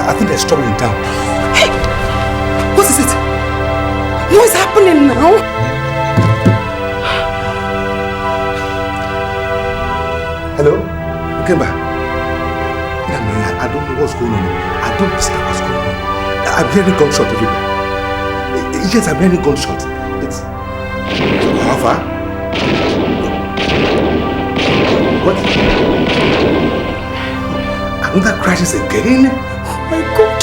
I think there's trouble in town. Hey! What is it? What is happening now? Hello? Kemba. I don't know what's going on. I don't understand what's going on. I'm hearing gunshot everywhere. Yes, I'm hearing gunshot. It's... How far? What? Another crisis again? Oh my God!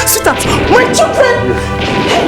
Sweetheart, my children! Hey!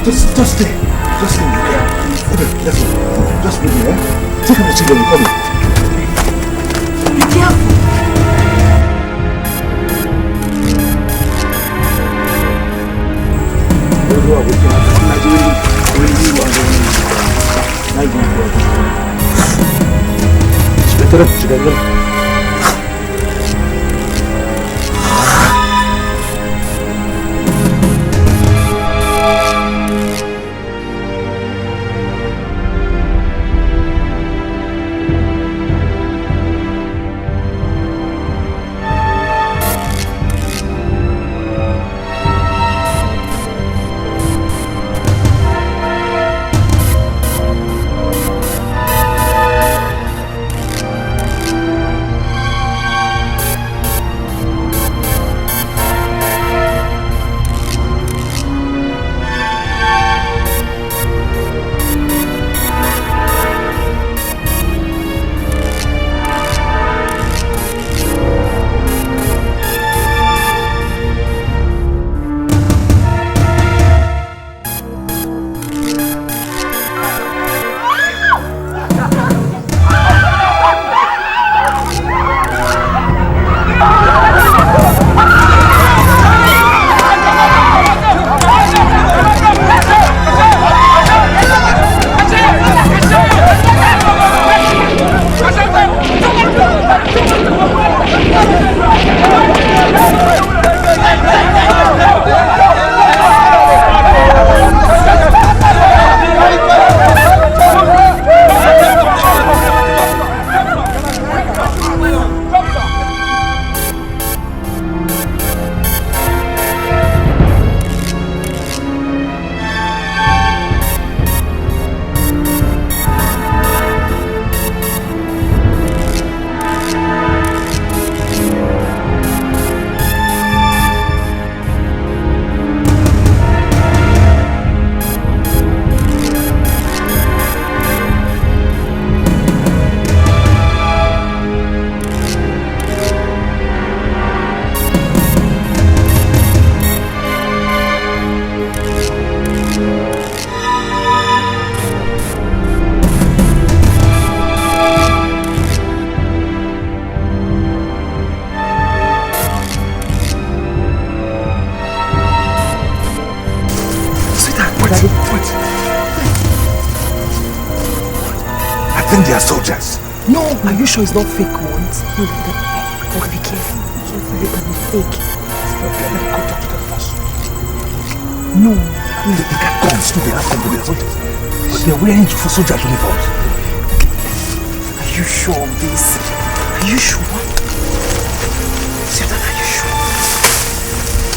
Just stay. Just stay. Okay, let's go. Just be here. Take him to children. We're coming. Be careful. They are soldiers. No, are you sure it's not fake ones? No, okay, be careful. They can be fake. Okay, let me go talk to them first. No. They got guns too, they have company as soldiers. But they're wearing for soldiers uniforms. Are you sure of this? Are you sure? Satan, are you sure?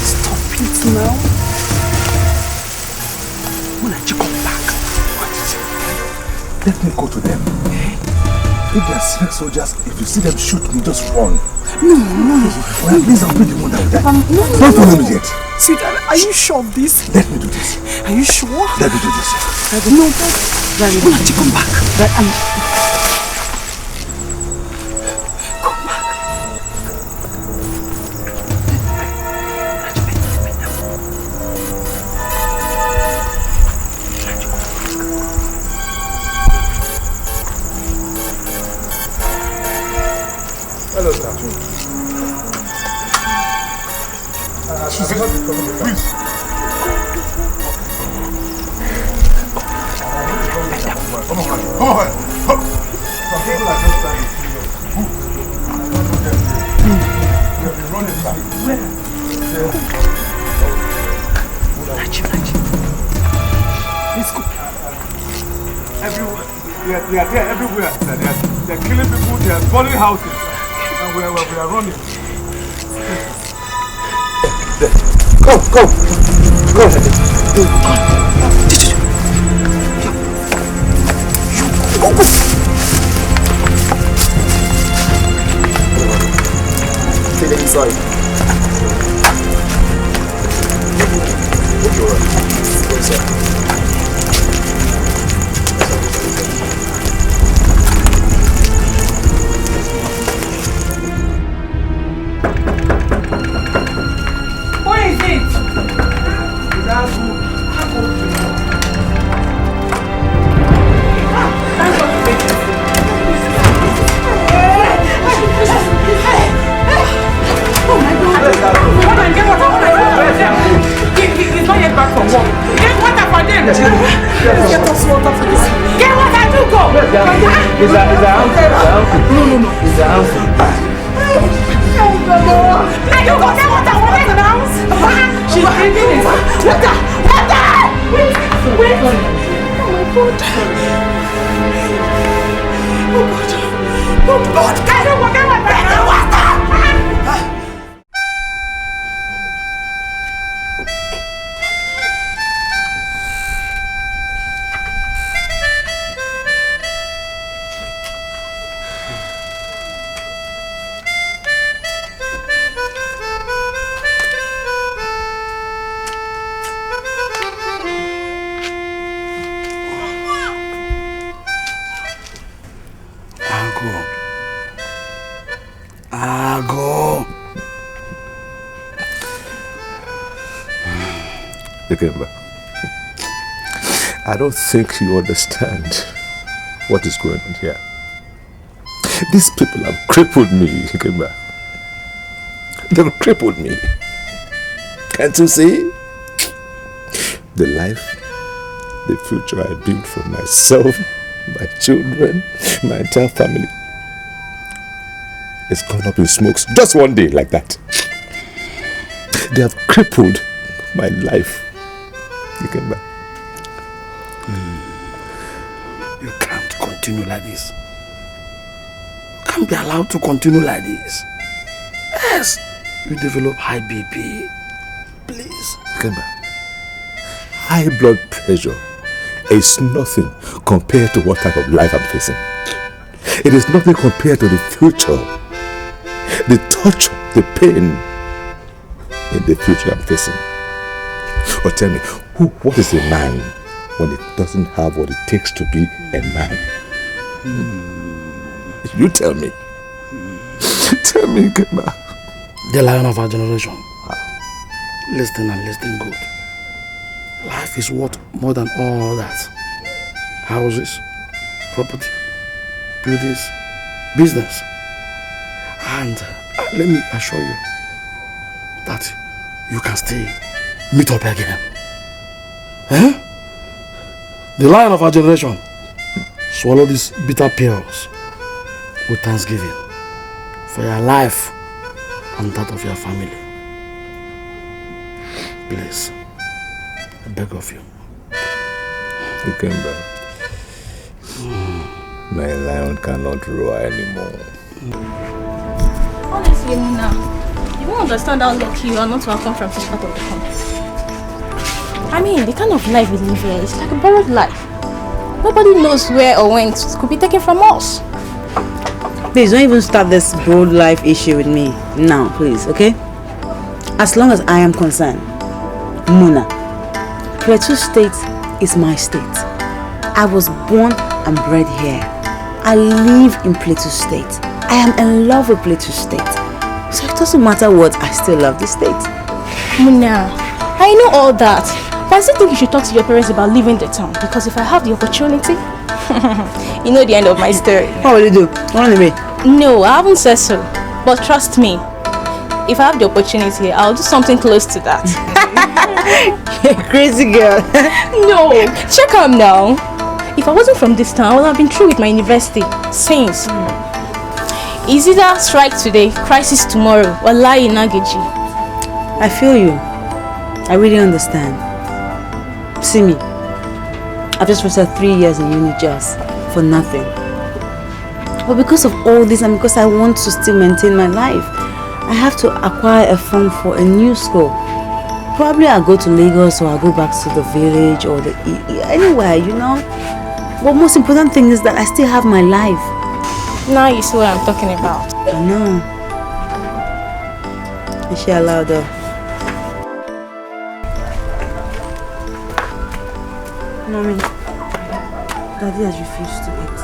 Stop it now. When did you come back? What is it? Let me go to them. If they are serious soldiers, if you see them shoot me, just run. No. Well, please, I'll be the one that will die. No. Don't follow me yet. Sweetheart, are you sure of this? Let me do this. Are you sure? Let me do this. No, when did you come back? Come back. Hello, sir. Please. Come on. Some people are just trying to They're running back. Let's go. Everywhere. They are there everywhere. They're killing people. They are burning houses. And we are running. Go. Take it inside. Hope you're right. Go inside. I don't think you understand what is going on here. These people have crippled me, Ikemba. They've crippled me. Can't you see? The life, the future I built for myself, my children, my entire family, it's gone up in smoke just one day like that. They have crippled my life. Ikemba. You can't continue like this. You can't be allowed to continue like this. Yes, you develop high BP. Please. Ikemba, high blood pressure is nothing compared to what type of life I'm facing. It is nothing compared to the future, the torture, the pain in the future I'm facing. But tell me, what is a man when it doesn't have what it takes to be a man? You tell me. Tell me, Ikemba. The lion of our generation. Listen and listen good. Life is worth more than all that. Houses, property, buildings, business. And let me assure you that you can still meet up again. Eh? The lion of our generation swallow these bitter pills with thanksgiving for your life and that of your family. Please, I beg of you. You came back. My lion cannot roar anymore. Honestly, Muna, you won't understand how lucky you are not to have come from this part of the country. I mean, the kind of life we live here is like a borrowed life. Nobody knows where or when it could be taken from us. Please don't even start this broad life issue with me now, please, okay? As long as I am concerned, Muna, Plateau State is my state. I was born and bred here. I live in Plateau State. I am in love with Plateau State. So it doesn't matter what, I still love the state. Muna, I know all that. But I still think you should talk to your parents about leaving the town. Because if I have the opportunity, you know the end of my story. What will you do? Run away? No, I haven't said so. But trust me, if I have the opportunity, I'll do something close to that. You're a crazy girl. No, check out now. If I wasn't from this town, I would have been through with my university since. It's either strike today, crisis tomorrow, or lie in Nageji. I feel you. I really understand. See me. I've just wasted 3 years in uni just for nothing. But because of all this and because I want to still maintain my life, I have to acquire a fund for a new school. Probably I'll go to Lagos or I'll go back to the village or anywhere, you know. But most important thing is that I still have my life. Now you see what I'm talking about. I know. Is she allowed though? Mommy, Daddy has refused to eat.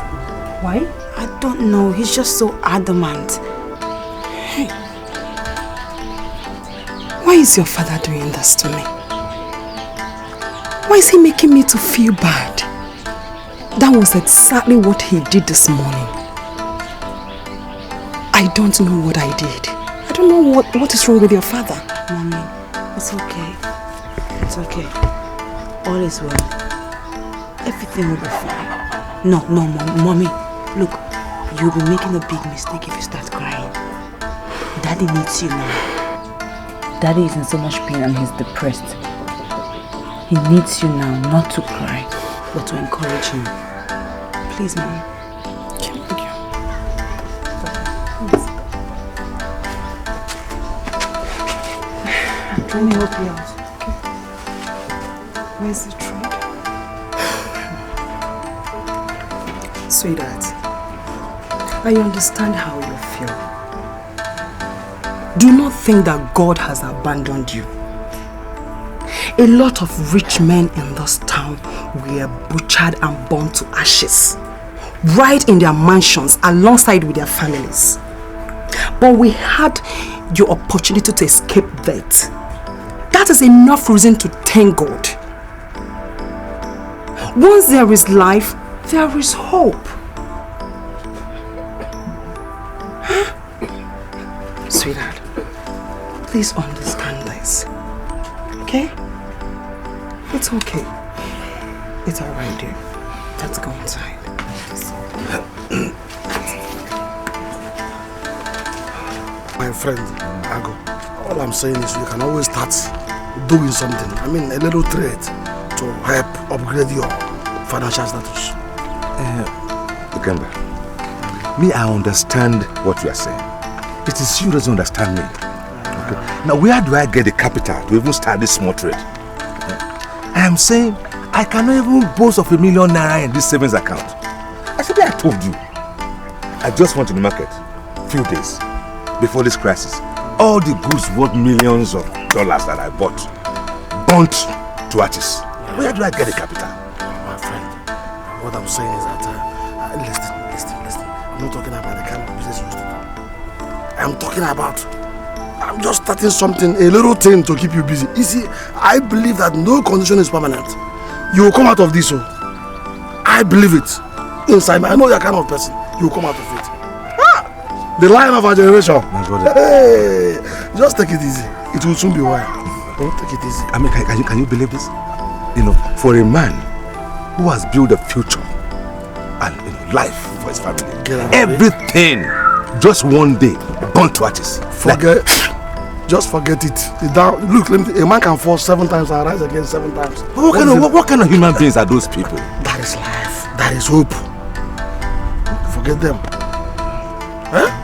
Why? I don't know. He's just so adamant. Hey. Why is your father doing this to me? Why is he making me to feel bad? That was exactly what he did this morning. I don't know what I did. I don't know what is wrong with your father. Mommy, it's okay. It's okay. All is well. Everything will be fine. No, Mommy. Look, you'll be making a big mistake if you start crying. Daddy needs you now. Daddy is in so much pain and he's depressed. He needs you now, not to cry, but to encourage him. Please, Mommy. Thank you. Let me help you out. Where's the trade? Sweetheart, I understand how you feel. Do not think that God has abandoned you. A lot of rich men in this town were butchered and burned to ashes, right in their mansions alongside with their families. But we had your opportunity to escape death. That is enough reason to thank God. Once there is life, there is hope. Huh? Sweetheart, please understand this. Okay? It's okay. It's alright, dear. Let's go inside. My friend, Ago, all I'm saying is you can always start doing something. I mean, a little trade to help upgrade your financial status. Ikemba, me, I understand what you are saying. It is you that doesn't understand me. Okay. Now, where do I get the capital to even start this small trade? I am saying I cannot even boast of #1 million in this savings account. I said, I told you. I just went to the market a few days before this crisis. All the goods worth millions of dollars that I bought, burnt to ashes. Where do I get the capital? My friend, what I'm saying is that, listen. I'm not talking about the kind of business you used to do. I'm talking about, I'm just starting something, a little thing to keep you busy. You see, I believe that no condition is permanent. You will come out of this, so I believe it. Inside me, I know you're kind of person. You will come out of it. Ah, the lion of our generation. My brother. Hey, just take it easy. It will soon be well. Don't take it easy. I mean, can you believe this? You know, for a man who has built a future and life for his family. Everything, just one day, burnt to ashes. Just forget it. Look, a man can fall 7 times and rise again 7 times. What kind of human beings are those people? That is life. That is hope. Forget them. Huh?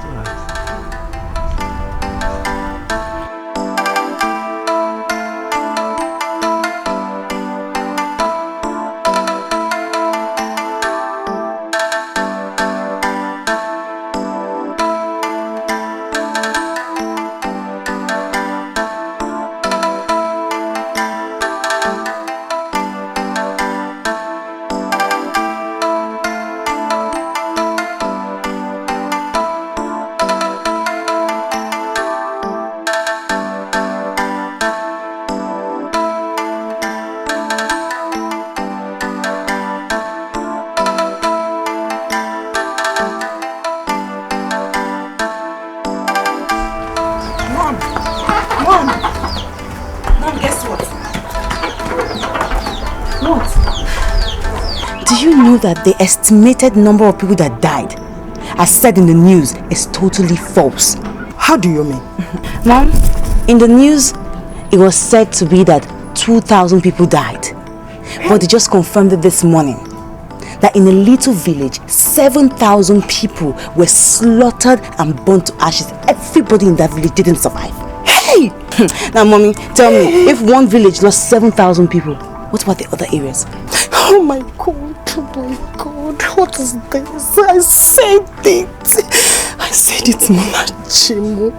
That the estimated number of people that died, as said in the news, is totally false. How do you mean? Mom, in the news, it was said to be that 2,000 people died. But they just confirmed it this morning, that in a little village, 7,000 people were slaughtered and burnt to ashes. Everybody in that village didn't survive. Hey! Now, Mommy, tell me, if one village lost 7,000 people, what about the other areas? Oh my God. Oh my God, what is this? I said it, Mama Chimo.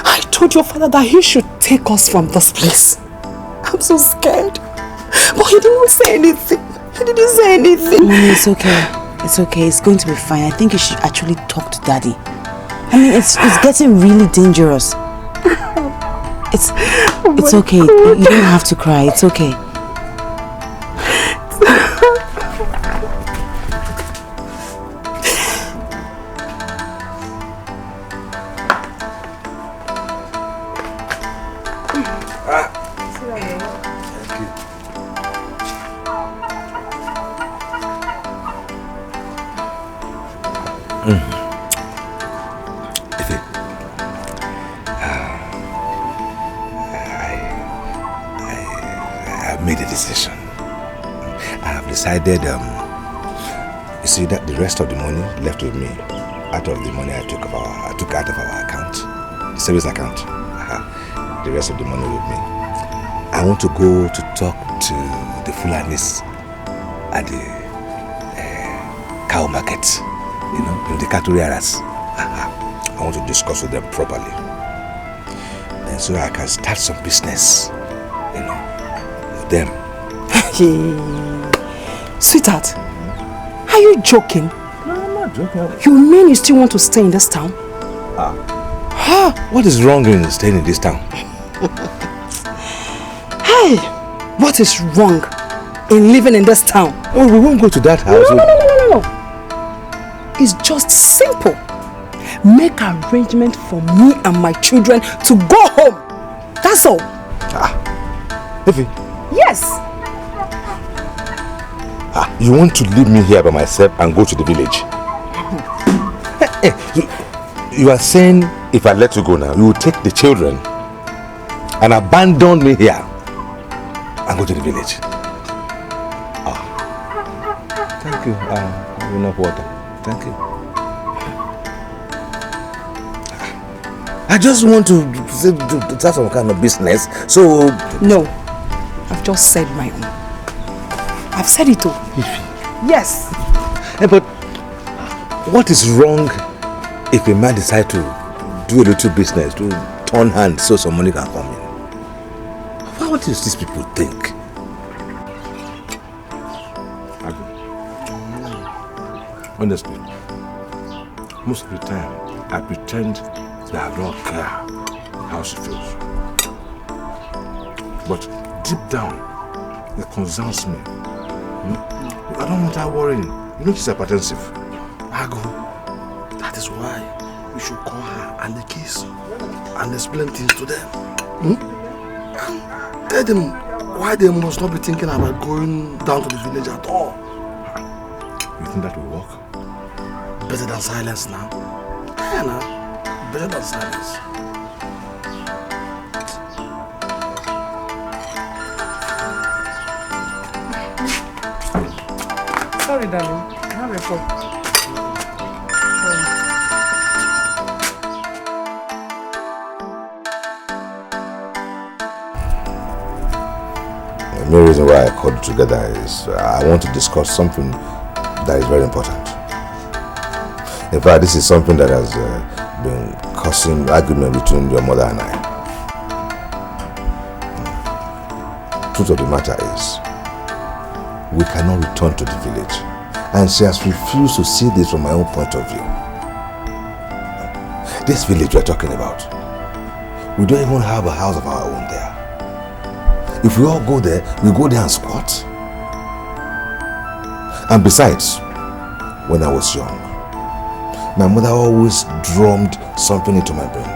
I told your father that he should take us from this place. I'm so scared. But he didn't say anything. Mommy, it's okay. It's okay. It's going to be fine. I think you should actually talk to Daddy. I mean, it's getting really dangerous. It's okay. You don't have to cry. It's okay. Decided, you see that the rest of the money left with me, out of the money I took out of our account, the savings account, the rest of the money with me. I want to go to talk to the Fulanis at the cow market, you know, in the cattle areas. I want to discuss with them properly, and so I can start some business, you know, with them. Sweetheart, are you joking? No, I'm not joking. You mean you still want to stay in this town? What is wrong in staying in this town? Hey, what is wrong in living in this town? Oh, we won't go to that house. No. It's just simple. Make arrangement for me and my children to go home. That's all. Effie. Yes. You want to leave me here by myself and go to the village? You are saying if I let you go now, you will take the children and abandon me here and go to the village? Thank you. Enough water. Thank you. I just want to start some kind of business, so... No, I've just said my own. I've said it all. Yes. But what is wrong if a man decides to do a little business, to turn hands so some money can come in? What do these people think? Honestly, most of the time I pretend that I don't care how she feels. But deep down, it concerns me. I don't want her worrying. You know she's hypertensive. Ago, that is why you should call her and the kids and explain things to them. And tell them why they must not be thinking about going down to the village at all. You think that will work? Better than silence now. Yeah, now. Better than silence. Sorry, darling. Have a cup. The main reason why I called you together is I want to discuss something that is very important. In fact, this is something that has been causing argument between your mother and I. Truth of the matter is, we cannot return to the village, and she has refused to see this from my own point of view. This village we're talking about, we don't even have a house of our own there. If we all go there, we go there and squat. And besides, when I was young, my mother always drummed something into my brain.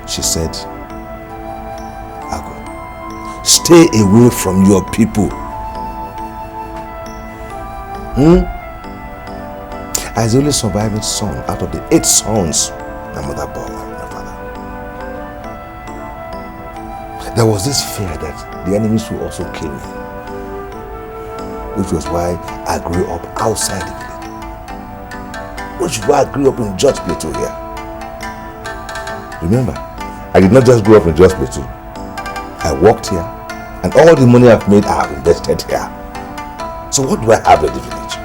She said, Ago, stay away from your people. As the only surviving son out of the 8 sons my mother bore my father, there was this fear that the enemies will also kill me, which was why I grew up outside the village. Which is why I grew up in Just Plateau here. Remember, I did not just grow up in Just Plateau. I worked here, and all the money I've made, I have invested here. So what do I have in the village?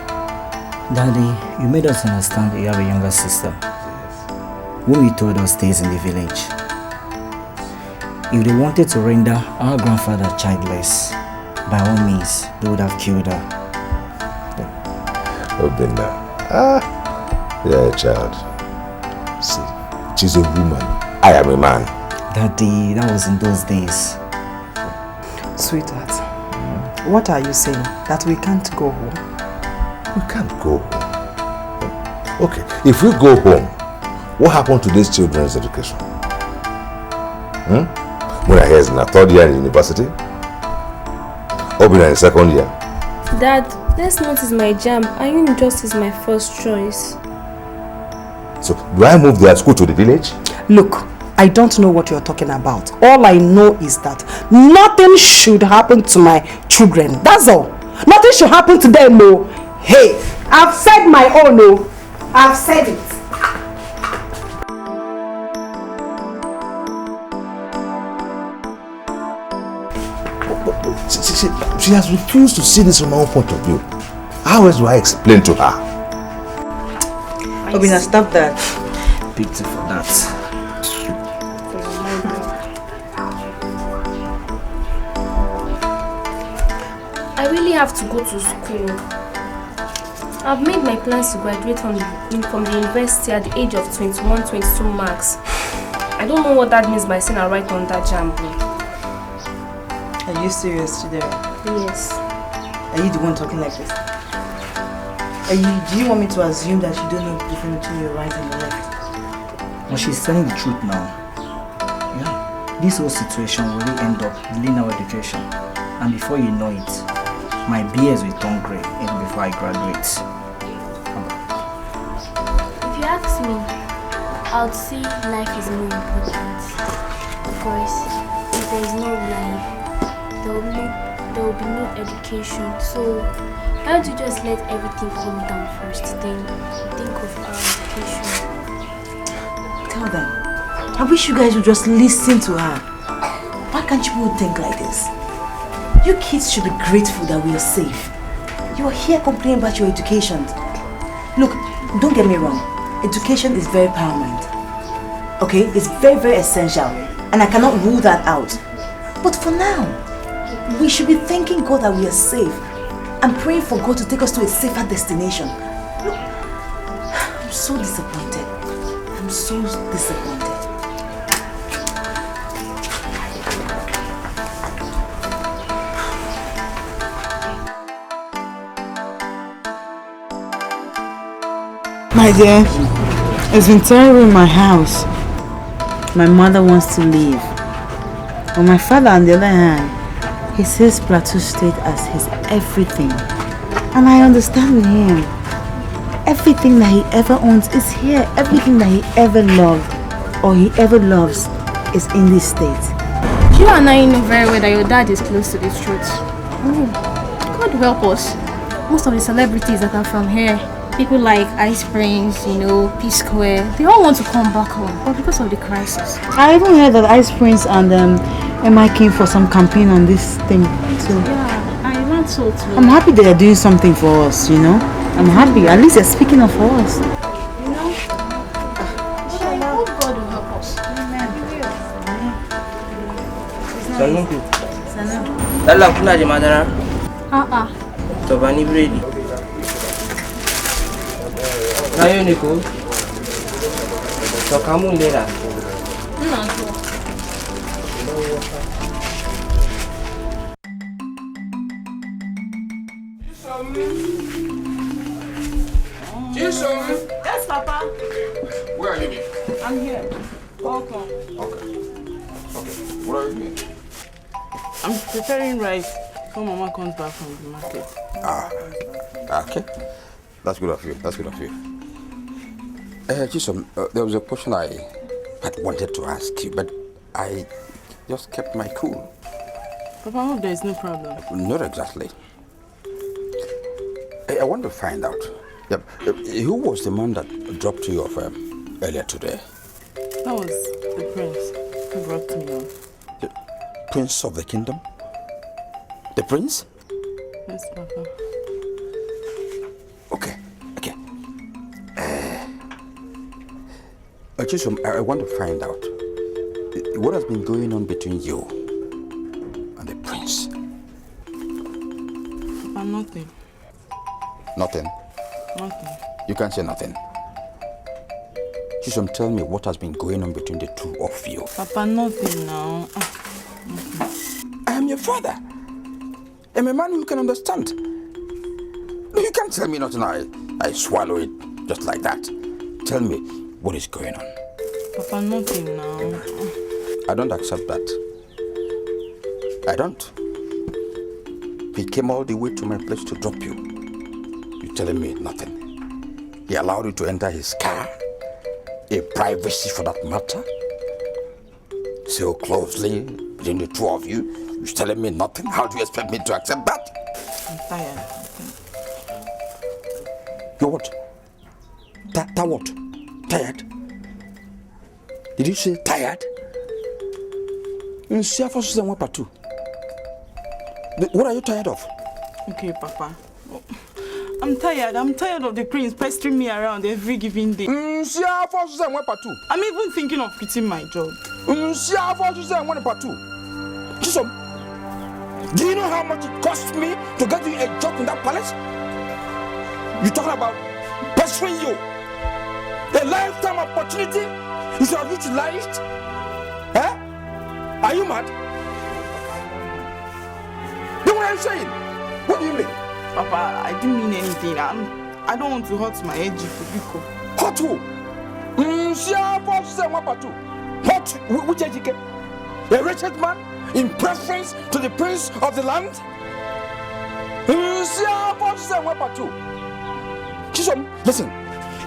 Daddy, you made us understand that you have a younger sister. Whom you told us stays in the village. If they wanted to render our grandfather childless, by all means, they would have killed her. Obinna. Yeah, a child. See, she's a woman. I am a man. Daddy, that was in those days. Sweetheart, what are you saying? That we can't go home? We can't go home. Okay, if we go home, what happened to these children's education? Muna here is in her 3rd year in university. Obinna in 2nd year. Dad, this not is my jam. Ayun just is my first choice. So, do I move their school to the village? Look, I don't know what you're talking about. All I know is that nothing should happen to my children. That's all. Nothing should happen to them, no. Hey, I've said my own, no. I've said it. She has refused to see this from my own point of view. How else do I explain to her? Obinna, stop that. Pity for that. I really have to go to school. I've made my plans to graduate from the university at the age of 21, 22 marks. I don't know what that means by saying I write on that jambo. Are you serious today? Yes. Are you the one talking like this? Do you want me to assume that you don't know the difference between your right and your left? Well, she's telling the truth now. Yeah. This whole situation will really end up delaying our education. And before you know it, my beers will turn grey even before I graduate. If you ask me, I would say life is more important. Because if there is no life, there will be no education. So why don't you just let everything calm down first, then think of our education? Tell them. I wish you guys would just listen to her. Why can't you people think like this? You kids should be grateful that we are safe. You are here complaining about your education. Look, don't get me wrong. Education is very paramount. Okay? It's very, very essential. And I cannot rule that out. But for now, we should be thanking God that we are safe and praying for God to take us to a safer destination. Look, I'm so disappointed. I'm so disappointed. My dear, it's been terrible in my house. My mother wants to leave. But my father, on the other hand, he sees Plateau State as his everything. And I understand with him. everything that he ever owns is here. Everything that he ever loved or he ever loves is in this state. You and I know very well that your dad is close to the truth. God help us. Most of the celebrities that are from here, people like Ice Prince, you know, P Square, they all want to come back home, but because of the crisis. I even heard that Ice Prince and MI came for some campaign on this thing too. Yeah, I want so too. I'm happy they are doing something for us, you know. I'm happy. At least they're speaking up for us. You know? I hope God will help us. Salam. Dalla kuna da madara? To ba ni biredi. Kayo ne ko? To kamun lera. Ina so. Yes, Papa. Where are you? I'm here. Welcome. Okay. What are you doing? I'm preparing rice before Mama comes back from the market. Okay. That's good of you. Chisom, there was a question I had wanted to ask you, but I just kept my cool. Papa, I hope there is no problem. Not exactly. I want to find out. Yep. Who was the man that dropped you off earlier today? That was the prince who brought me home. The prince of the kingdom? The prince? Yes, Papa. Okay. Chisom, I want to find out what has been going on between you and the prince. Papa, nothing. Nothing? Nothing. You can't say nothing. Chisom, tell me what has been going on between the two of you. Papa, nothing now. I am your father. I'm a man who can understand. You can't tell me nothing. I swallow it just like that. Tell me what is going on. Papa, nothing now. I don't accept that. I don't. He came all the way to my place to drop you. You're telling me nothing. He allowed you to enter his car, a privacy for that matter, so closely between the two of you. You're telling me nothing. How do you expect me to accept that? I'm tired. You're what? That what? Tired? Did you say tired? What are you tired of? Okay, Papa. I'm tired of the prince pestering me around every given day. I'm even thinking of quitting my job. Do you know how much it cost me to get you a job in that palace? You're talking about pestering you. A lifetime opportunity you should have utilized? Huh? Are you mad? Know what I'm saying? What do you mean? Papa, I didn't mean anything. I don't want to hurt my edgy Biko. Hurt who? Hurt which ejike? A wretched man in preference to the prince of the land? Listen,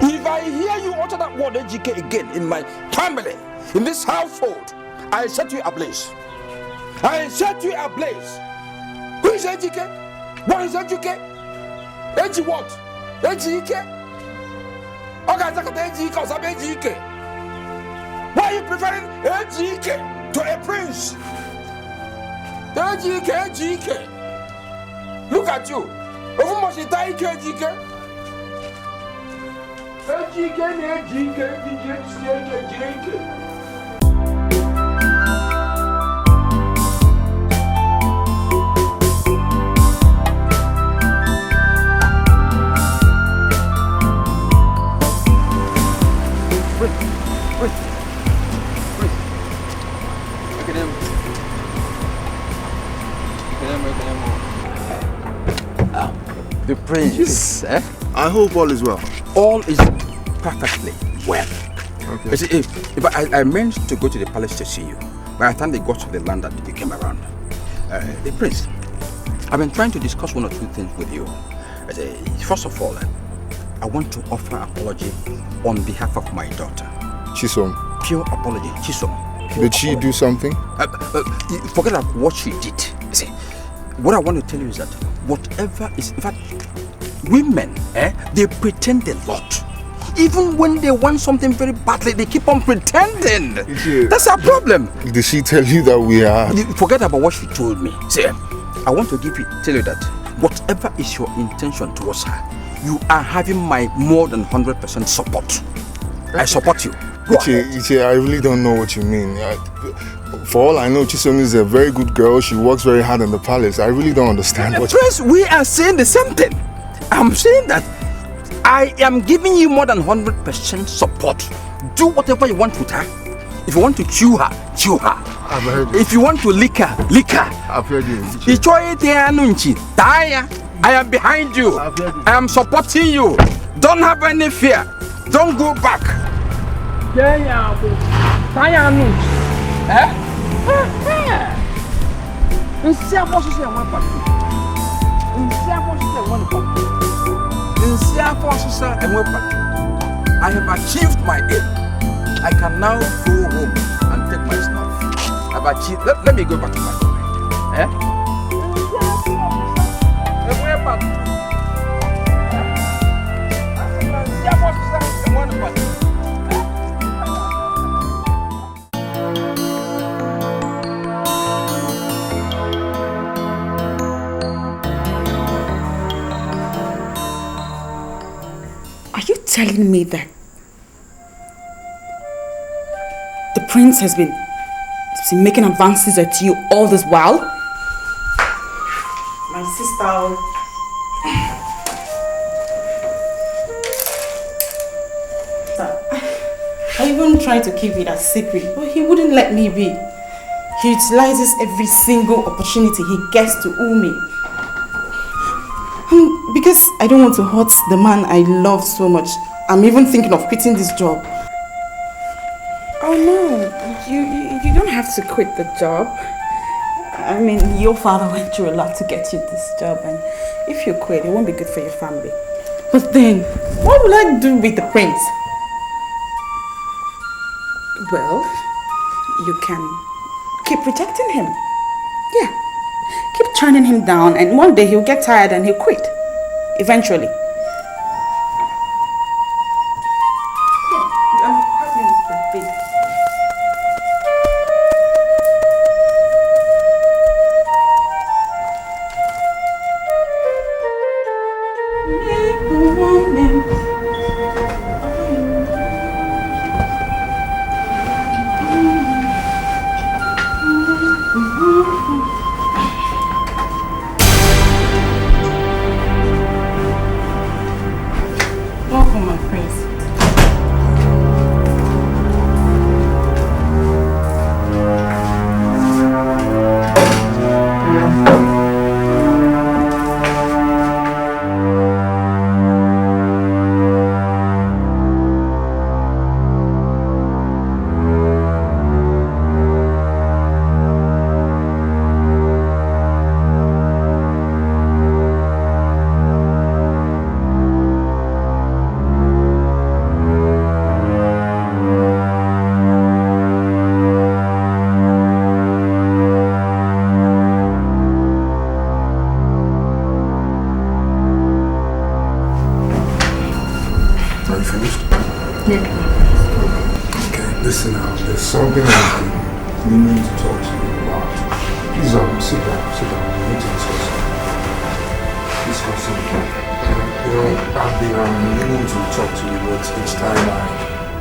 if I hear you utter that word ejike again in my family, in this household, I set you ablaze. I set you ablaze. Who is ejike? What is ejike? Eji what? Ejike? Why are you preferring ejike to a prince? Ejike. Look at you. Who must you die ejike? The prince, eh? I hope all is well. All is perfectly well. Okay. You see, if I meant to go to the palace to see you, by the time they got to the land that you came around. The prince, I've been trying to discuss one or two things with you. First of all, I want to offer apology on behalf of my daughter. Chisom. Pure apology, Chisom. Did she do something? Forget about what she did. See, what I want to tell you is that whatever is, in fact, women, they pretend a lot. Even when they want something very badly, they keep on pretending. That's our problem. Did she tell you that we are? Forget about what she told me. See, I want to tell you that whatever is your intention towards her, you are having my more than 100% support. I support you. Iche, I really don't know what you mean. For all I know, Chisom is a very good girl. She works very hard in the palace. I really don't understand what. Prince, we are saying the same thing. I'm saying that I am giving you more than 100% support. Do whatever you want with her. If you want to chew her, chew her. I've heard you. If you want to lick her, lick her. I've heard you. I am behind you. I am supporting you. Don't have any fear. Don't go back. I have achieved my aim. I can now go home and take my stuff. I've achieved. Let me go back to my home. Are you telling me that the prince has been making advances at you all this while? My sister... I even tried to keep it a secret, but he wouldn't let me be. He utilizes every single opportunity he gets to owe me. And because I don't want to hurt the man I love so much, I'm even thinking of quitting this job. Oh no, you don't have to quit the job. I mean, your father went through a lot to get you this job, and if you quit, it won't be good for your family. But then, what will I do with the prince? Well, you can keep rejecting him. Yeah, keep turning him down, and one day he'll get tired and he'll quit. Eventually.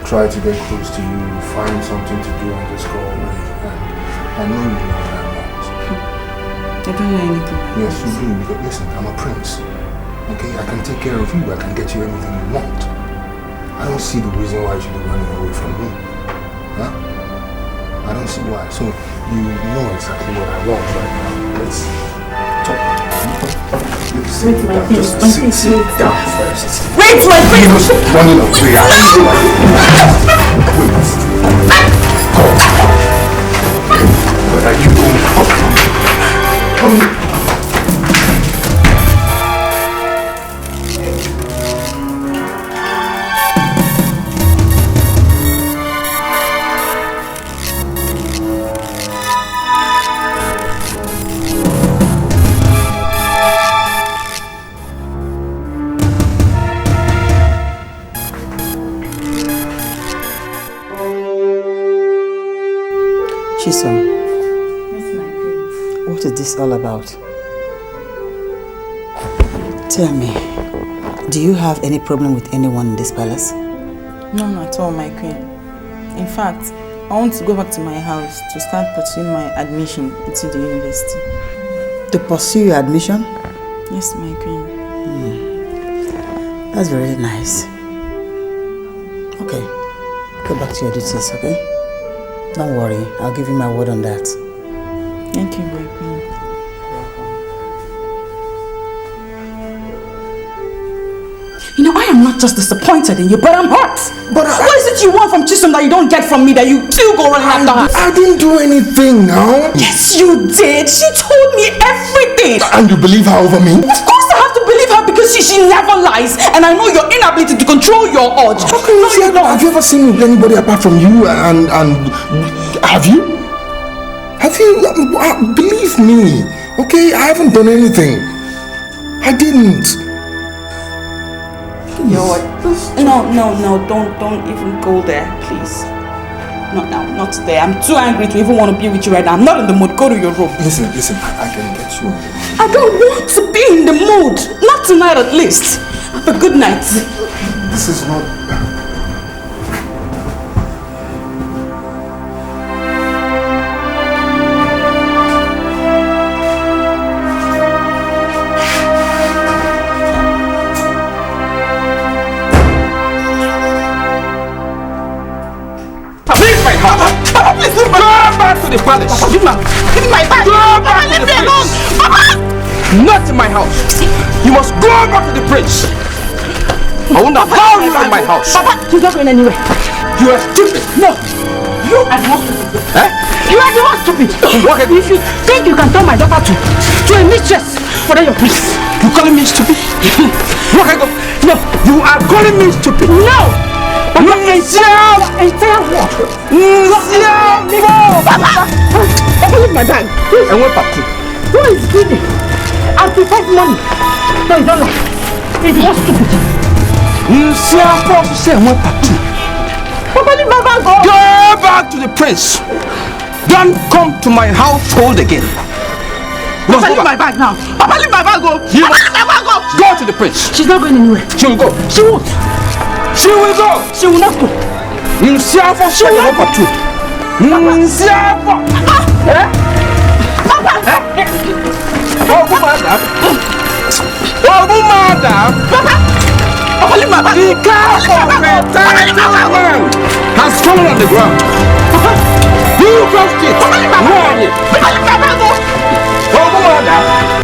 Try to get close to you, find something to do and just go away. I know you know what I'm not. I don't know anything. Yes, you do, because listen, I'm a prince. Okay, I can take care of you, I can get you anything you want. I don't see the reason why you should be running away from me. Huh? I don't see why. So, you know exactly what I want right now. Let's talk. Sit down first. Wait, my prince! Running away. Where are you going? Chisom. Yes, my queen. What is this all about? Tell me, do you have any problem with anyone in this palace? None at all, my queen. In fact, I want to go back to my house to start pursuing my admission into the university. To pursue your admission? Yes, my queen. That's very nice. Okay, go back to your duties, okay? Don't worry, I'll give you my word on that. Thank you, my queen. You know, I am not just disappointed in you, but I'm hurt. But what is it you want from Chisom that you don't get from me that you still go running after her? I didn't do anything now. Yes, you did. She told me everything. And you believe her over me? Of course I have to believe her because she never lies. And I know your inability to control your urge. Okay, no, you don't. Have you ever seen me with anybody apart from you? And have you? Have you? Believe me, okay? I haven't done anything. I didn't. You know what? No, don't even go there, please. Not now, not today. I'm too angry to even want to be with you right now. I'm not in the mood. Go to your room. Listen, I can get you. I don't want to be in the mood. Not tonight at least. Have a good night. This is not... Papa, please leave me. Go back to the palace. Papa, give me my bag. Go back to the prince. Alone. Papa! Not in my house. You must go back to the prince. I won't allow you in my house. Papa, you're not going anywhere. You are stupid. No, you are the one stupid. Eh? You are the one stupid. Okay. If you think you can turn my daughter to a mistress, for your prince. You calling me stupid? Okay, go. No, you are calling me stupid. No. Papa, entire what? Papa, leave my bag. I went back to. Who is giving? I prepared money. No, you don't know. It's not stupid. You see how far to say I went back to. Papa, leave my bag. Go back to the prince. Don't come to my household again. Papa, leave my bag now. Papa, leave my bag. Go. Go to the prince. She's not going anywhere. She will go. She won't. She will go. She will not go. You see how far she will not go. You see how far. Papa. Oh, madam. Oh, madam. Papa. Papa, leave my bag. The car of a tiny man has fallen on the ground. Papa. You crossed it. Papa, leave my bag. Papa, leave my bag. Oh, madam.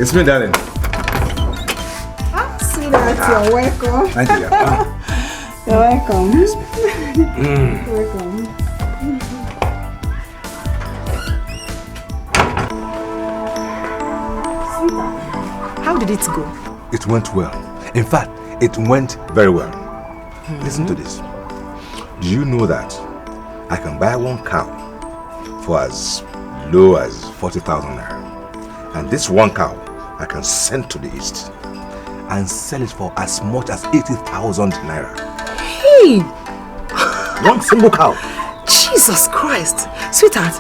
It's me, darling. Sweetheart, you're welcome. Thank you. You're welcome. You're welcome. Sweetheart, how did it go? It went well. In fact, it went very well. Listen to this. Do you know that I can buy one cow for as low as 40,000 naira? And this one cow I can send to the east and sell it for as much as 80,000 naira. Hey! One single cow. Jesus Christ! Sweetheart,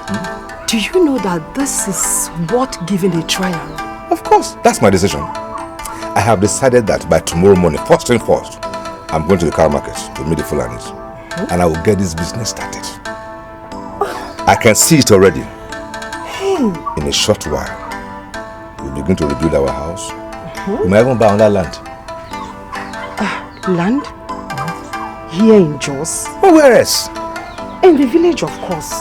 do you know that this is worth giving a trial? Of course, that's my decision. I have decided that by tomorrow morning, first thing first, I'm going to the cow market to meet the Fulanis. And I will get this business started. I can see it already. In a short while, we'll begin to rebuild our house. We might even buy on that land. Land? Here in Jos? Oh, where else? In the village, of course.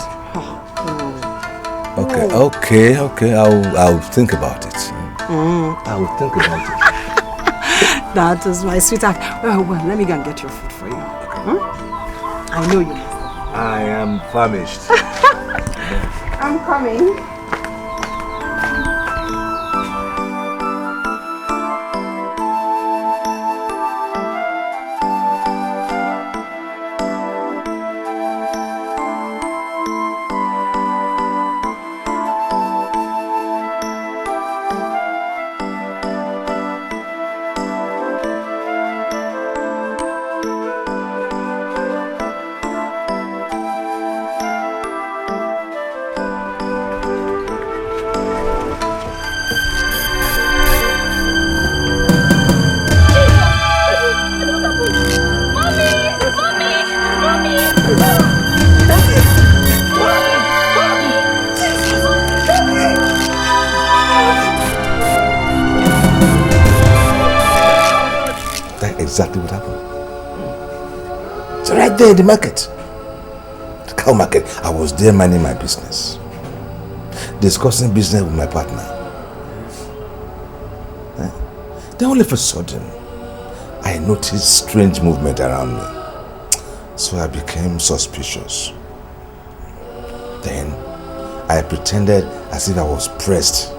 Okay. I'll think about it. I will think about it. That is my sweetheart. Well, let me go and get your food for you. Okay. I know you. I am famished. I'm coming. Exactly what happened. So right there in the market, the cow market, I was there minding my business, discussing business with my partner. Then all of a sudden, I noticed strange movement around me. So I became suspicious. Then I pretended as if I was pressed.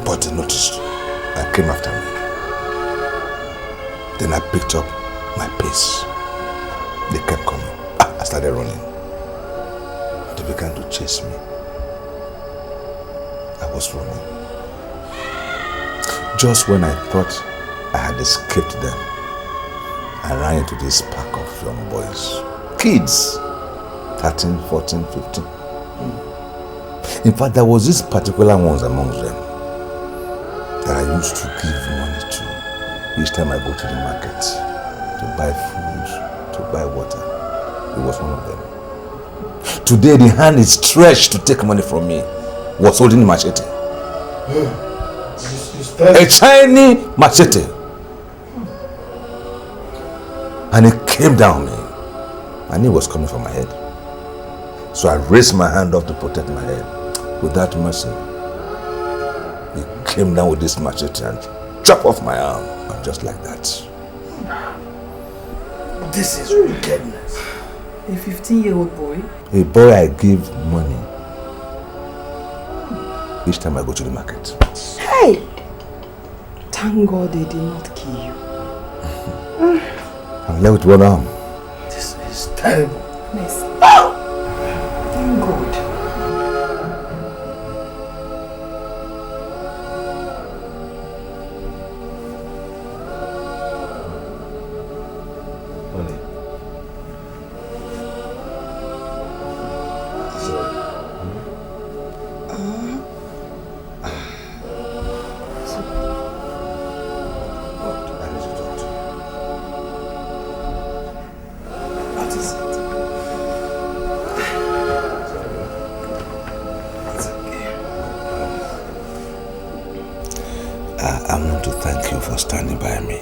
But they noticed and came after me. Then I picked up my pace. They kept coming. I started running. They began to chase me. I was running. Just when I thought I had escaped them, I ran into this pack of young boys. Kids. 13, 14, 15. In fact, there was this particular ones amongst them that I used to give money to each time I go to the market to buy food, to buy water. He was one of them. Today, the hand is stretched to take money from me was holding a machete. A tiny machete. And it came down me. I knew it was coming from my head. So I raised my hand up to protect my head. Without mercy, he came down with this machete and chopped off my arm. And just like that. This is wickedness. A 15-year-old boy? A boy I give money each time I go to the market. Hey! Thank God they did not kill you. I'm left with one arm. This is terrible. Yes. Thank God. Honey. I want to thank you for standing by me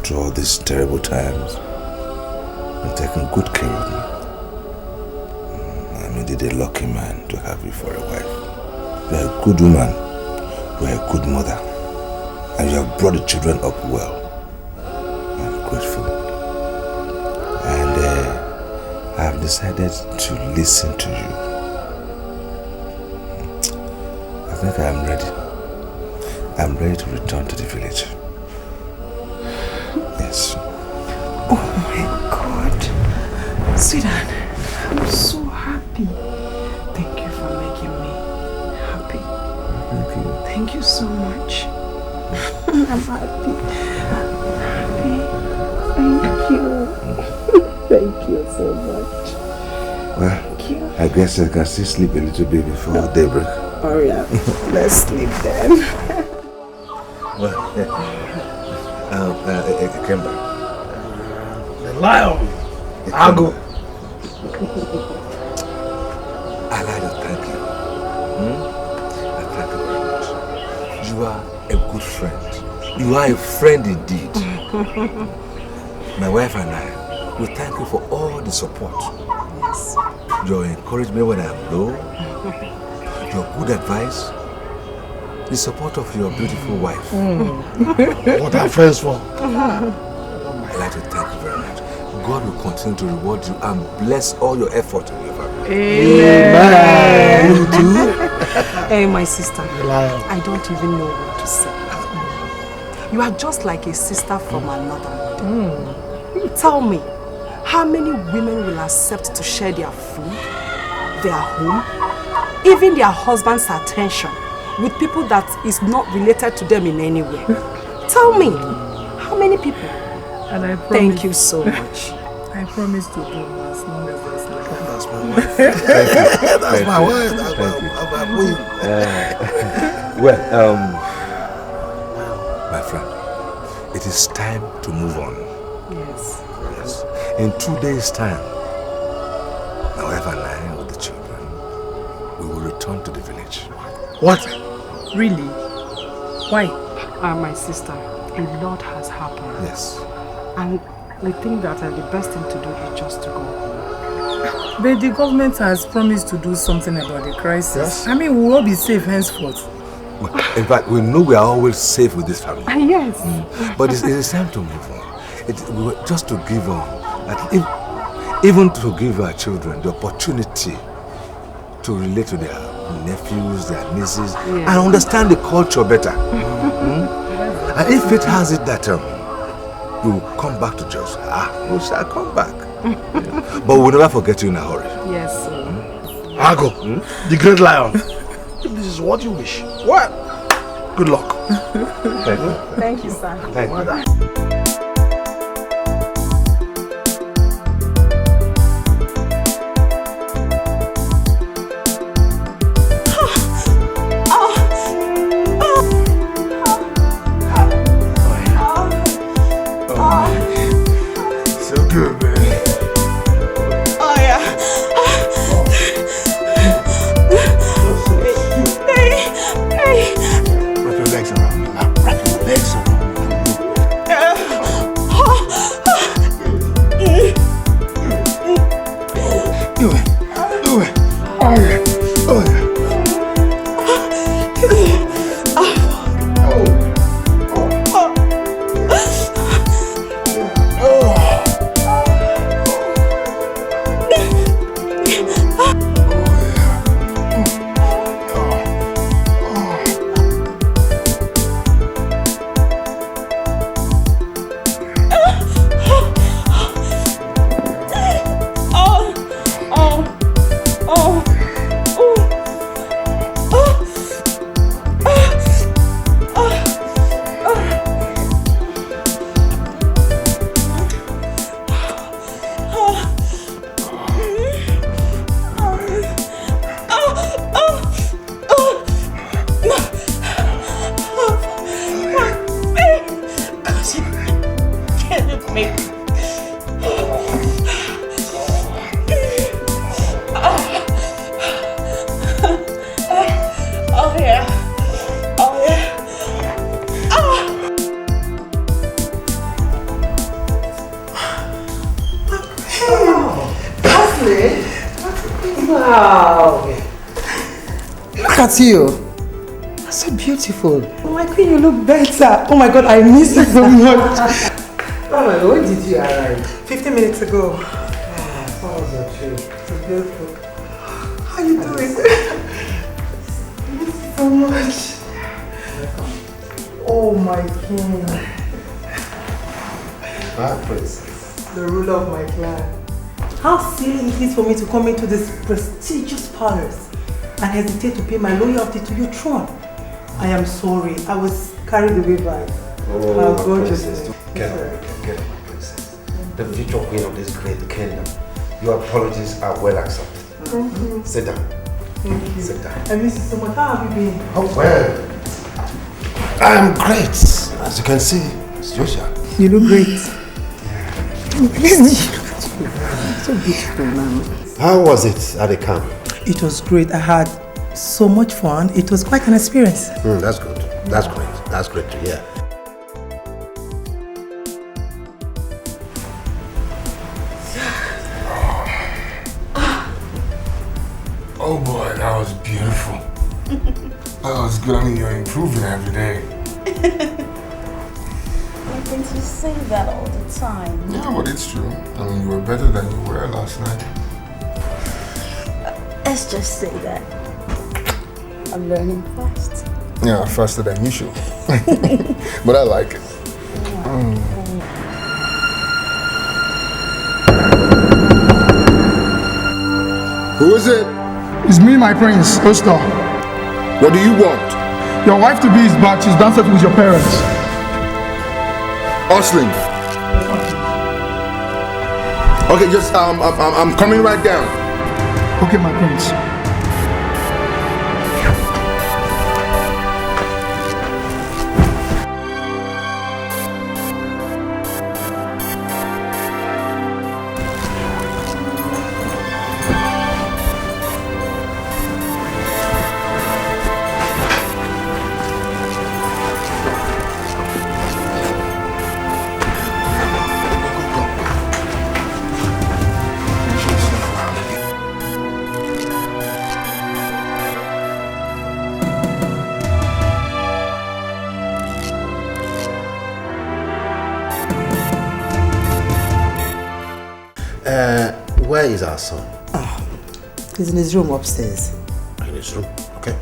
through all these terrible times and taking good care of me. I'm indeed a lucky man to have you for a wife. You are a good woman, you are a good mother, and you have brought the children up well. I'm grateful. And I have decided to listen to you. I think I'm ready. I'm ready to return to the village. Yes. Oh my God. Sweetheart, I'm so happy. Thank you for making me happy. Thank you. Thank you so much. I'm happy. Thank you. Thank you so much. Well, Thank you. I guess I can still sleep a little bit before daybreak. Oh yeah, let's sleep then. Well, Kemba. The lion. I'll go. I'd like to thank you. I thank you very much. You are a good friend. You are a friend indeed. My wife and I, we thank you for all the support. Yes. Your encouragement when I am low, your good advice, the support of your beautiful wife. What are friends for? I'd like to thank you very much. God will continue to reward you and bless all your effort in your family. Amen. You too? Hey, my sister, I don't even know what to say. You are just like a sister from another mother. Tell me, how many women will accept to share their food, their home, even their husband's attention with people that is not related to them in any way? Tell me, how many people? And I promise, thank you so much. I promise to do as long as there's life. That's my wife. Thank you. That's my wife. That's my queen. My friend, it is time to move on. Yes. Yes. In 2 days' time, my wife and I, with the children, we will return to the village. What? Really? Why? My sister, a lot has happened. Yes. And I think that the best thing to do is just to go home. But the government has promised to do something about the crisis. Yes. I mean, we will all be safe henceforth. In fact, we know we are always safe with this family. Yes. But it is time to move on. Just to give even to give our children the opportunity to relate to their nephews, their nieces, and understand the culture better. And if it has it that we will come back to Jos, we shall come back. But we'll never forget you in a hurry. Yes, sir. Ago, the great lion. If this is what you wish, what? Good luck. Thank you. Thank you, sir. Thank you. Wow! Look at you. You're so beautiful. Oh my queen, you look better. Oh my god, I miss you so much. Oh my god, when did you arrive? 15 minutes ago. How was your trip? It's beautiful. How you doing? I miss you so much. Oh my king. My princess. The ruler of my clan. How silly it is for me to come into this prestigious palace and hesitate to pay my loyalty to your throne. I am sorry. I was carried away by Oh, my princess. Get up, my princess. The future queen of this great kingdom. Your apologies are well accepted. Sit down. Thank you. Sit down. I miss you so much. How have you been? Oh, well. I am great. As you can see, it's Joshua. You look great. So beautiful, man. How was it at the camp? It was great. I had so much fun. It was quite an experience. That's good. That's great. That's great to hear. Oh boy, that was beautiful. That was good. I mean, you're improving every day. Why can't you say that all the time? Yeah, but it's true. I mean, you were better than you were last night. Let's just say that I'm learning fast. Yeah, faster than usual. But I like it. Who is it? It's me, my prince, Oscar. What do you want? Your wife to be is back. She's danced with your parents. Osling. Okay, just I'm coming right down. Okay, my prince. Where is our son? He's in his room upstairs. In his room, okay.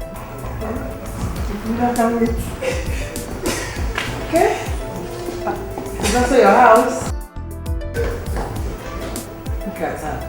Okay? Is that your house? Look at that.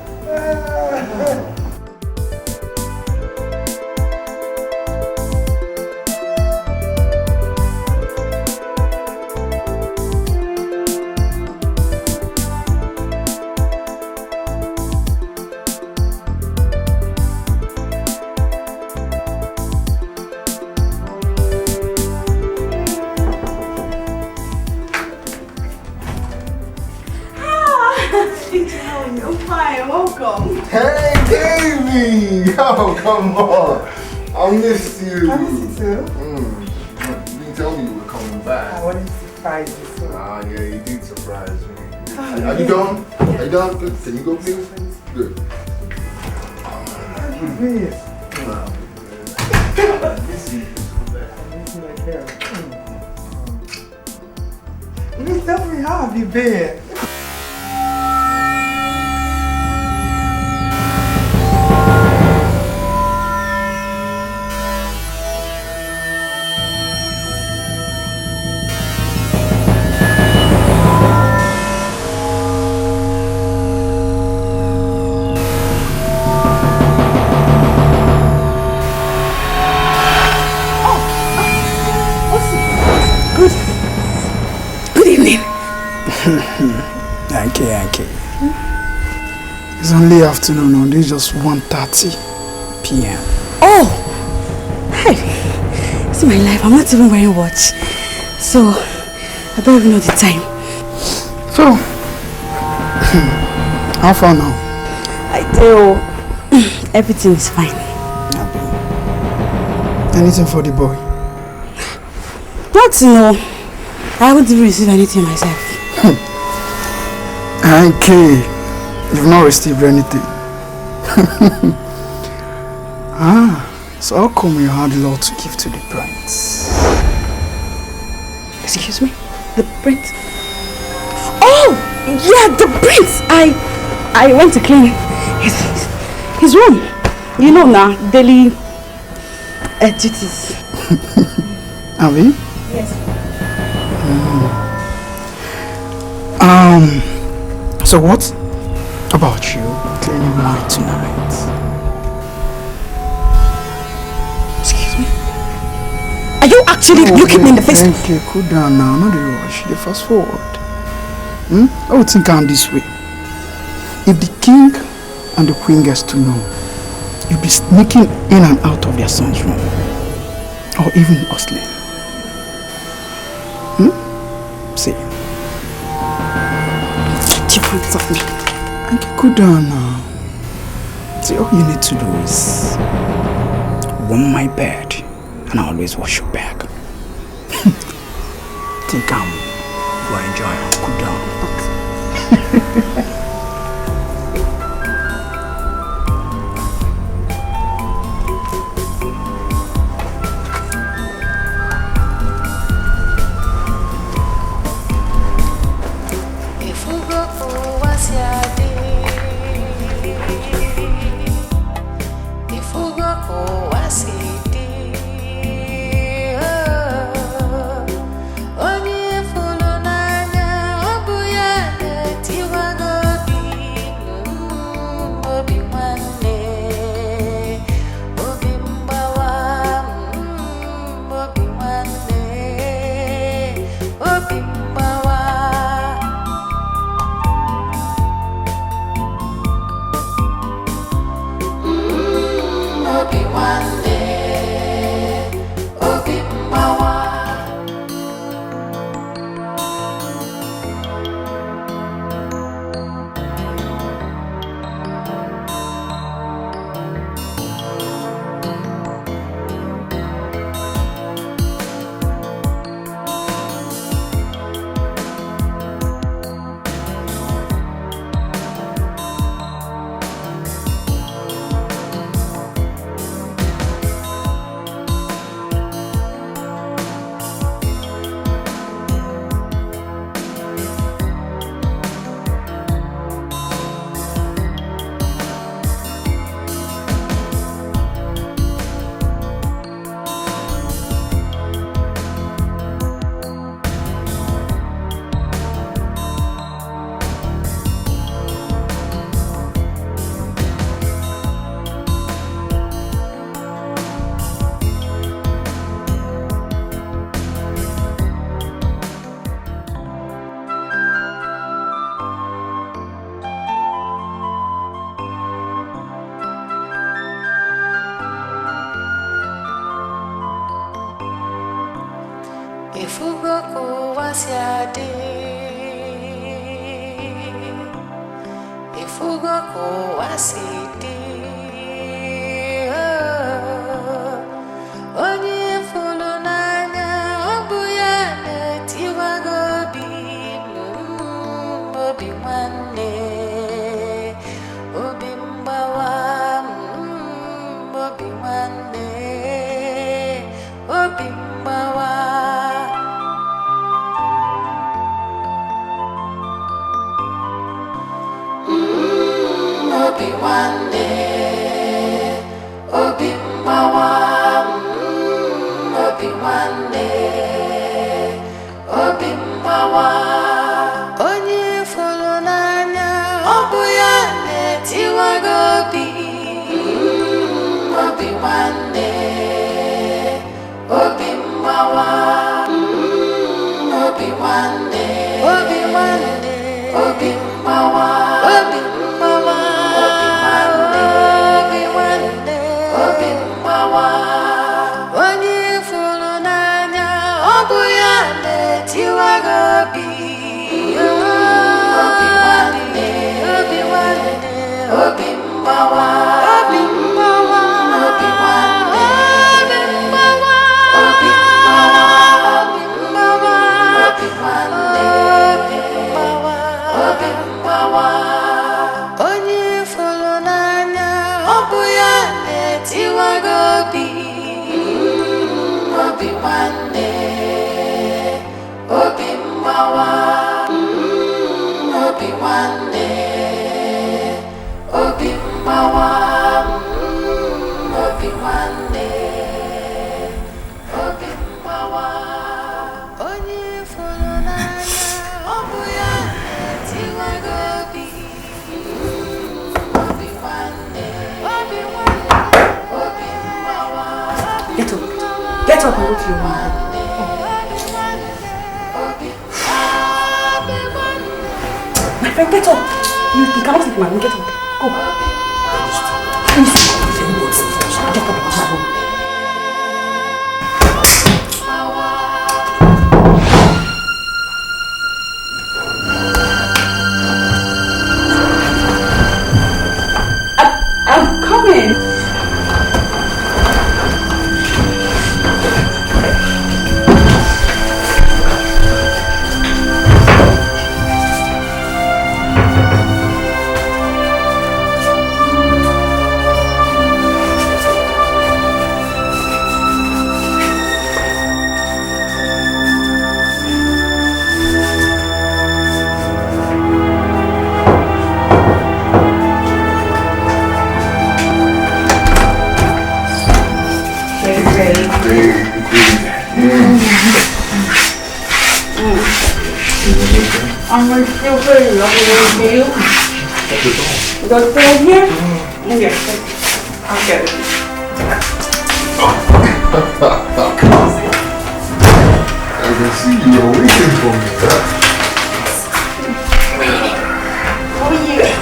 Hey, baby! Oh, come on. I missed you. I miss you too. You didn't tell me you were coming back. I wanted to surprise you. So. Ah, yeah, you did surprise me. Are you done? Are you done? Good. Can you go, please? Good. Please tell me, how have you been? Yankee. It's only afternoon, and it's just 1:30 p.m. Oh! Hey! See my life, I'm not even wearing watch. So, I don't even know the time. So, how far now? I tell everything is fine. Anything for the boy? Not to know. I haven't even received anything myself. Okay, you've not received anything. So how come you had a lot to give to the prince? Excuse me? The prince? Oh! Yeah, the prince! I went to clean his room. You know now, daily duties. Abi? Yes. So what about you cleaning mine tonight? Excuse me? Are you actually looking me in the face? Thank you, cool down now, not the rush, the fast forward. I would think I'm this way. If the king and the queen gets to know, you'll be sneaking in and out of their son's room. Or even hustling. See. Get your hands off me. Okay, cool down now. See, all you need to do is warm my bed and I always wash your back. Think I'm going to enjoy it. Cool down. Obi Wande, Obi Mbawa, Obi Wande, Obi Mbawa, Onye folo n'anya, Obu ya tiwa gobi, Obi Wande, Obi Wande, Obi Mbawa. Get up and look your mom. My friend, get up. You cannot sleep, man. Get up. Go. Please. Get up. I'm coming. I'm still very lovely with you. You got it here? Yes. I'll get it. I can see you're waiting for me, huh? Oh, yeah.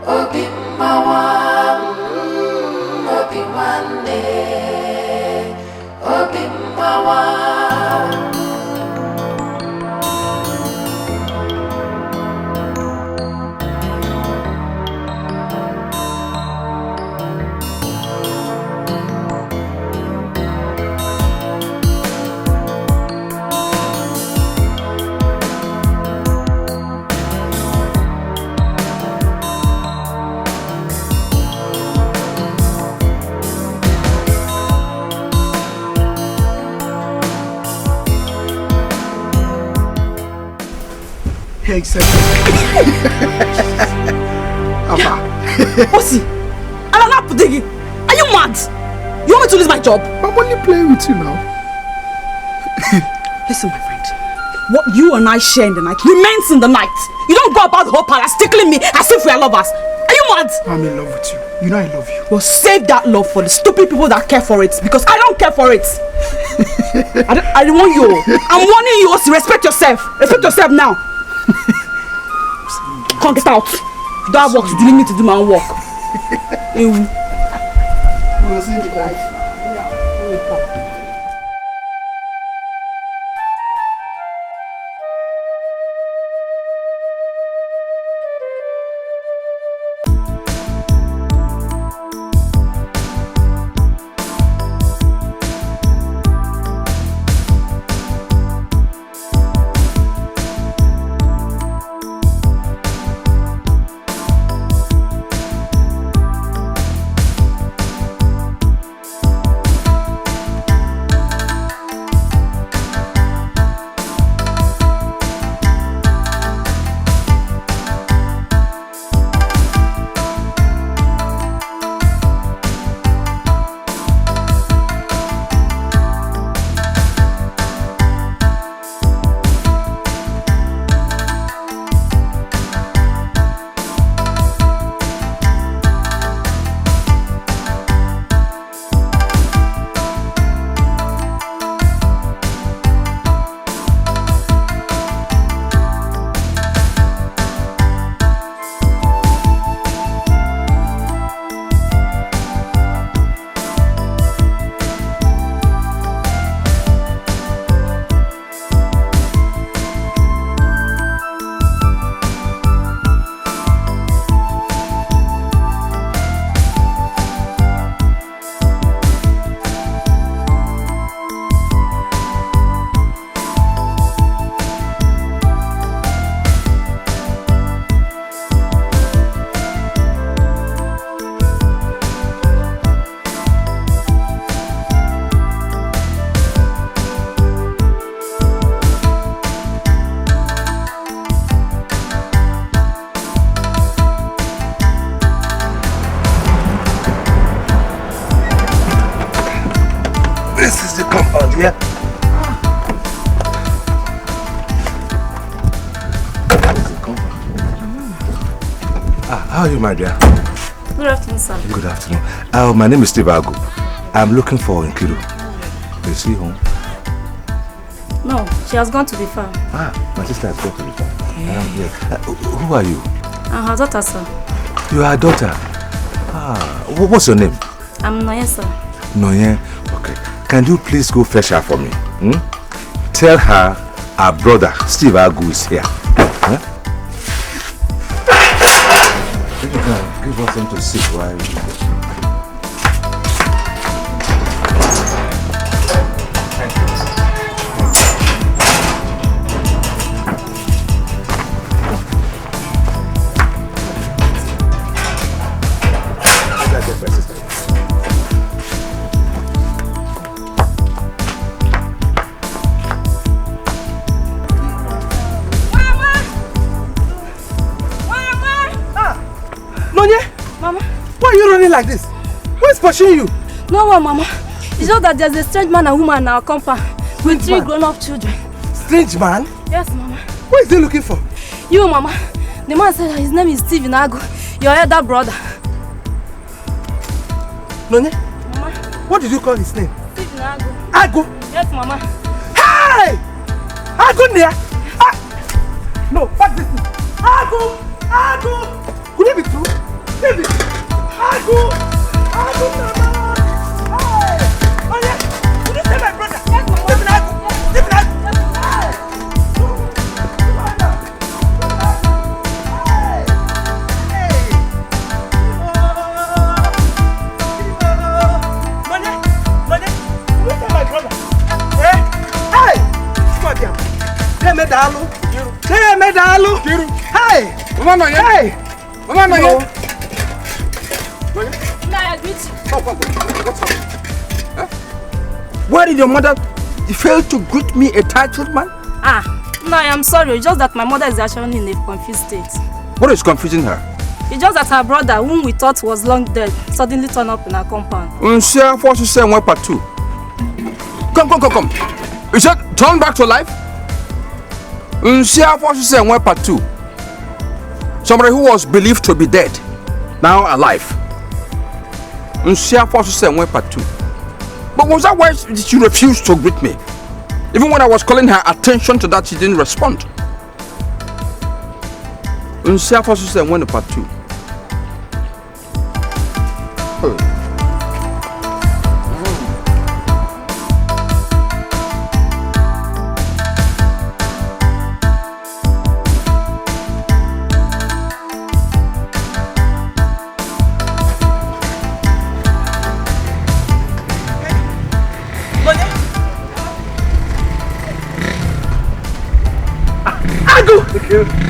Obi Exactly. Abba. Osi, I'm not putting. Are you mad? You want me to lose my job? I'm only playing with you now. Listen, my friend. What you and I share in the night remains in the night. You don't go about the whole palace tickling me as if we are lovers. Are you mad? I'm in love with you. You know I love you. Well, save that love for the stupid people that care for it, because I don't care for it. I don't want you. I'm warning you, Osi. Respect yourself. Respect yourself now. Come get out. Don't have work to do. Leave me to do my own work. How are you, my dear? Good afternoon, sir. Good afternoon. My name is Steve Agu. I'm looking for Nkiru. Is she home? No, she has gone to the farm. My sister has gone to the farm. Who are you? I'm her daughter, sir. You are her daughter? What's your name? I'm Noye, sir. Noye? Okay. Can you please go fetch her for me? Tell her our brother, Steve Agu, is here. If you can give us something to sit while you... Like this? Who is pursuing you? No one, Mama. It's just that there's a strange man and woman in our compound with 3 grown-up children. Strange man? Yes, Mama. What is he looking for? You, Mama. The man said that his name is Steve Agu, your elder brother. Nonye? Mama. What did you call his name? Steve Agu. Agu? Yes, Mama. Hey! Agu near? No, what's this thing? Agu! Agu! Could it be true? David! Agu! Agu, Mama! Hey! Oh, yeah! Could you say my brother? Yes, Mama. Stephen Agu! Stephen Agu! Medalu. Hey! Mama Noye. Hey! Mama Noye. I agree to. What's up? Huh? Why did your mother fail to greet me a titled man? No, I am sorry. It's just that my mother is actually in a confused state. What is confusing her? It's just that her brother, whom we thought was long dead, suddenly turned up in her compound. Part 2. Come. You said turn back to life? Part 2. Somebody who was believed to be dead, now alive. Part 2. But was that why she refused to greet me? Even when I was calling her attention to that, she didn't respond. Part 2.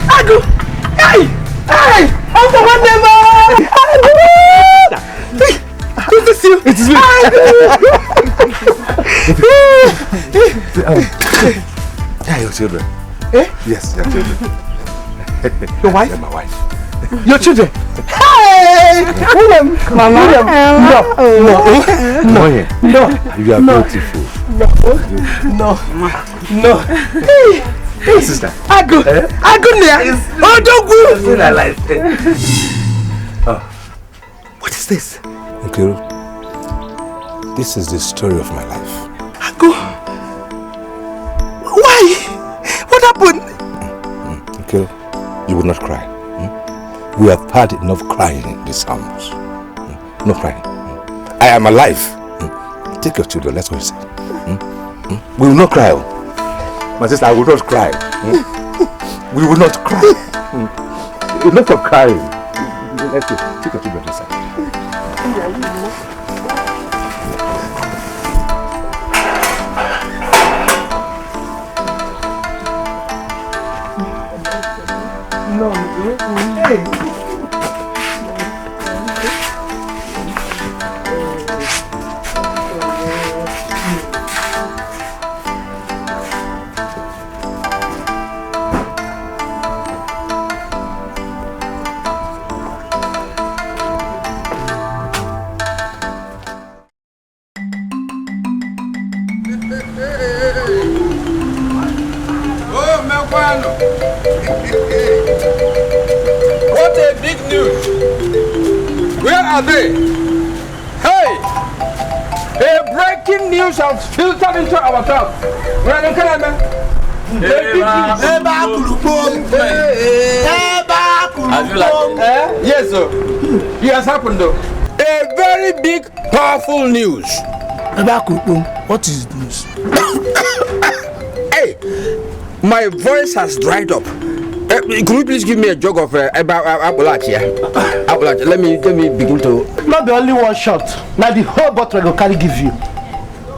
Agu! Hey! I'm the one name! Agu! Good to see you! It is me! Yeah, your children. Eh? Yes, your children. Your wife? Yeah, my wife. Your children? Hey! William! Mama? No. You are beautiful. No. Hey! Hey, sister. Agu there. Oh, don't go. I like it. Oh. What is this? Nkiru, this is the story of my life. Agu. Why? What happened? Nkiru, you will not cry. We have had enough crying in this house. No crying. I am alive. Take your children, let's go inside. We will not cry. My sister, I will not cry. We will not cry. Enough of crying. Let's go. Take your children inside. No. Hey. What a big news! Where are they? Hey! A breaking news has filtered into our town. Where are they? Yes, sir. It has happened though. A very big, powerful news. What is news? Hey, my voice has dried up. Could you please give me a jug of Appalachia? Let me begin to. Not the only one shot. Now the whole bottle I go carry give you.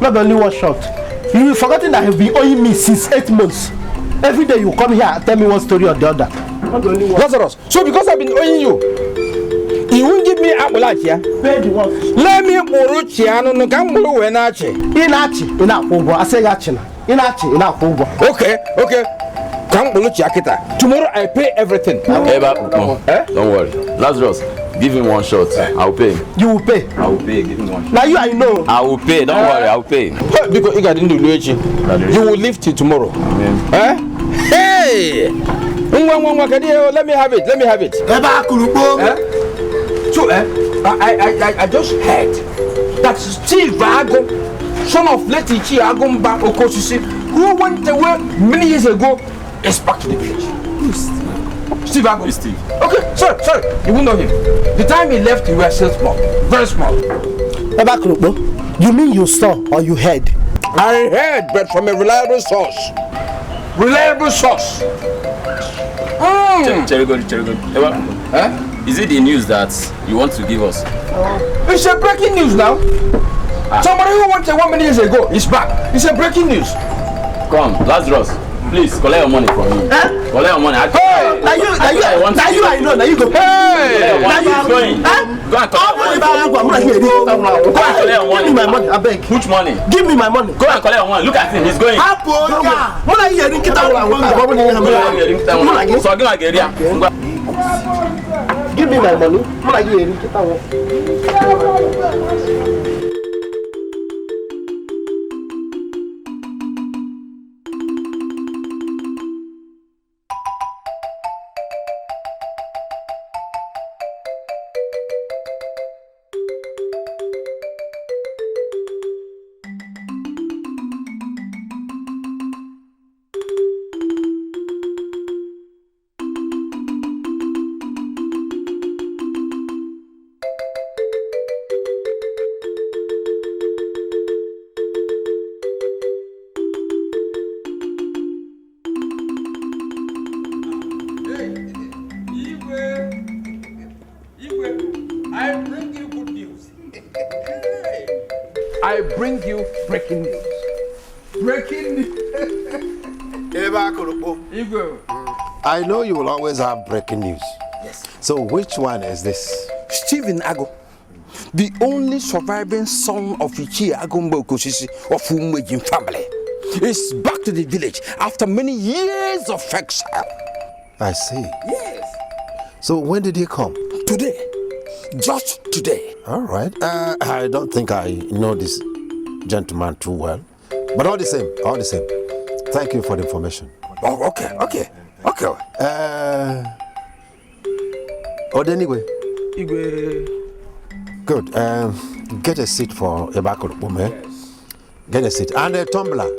Not the only one shot. You forgotten that I have been owing me since 8 months. Every day you come here and tell me one story or the other. Not the only one. Lazarus. So because I've been owing you, you won't give me Appalachia? Pay the one. Let me Moruchiano no Gambo and Archie. Inachi, I say Yachina. Inachi. Okay. Tomorrow I pay everything. Don't worry. Lazarus, give him one shot. I'll pay. You will pay? I will pay. Give him one shot. Now you, I know. I will pay. Don't worry. I'll pay. Because you will live till tomorrow. Hey! Let me have it. So, I just heard that Steve Vago, son of Letichi Agomba Okosisi, who went away many years ago, is back to the village. Who's Steve Agomba? Steve. Okay, sorry. You won't know him. The time he left, he was still small. Very small. You mean you saw or you heard? I heard, but from a reliable source. Cherry good. Is it the news that you want to give us? It's a breaking news now. Somebody who went away many years ago is back. It's a breaking news. Come, Lazarus, please collect your money from me. Collect your money. Now you I know. Now you go. Hey! Now you going. Go and collect your money. Go and collect your money. My money. I beg. Which money? Give me my money. Go and collect your money. Look at him, he's going. Give me my money. I bring you breaking news. Breaking news. I know you will always have breaking news. Yes. So which one is this? Stephen Ago, the only surviving son of Ichie Agumbo Kosisi of Umwejin family, is back to the village after many years of exile. I see. Yes. So when did he come? Today. Just today. All right. I don't think I know this gentleman too well. But all the same. Thank you for the information. Oh, okay. Anyway. Good. Get a seat for Ebakoro Pome. Get a seat. And a tumbler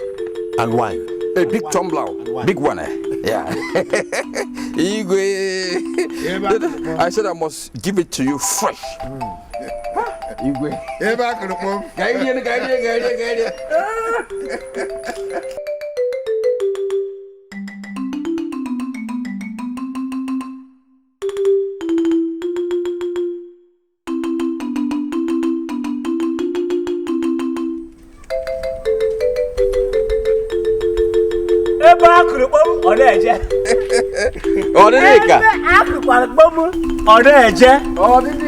and wine. A big tumbler. Big one. Yeah. Igwe. I said I must give it to you fresh. Igwe. Guide.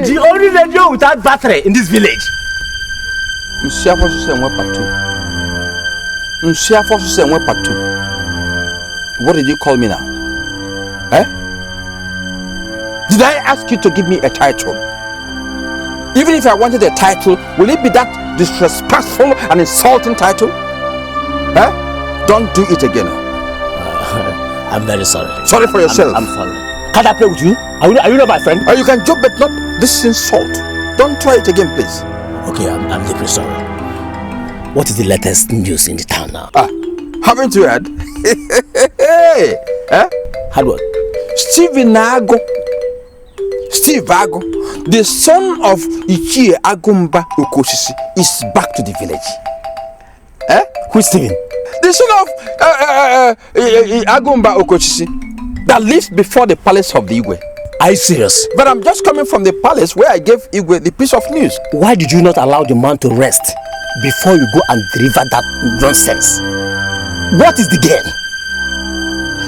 The only radio without battery in this village. What did you call me now? Eh? Did I ask you to give me a title? Even if I wanted a title, will it be that disrespectful and insulting title? Eh? Don't do it again. I'm very sorry. Sorry for yourself. I'm sorry. Can't I play with you? Are you not my friend? You can joke, but not this insult. Don't try it again, please. Okay, I'm deeply sorry. What is the latest news in the town now? Haven't you heard? Hey! Heard what? Steve Ago, the son of Ichie Agumba Okosisi, is back to the village. Who's Stephen? The son of Agumba Okosisi that lives before the palace of the Igwe. Are you serious? But I'm just coming from the palace where I gave Igwe the piece of news. Why did you not allow the man to rest before you go and deliver that nonsense? What is the gain?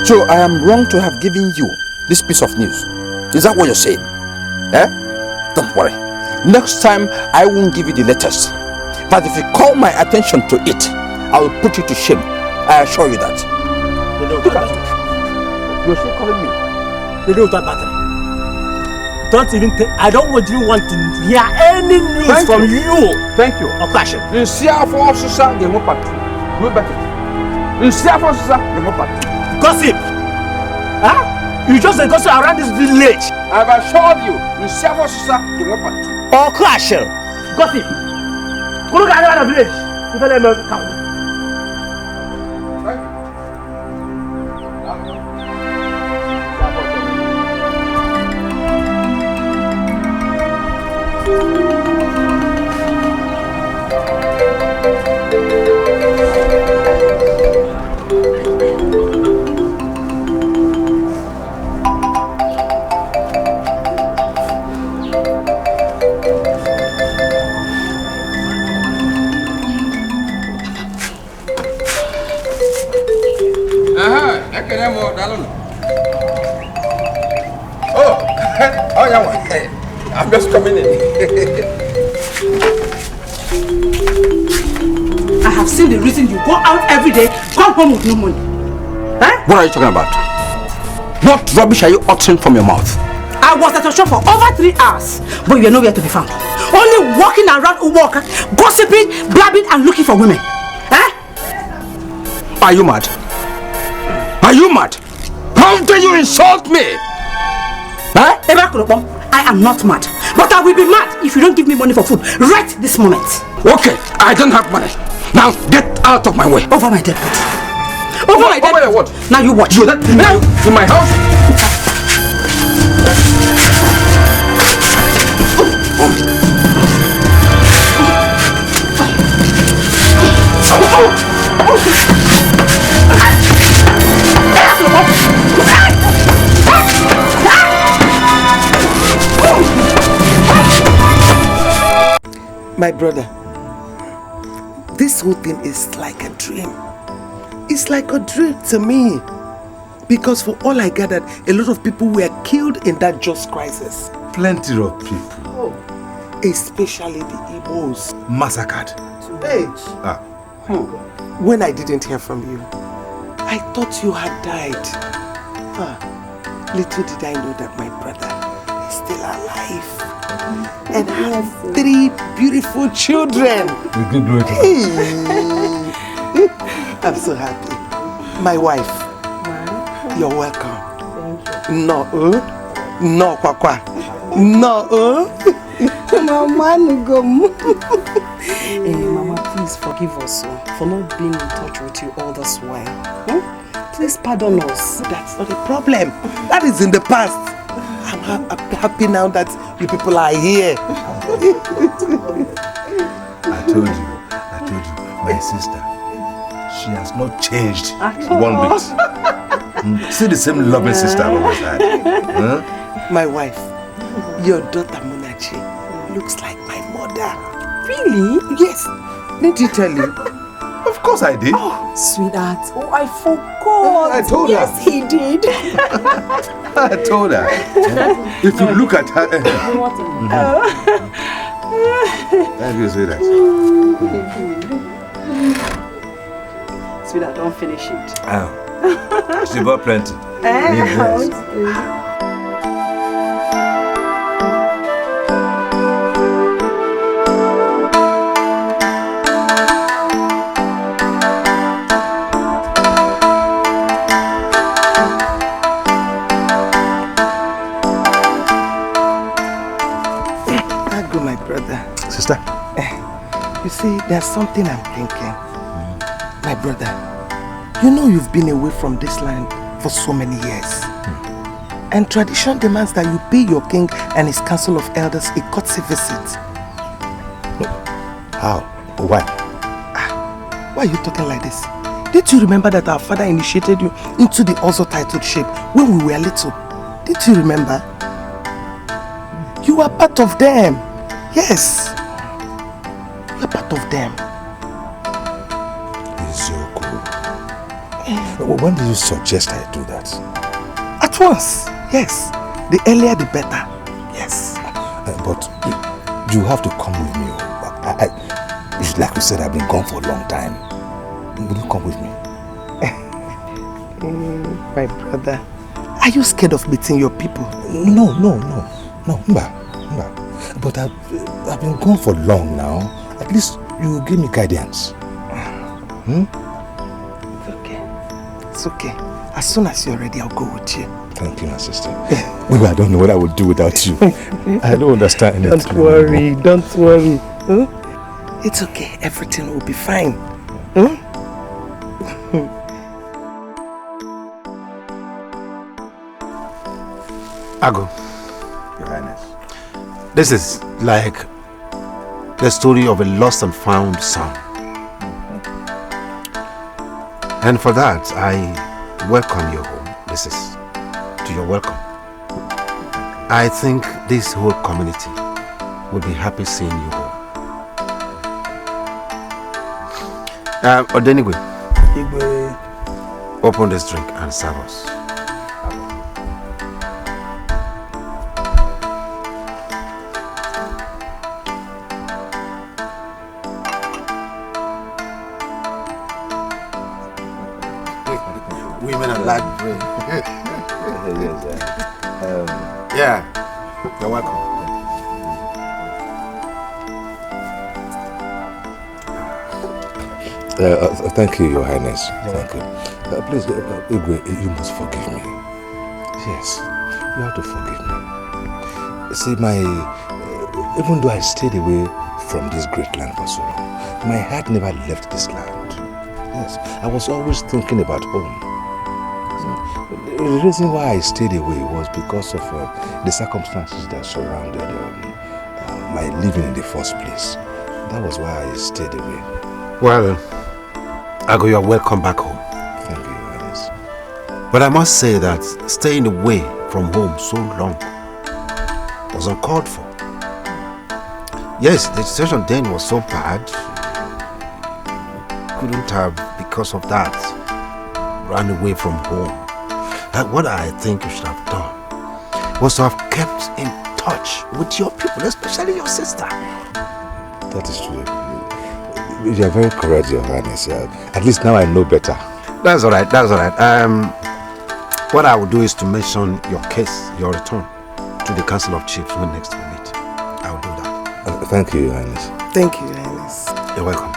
So I am wrong to have given you this piece of news. Is that what you're saying? Don't worry. Next time I won't give you the letters. But if you call my attention to it, I will put you to shame. I assure you that. Look at you. You're still calling me. Don't even think. I don't even want to hear any news from you. Thank you. Or passion. Gossip. You just a gossip around this village. I've assured you. Or clash. Gossip. Go look at the village. You tell them come. I'm just coming in. I have seen the reason you go out every day, come home with no money. Eh? What are you talking about? What rubbish are you uttering from your mouth? I was at your shop for over 3 hours, but you are nowhere to be found. Only walking around Uwaka, gossiping, blabbing and looking for women. Eh? Are you mad? Are you mad? How dare you insult me? Huh? I am not mad, but I will be mad if you don't give me money for food right this moment. Okay, I don't have money. Now get out of my way. Over my dead body. Over my dead body. What? Now you watch. You in my house? My brother, this whole thing is like a dream. It's like a dream to me. Because for all I gathered, a lot of people were killed in that just crisis. Plenty of people. Oh. Especially the Igbos. Massacred. Hey. When I didn't hear from you, I thought you had died. Little did I know that my brother is still alive. And have 3 beautiful children. We give glory to God. I'm so happy. My wife, you're welcome. Thank you. No, Kwakwa. No, Mama, Mama, please forgive us for not being in touch with you all this while. Please pardon us. That's not a problem. That is in the past. I'm happy now that you people are here. I told you, my sister, she has not changed one bit. See the same loving sister I've always had. Huh? My wife, your daughter Munachi, looks like my mother. Really? Yes. Didn't you tell you? Of course I did. Oh, sweetheart. Oh, I forgot. I told her. Yes, he did. I told her. If you look at her... Thank you, sweetheart. Sweetheart, don't finish it. Oh. She bought plenty. Yes. Sister? You see, there's something I'm thinking. My brother, you know you've been away from this land for so many years. And tradition demands that you pay your king and his council of elders a courtesy visit. No. How? Why? Why are you talking like this? Didn't you remember that our father initiated you into the also titled shape when we were little? Didn't you remember? You are part of them. Yes. You're part of them. Izuku. When did you suggest I do that? At once. Yes. The earlier the better. Yes. But you have to come with me. It's like you said, I've been gone for a long time. Will you come with me? My brother, are you scared of meeting your people? No. Mba. But I've been gone for long now. At least you will give me guidance. It's okay. It's okay. As soon as you're ready, I'll go with you. Thank you, my sister. Maybe I don't know what I would do without you. I don't understand anything. Don't worry. Don't worry. It's okay. Everything will be fine. Ago. Your Highness. This is like the story of a lost and found son. And for that, I welcome you home. This is to your welcome. I think this whole community will be happy seeing you home. Odenigwe, open this drink and serve us. Women are like brain. Yeah, you're welcome. Thank you, Your Highness. Thank you. Please, Igwe, you must forgive me. Yes, you have to forgive me. See, even though I stayed away from this great land for so long, my heart never left this land. Yes, I was always thinking about home. The reason why I stayed away was because of the circumstances that surrounded my living in the first place. That was why I stayed away. Well, Ago, you're welcome back home. Thank you, Your Highness. But I must say that staying away from home so long was uncalled for. Yes, the situation then was so bad. Couldn't have, because of that, run away from home. And what I think you should have done was to have kept in touch with your people, especially your sister. That is true. You are very correct, Your Highness. At least now I know better. That's all right. What I will do is to mention your case, your return, to the Council of Chiefs when next we meet. I will do that. Thank you, Your Highness. Thank you, Your Highness. You're welcome.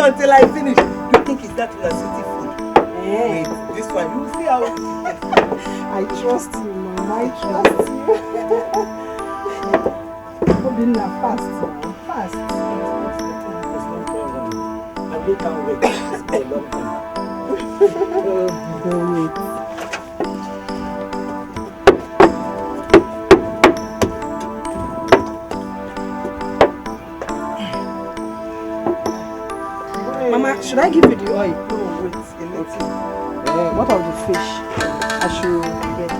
Until I finish. Do you think it's that city food? Wait, this one, you will see how it is. I trust you, Mama. I trust you. Holding her fast. Fast. I can't wait. It's been a long time. Don't wait. Mama, should I give you the oil? No, wait. Okay. What of the fish? I should get.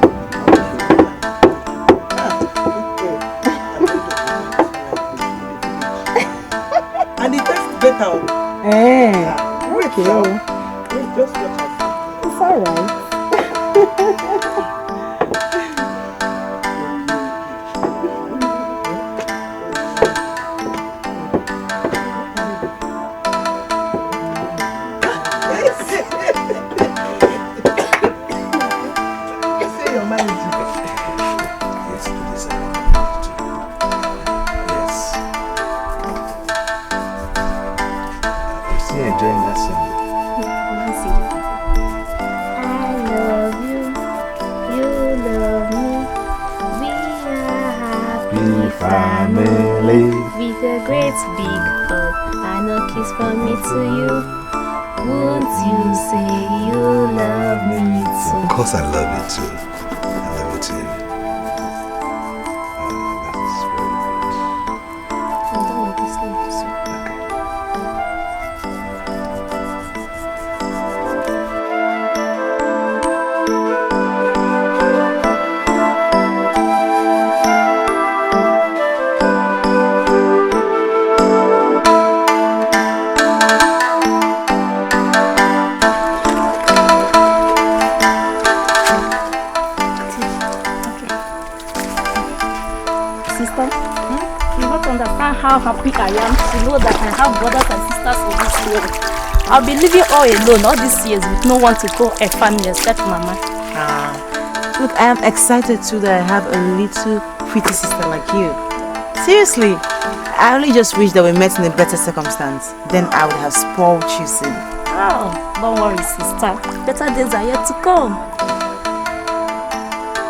And it tastes better. Okay. Wait, just watch us. It's alright. Family. With a great big hug and a kiss from me to you. Won't you say you love me too? Of course I love you too. I love you too. That's very good. I'm done with this love too. How happy I am to know that I have brothers and sisters in this world. I'll be living all alone all these years with no one to call a family except Mama. Look, I am excited too that I have a little pretty sister like you. Seriously, I only just wish that we met in a better circumstance. Then I would have spoiled you soon. Oh, don't worry, sister. Better days are yet to come.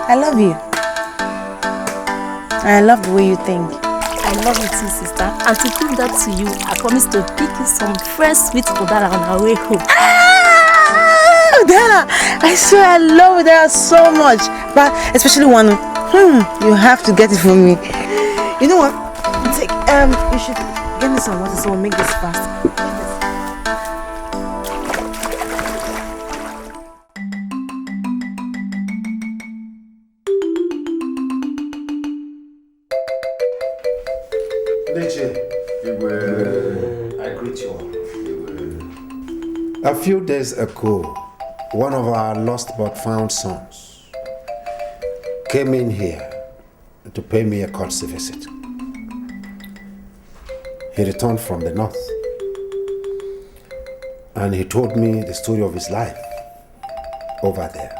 I love you. I love the way you think. I love you too, sister. And to prove that to you, I promise to pick you some fresh sweet udara on our way home. Udara! I swear I love Udara so much. But especially one, you have to get it for me. You know what? You should get me some water so we'll make this fast. I greet you all. A few days ago, one of our lost but found sons came in here to pay me a courtesy visit. He returned from the north and he told me the story of his life over there.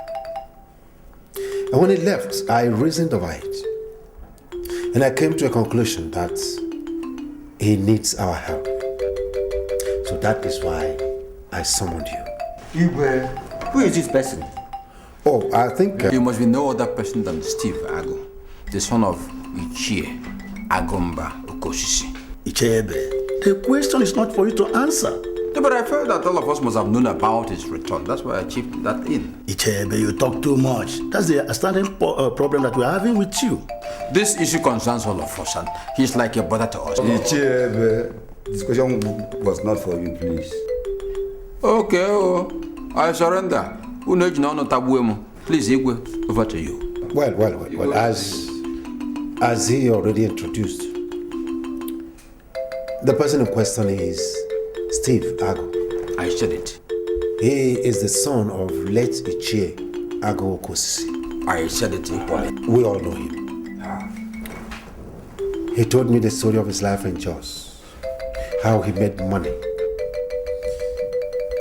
And when he left, I reasoned over it. And I came to a conclusion that he needs our help. So that is why I summoned you. Who is this person? Oh, I think... You must be no other person than Steve Ago, the son of Ichie Agomba Okoshishi. Ichebe, the question is not for you to answer. Yeah, but I felt that all of us must have known about his return. That's why I chipped that in. Ichebe, you talk too much. That's the outstanding problem that we're having with you. This issue concerns all of us, and he's like a brother to us. Ichebe, this question was not for you, please. Okay, I surrender. Please, Igwe, over to you. Well, as he already introduced, the person in question is Steve Ago. I said it. He is the son of late Ichie Ago Okosisi. I said it equally. We all know him. He told me the story of his life in Jos, how he made money,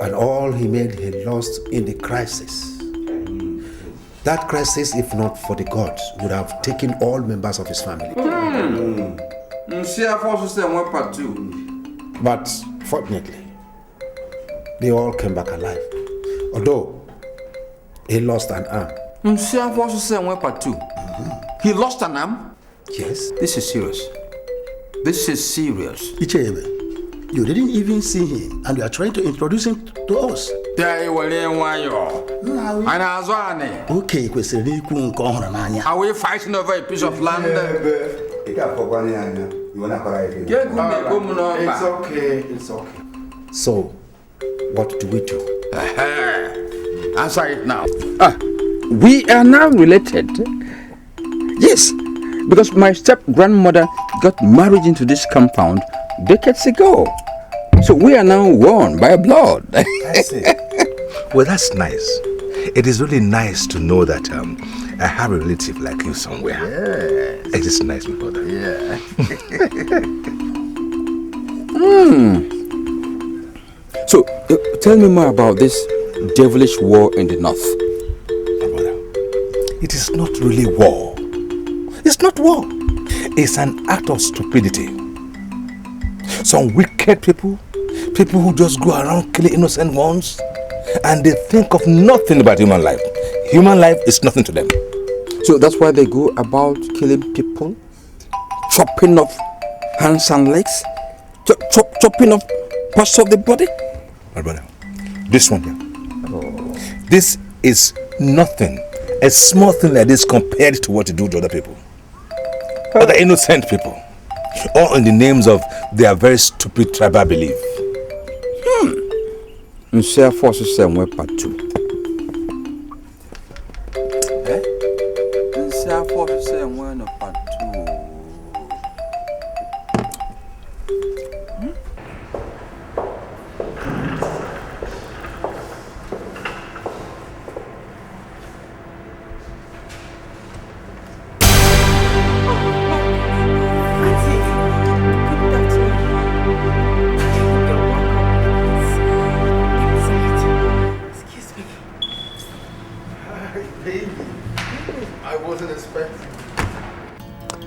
and all he made he lost in the crisis. That crisis, if not for the gods, would have taken all members of his family. But fortunately, they all came back alive. Although he lost an arm. He lost an arm? Yes. This is serious. This is serious. Ichebe, you didn't even see him, and you are trying to introduce him to us. Okay, are we fighting over a piece of land? It's okay. So, what do we do? Answer it now. We are now related. Yes, because my step-grandmother got married into this compound decades ago. So we are now one by blood. I see. Well, that's nice. It is really nice to know that I have a relative like you somewhere. Yes. It is nice, my brother. Yeah. So, tell me more about this devilish war in the north. My brother, it is not really war. It's not war. It's an act of stupidity. Some wicked people who just go around killing innocent ones, and they think of nothing about human life. Human life is nothing to them. So that's why they go about killing people, chopping off hands and legs, chopping off parts of the body. My brother, this one here, this is nothing. A small thing like this compared to what you do to other people. Other innocent people. All in the names of their very stupid tribal belief. Share forces somewhere part 2. Share forces somewhere part 2.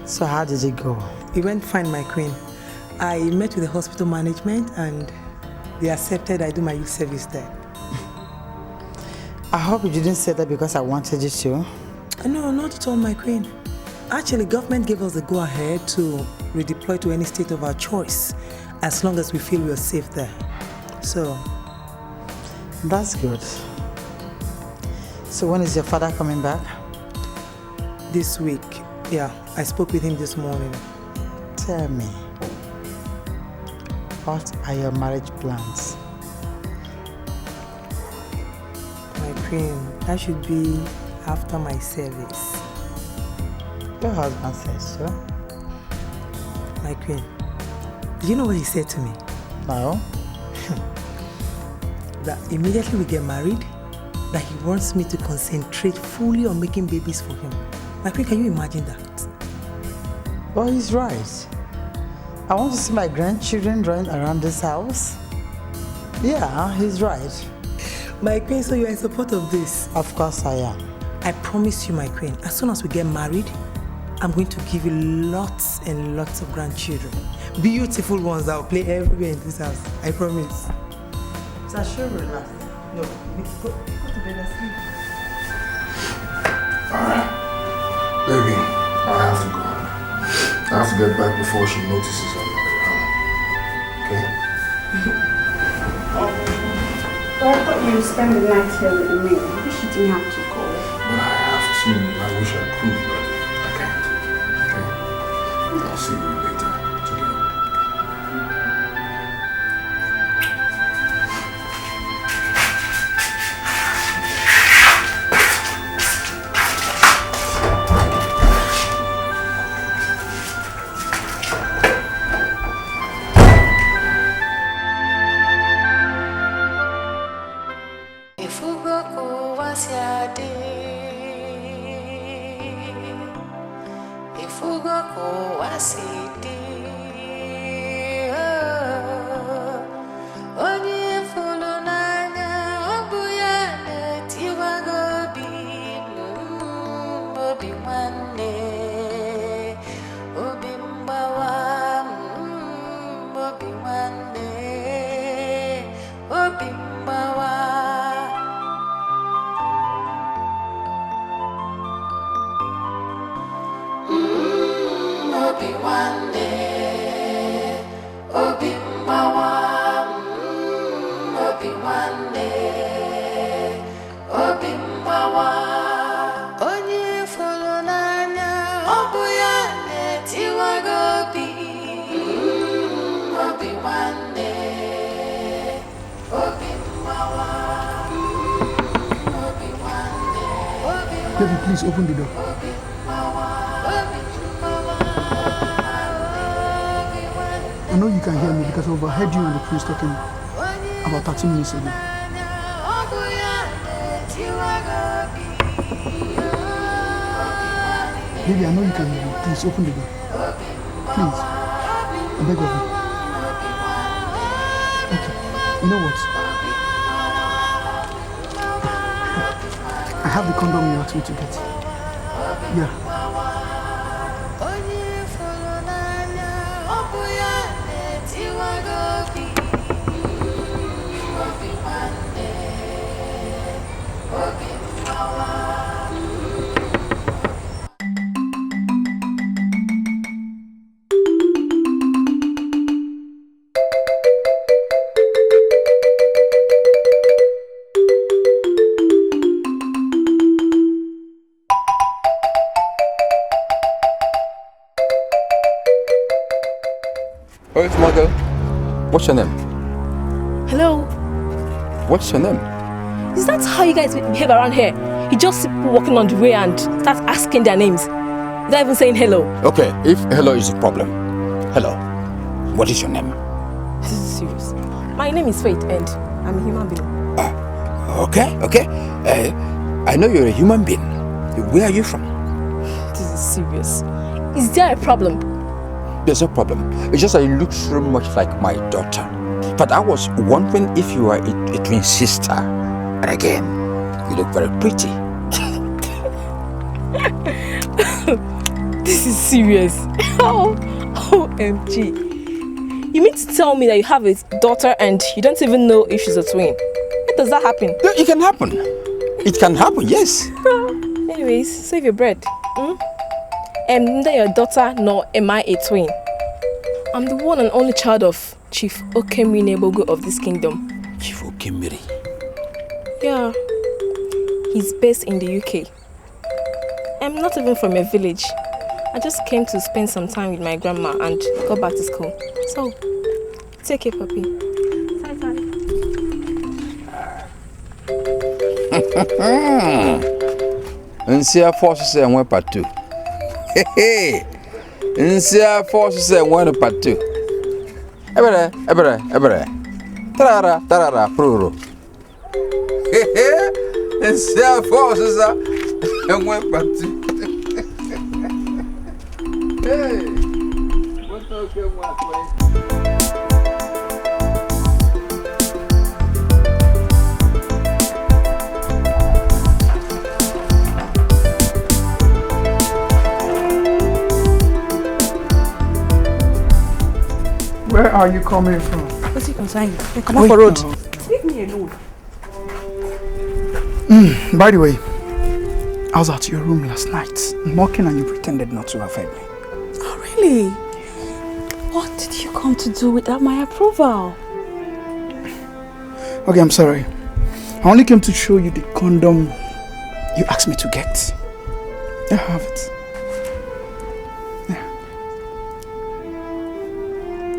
So how did it go? It went fine, my queen. I met with the hospital management and they accepted I do my youth service there. I hope you didn't say that because I wanted you to. No, not at all, my queen. Actually, government gave us the go-ahead to redeploy to any state of our choice as long as we feel we are safe there. So... That's good. So when is your father coming back? This week. Yeah, I spoke with him this morning. Tell me, what are your marriage plans? My queen, that should be after my service. Your husband says so. My queen, Do you know what he said to me? No. That immediately we get married, that he wants me to concentrate fully on making babies for him. My queen, can you imagine that? Well, he's right. I want to see my grandchildren running around this house. Yeah, he's right. My queen, so you're in support of this? Of course I am. I promise you, my queen, as soon as we get married, I'm going to give you lots and lots of grandchildren. Beautiful ones that will play everywhere in this house. I promise. So I should relax. No, go to bed and sleep. Alright. Baby, I have to go. I have to get back before she notices I'm not around. Okay? I thought you would spend the night here with me. I wish you didn't have to go. But I have to. I wish I could, but I can't. Okay? I'll see you later. Today. Baby, please open the door. I know you can hear me because I overheard you and the priest talking about 30 minutes ago. Baby, I know you can hear me. Please open the door. Please. I beg of you. Okay. You know what? I have the condom you asked me to get. Yeah. Oh, it's Mother. What's your name? Hello? What's your name? Is that how you guys behave around here? You just see people walking on the way and start asking their names. Without even saying hello. Okay, if hello is a problem. Hello. What is your name? This is serious. My name is Faith and I'm a human being. Okay. I know you're a human being. Where are you from? This is serious. Is there a problem? There's no problem. It's just that you look so much like my daughter. But I was wondering if you are a twin sister. And again, you look very pretty. This is serious. OMG. You mean to tell me that you have a daughter and you don't even know if she's a twin? How does that happen? It can happen. It can happen, yes. Anyways, save your bread. Neither your daughter nor am I a twin. I'm the one and only child of Chief Okemiri Nebogo of this kingdom. Chief Okemiri? Yeah. He's based in the UK. I'm not even from a village. I just came to spend some time with my grandma and go back to school. So, take care, puppy. Bye-bye. Nsia forces and one part two. Hey, Nsia forces and one part two. Ebere. Tarara, pruro. It's a force, and went back to. Hey, what's okay, what way? Where are you coming from? What's he concerning? Hey, come on for road. Leave me alone. By the way, I was at your room last night, mocking, and you pretended not to have heard me. Oh, really? What did you come to do without my approval? Okay, I'm sorry. I only came to show you the condom you asked me to get. I have it.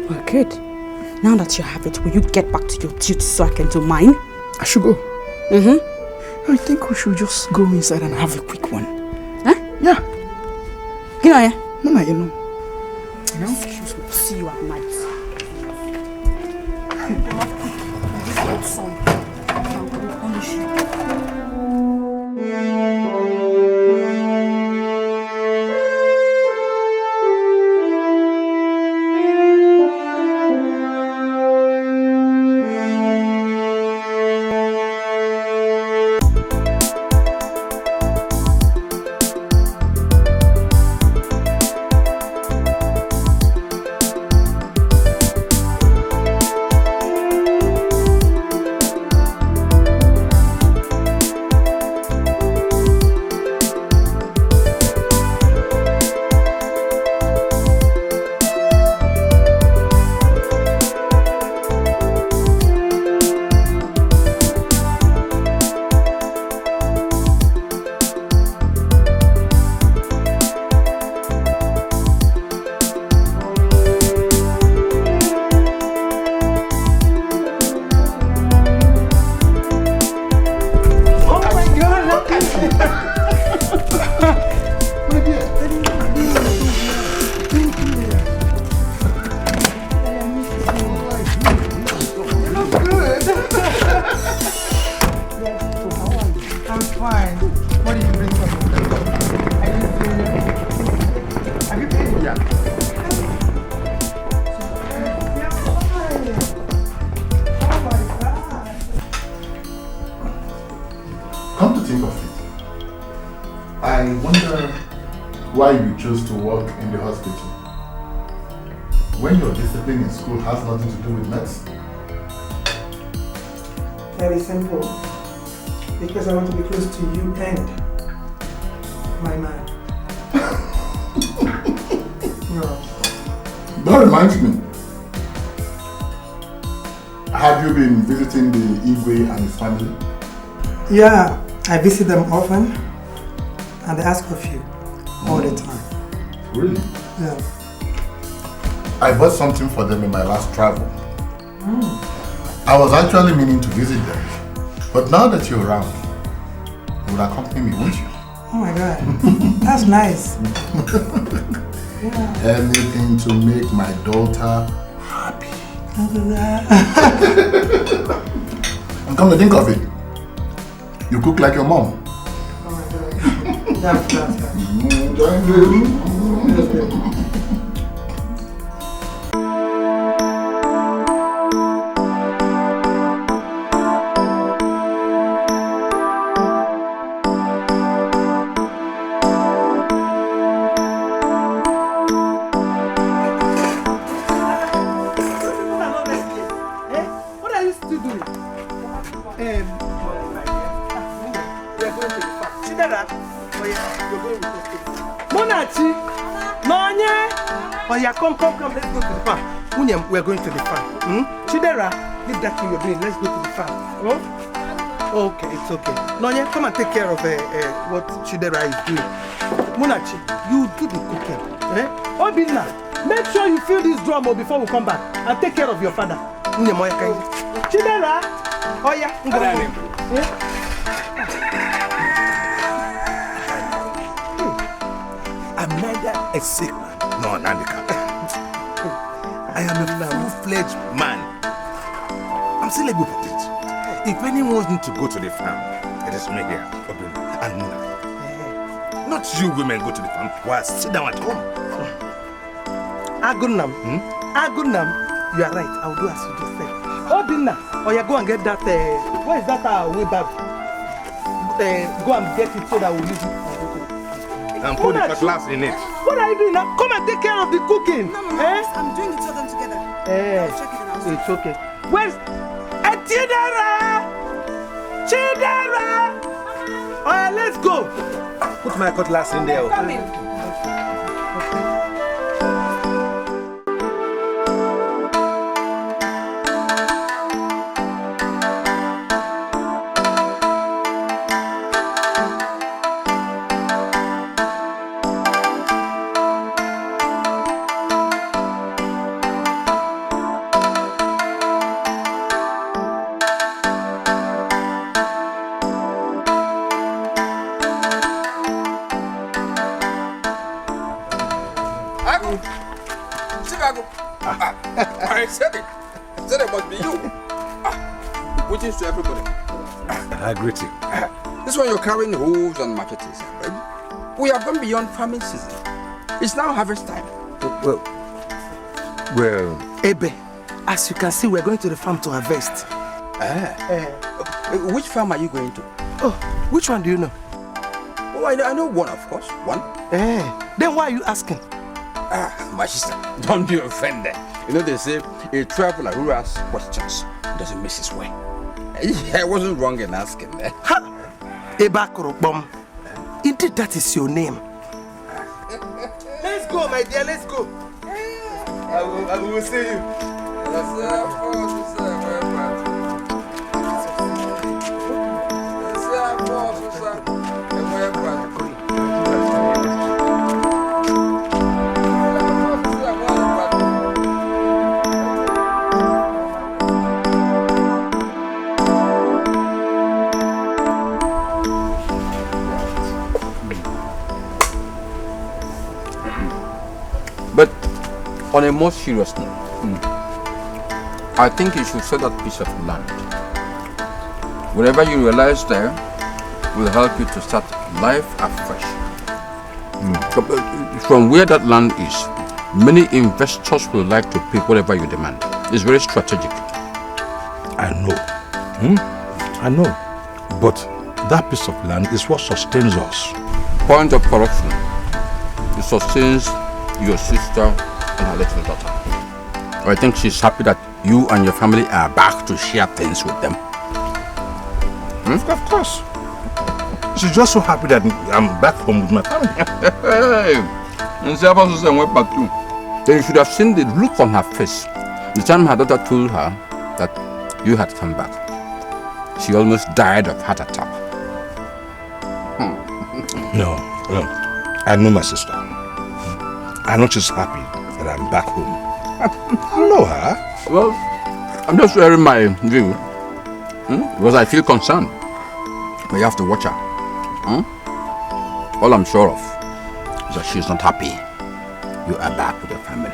Well, good. Now that you have it, will you get back to your duties so I can do mine? I should go. Mm-hmm. I think we should just go inside and have a quick one. Huh? Yeah. You know, yeah? No, you know. You know? See you at night. Come to think of it, I wonder why you chose to work in the hospital when your discipline in school has nothing to do with medicine. Very simple. Because I want to be close to you and my man. No. That reminds me. Have you been visiting the Igwe and his family? Yeah, I visit them often and they ask of you all the time. Really? Yeah. I bought something for them in my last travel. I was actually meaning to visit them, but now that you're around, you will accompany me, won't you? Oh my God, that's nice. Yeah. Anything to make my daughter happy. And come to think of it, you cook like your mom. Oh my God. That's Come, let's go to the farm. Munyam, we're going to the farm. Chidera, leave that thing you're doing. Let's go to the farm. Oh? Okay, it's okay. Nonya, come and take care of what Chidera is doing. Munachi, you do the cooking. Obina, make sure you fill this drum before we come back and take care of your father. Munyam, Oya, can you? Chidera, Oya, I'm neither a sick man nor an handicap. I am a full-fledged man. I'm still a good potato. If anyone wants me to go to the farm, it is me here, Obin, and Nuna. Not you women go to the farm while I sit down at home. Agunam, Agunam, you are right. I will do as you just said. Obinna, or you go and get that. Where is that way back? Go and get it so that we'll use it. And put the cutlass in it. What are you doing now? Come and take care of the cooking. No, I'm doing the two of them together. I'll check it and I'll It's okay. Where's Chidera? Chidera! Alright, let's go. Put my cutlass in there. Come in. I said it. I said it must be you. Greetings to everybody. I greet you. This one you're carrying hooves and machetes. We have gone beyond farming season. It's now harvest time. Well, Ebe, as you can see, we're going to the farm to harvest. Which farm are you going to? Oh, which one do you know? Oh, I know one, of course. One. Then why are you asking? My sister, don't be offended. You know, they say a traveler who asks questions doesn't miss his way. I wasn't wrong in asking. Eba Korobom. Indeed, that is your name. Let's go, my dear, let's go. I will see you. But on a more serious note, I think you should sell that piece of land. Whatever you realize there will help you to start life afresh. From where that land is, many investors will like to pay whatever you demand. It's very strategic. I know. I know. But that piece of land is what sustains us. Point of correction. It sustains your sister and her little daughter. I think she's happy that you and your family are back to share things with them. Of course. She's just so happy that I'm back home with my family. Then you should have seen the look on her face the time her daughter told her that you had come back. She almost died of heart attack. No. I know my sister. I know she's happy that I'm back home. I know her. Well, I'm just sharing my view. Because I feel concerned. But you have to watch her. All I'm sure of is that she's not happy. You are back with your family.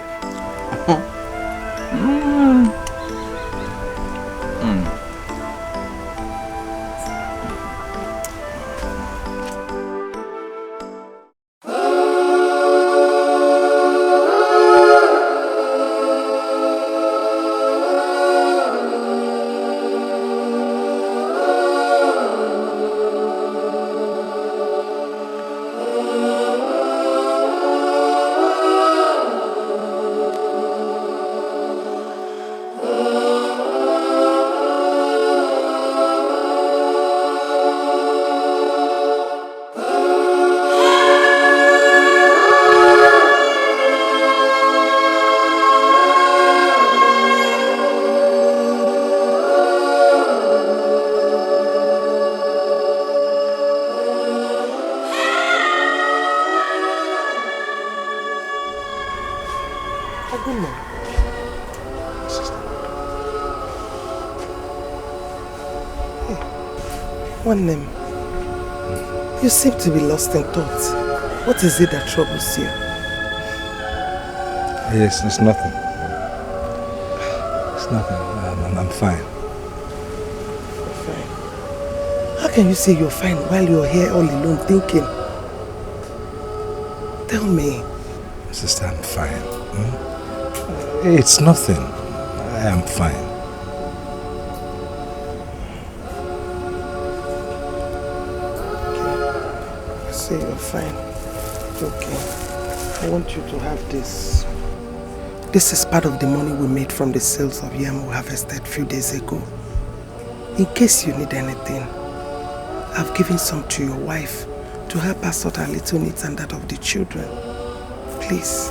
One name. You seem to be lost in thought. What is it that troubles you? Yes, it's nothing. It's nothing. I'm fine. How can you say you're fine while you're here all alone thinking? Tell me. Sister, I'm fine. It's nothing. I am fine. Okay. You say you're fine. Okay. I want you to have this. This is part of the money we made from the sales of yam we harvested a few days ago. In case you need anything, I've given some to your wife to help her sort her little needs and that of the children. Please.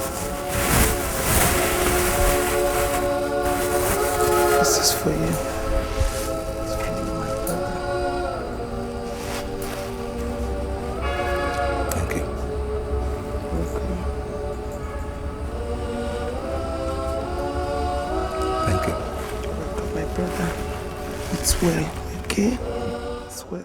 This is for you. It's for you, my brother. Thank you. Welcome. Thank you. Welcome, my brother. It's well, okay? It's well.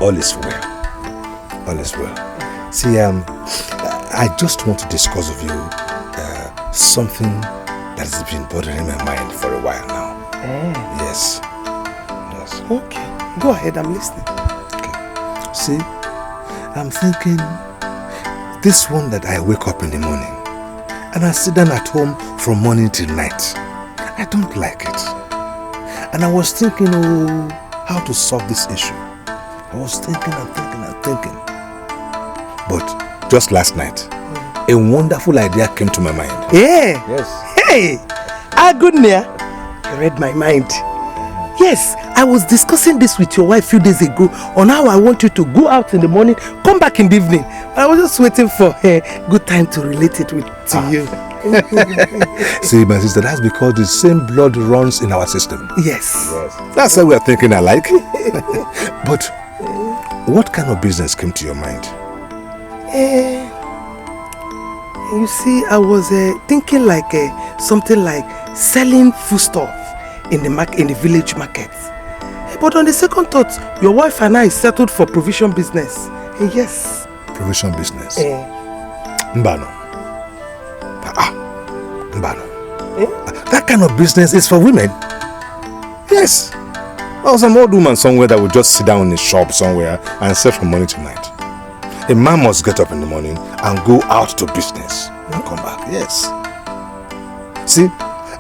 All is well. All is well. See, I just want to discuss with you something that has been bothering my mind for a while now. Yes. Yes. Okay. Go ahead, I'm listening. Okay. See, I'm thinking this one that I wake up in the morning and I sit down at home from morning till night. I don't like it. And I was thinking, how to solve this issue. I was thinking and thinking and thinking. But just last night, a wonderful idea came to my mind. Yeah. Yes. Hey, Agunia, you read my mind. Yes, I was discussing this with your wife a few days ago on how I want you to go out in the morning, come back in the evening. I was just waiting for a good time to relate it to you. See, my sister, that's because the same blood runs in our system. Yes. That's why we are thinking alike. But what kind of business came to your mind? You see, I was thinking like something like selling foodstuff in the village market. But on the second thought, your wife and I settled for provision business. Yes. Provision business? Mbano. Mbano. That kind of business is for women. Yes. Or some old woman somewhere that will just sit down in a shop somewhere and sell from morning to night. A man must get up in the morning and go out to business and come back. Yes. See,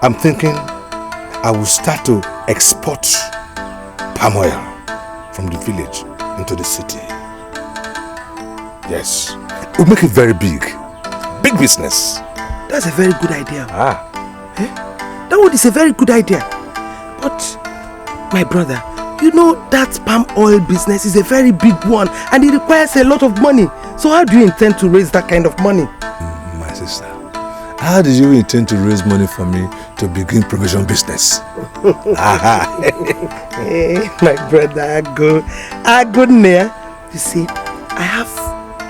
I'm thinking I will start to export palm oil from the village into the city. Yes. We'll make it very big. Big business. That's a very good idea. That one is a very good idea. But, my brother, you know that palm oil business is a very big one and it requires a lot of money. So how do you intend to raise that kind of money? My sister, how did you intend to raise money for me to begin provision business? Hey, my brother, I go near. You see, I have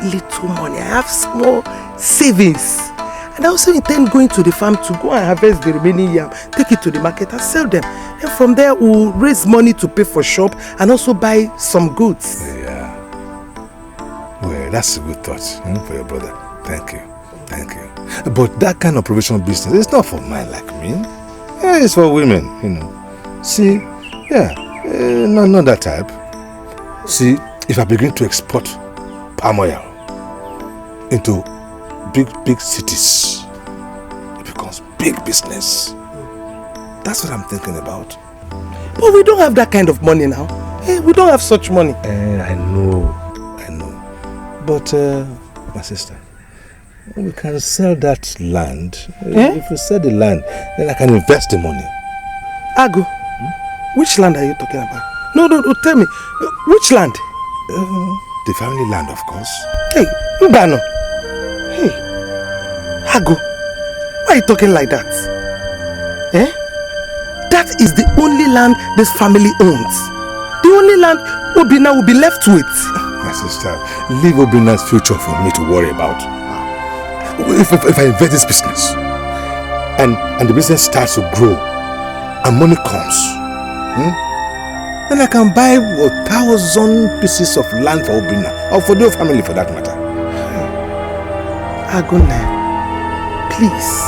little money. I have small savings. And I also intend going to the farm to go and harvest the remaining yam, take it to the market and sell them. Then from there, we'll raise money to pay for shop and also buy some goods. Yeah. Well, that's a good thought for your brother. Thank you. Thank you. But that kind of provision business is not for men like me. Yeah, it's for women, you know. See, not that type. See, if I begin to export palm oil into big cities, it becomes big business. That's what I'm thinking about. But we don't have that kind of money now. Hey, we don't have such money. I know. But, my sister, we can sell that land. If we sell the land, then I can invest the money. Agu, which land are you talking about? No, tell me. Which land? The family land, of course. Hey, Mbano. Hey, Agu, why are you talking like that? That is the only land this family owns. The only land Obina will be left with. My sister, leave Obina's future for me to worry about. If I invest this business and the business starts to grow and money comes, then I can buy 1,000 pieces of land for Obina or for the whole family for that matter. Agone, please,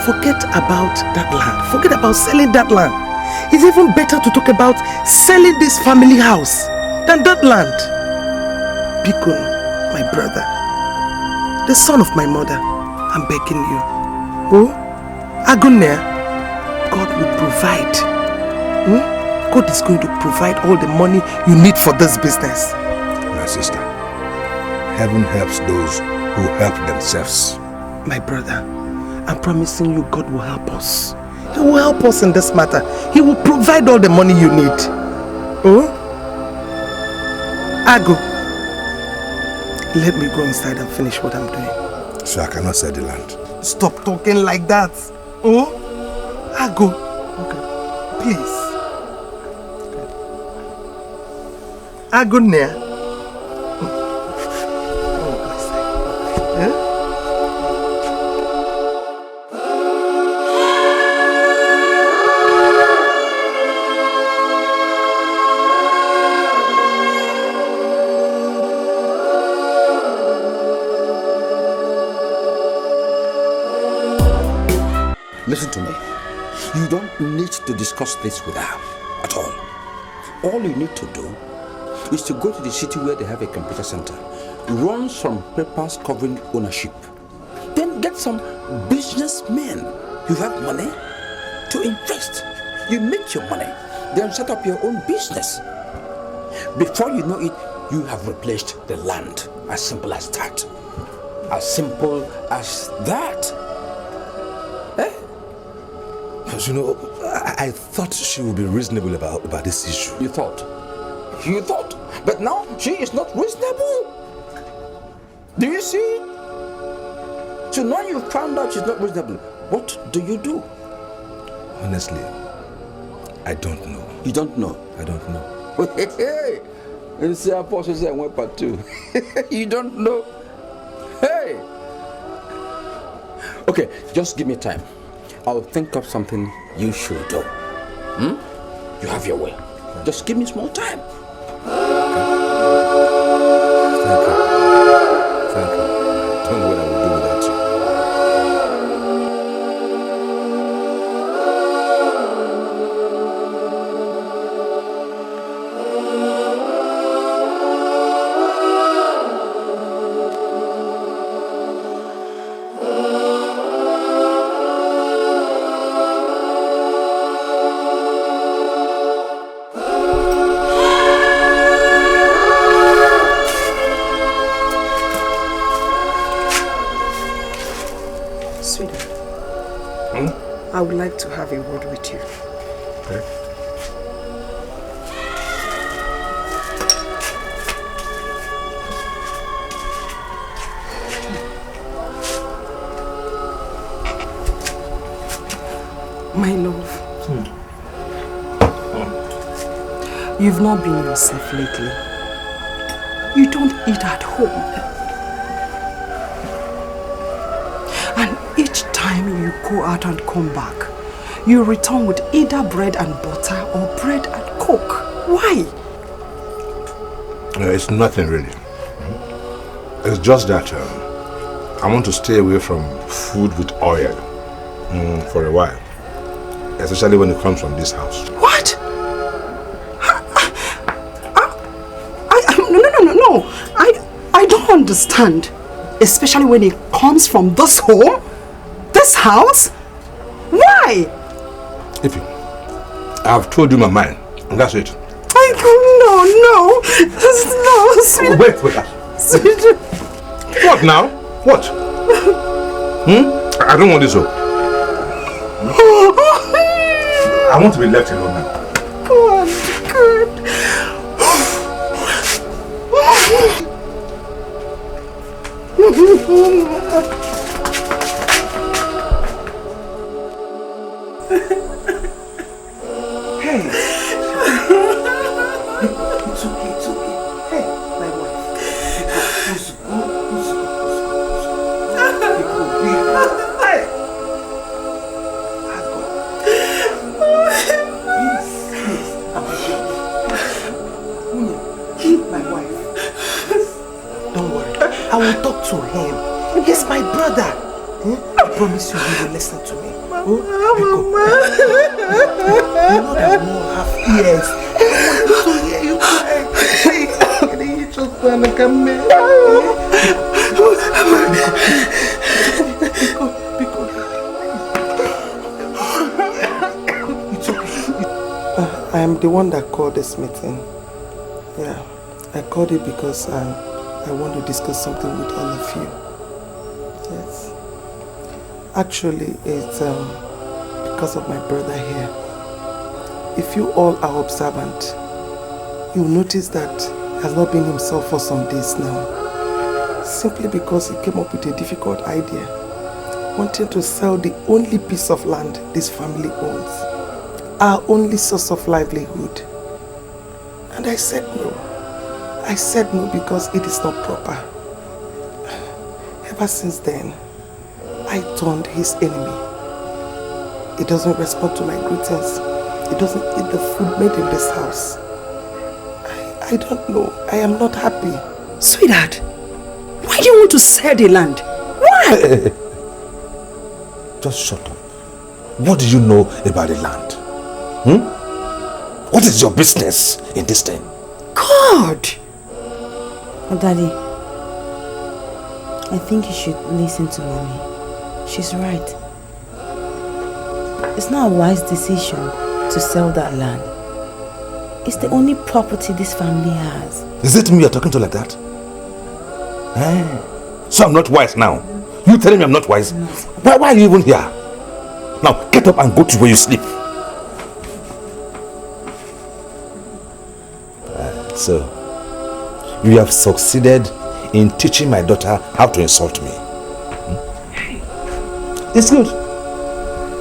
forget about that land. Forget about selling that land. It's even better to talk about selling this family house than that land. Bikun, my brother, the son of my mother, I'm begging you. Agone, God will provide. God is going to provide all the money you need for this business. My sister, heaven helps those who help themselves. My brother, I'm promising you God will help us. He will help us in this matter. He will provide all the money you need. Agu, let me go inside and finish what I'm doing. So I cannot sell the land. Stop talking like that. Agu, okay, please. Agu Nia. Listen to me. You don't need to discuss this with her at all. All you need to do is to go to the city where they have a computer center, run some papers covering ownership, then get some businessmen who have money to invest. You make your money, then set up your own business. Before you know it, You have replaced the land. As simple as that. As simple as that. Eh? Because, you know, I thought she would be reasonable about this issue. You thought? You thought? But now she is not reasonable. Do you see? So now you found out she's not reasonable. What do you do? Honestly, I don't know. You don't know? I don't know. Hey! And say Apostle said one part two. You don't know? Hey! Okay, just give me time. I'll think of something you should do. You have your way. Just give me small time. Thank you. Thank you. I don't know what I will do without you. I would like to have a word with you. Okay. My love, you've not been yourself lately. You don't eat at home. And each time you go out and come back, you return with either bread and butter or bread and coke. Why? It's nothing really. It's just that I want to stay away from food with oil for a while. Especially when it comes from this house. What? No. I don't understand. Especially when it comes from this home, this house. Why? Ify, I've told you my mind, and that's it. No, sweetie. Wait. Sweetie. What now? What? I don't want this hope. I want to be left alone now. God. Hey. It's okay. Hey, my wife. My wife. Don't worry. I will talk to him. He's my brother. I promise you, he will listen to me. You know that we all have ears. I want to hear you cry. You just wanna come in. It's okay. I am the one that called this meeting. Yeah, I called it because I want to discuss something with all of you. Yes. Actually, it's because of my brother here. If you all are observant, you'll notice that he has not been himself for some days now. Simply because he came up with a difficult idea, wanting to sell the only piece of land this family owns, our only source of livelihood. And I said no. I said no because it is not proper. Ever since then, I turned his enemy. He doesn't respond to my greetings. He doesn't eat the food made in this house. I don't know. I am not happy. Sweetheart, why do you want to sell the land? Why? Hey. Just shut up. What do you know about the land? What is your business in this thing? God! Daddy, I think you should listen to Mommy. She's right. It's not a wise decision to sell that land. It's the only property this family has. Is it me you're talking to like that? Eh? So I'm not wise now. You telling me I'm not wise? No. Why are you even here? Now get up and go to where you sleep. So, you have succeeded in teaching my daughter how to insult me. It's good.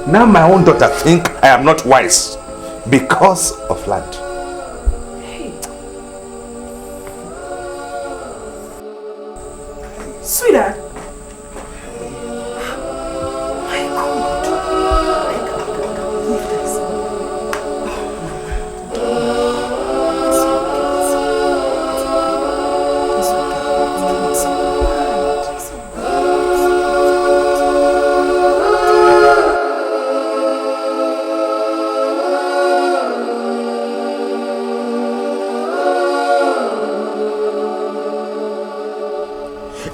Now my own daughter think I am not wise because of land. Sweetheart.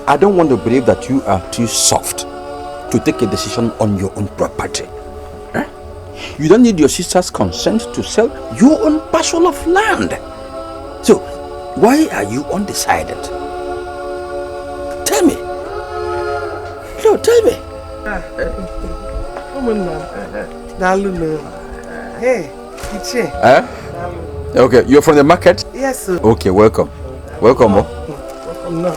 I don't want to believe that you are too soft to take a decision on your own property. Eh? You don't need your sister's consent to sell your own parcel of land. So, why are you undecided? Tell me. No, tell me. Hey, Iche. Eh? Okay, you're from the market? Yes, sir. Okay, welcome. Welcome. Welcome now.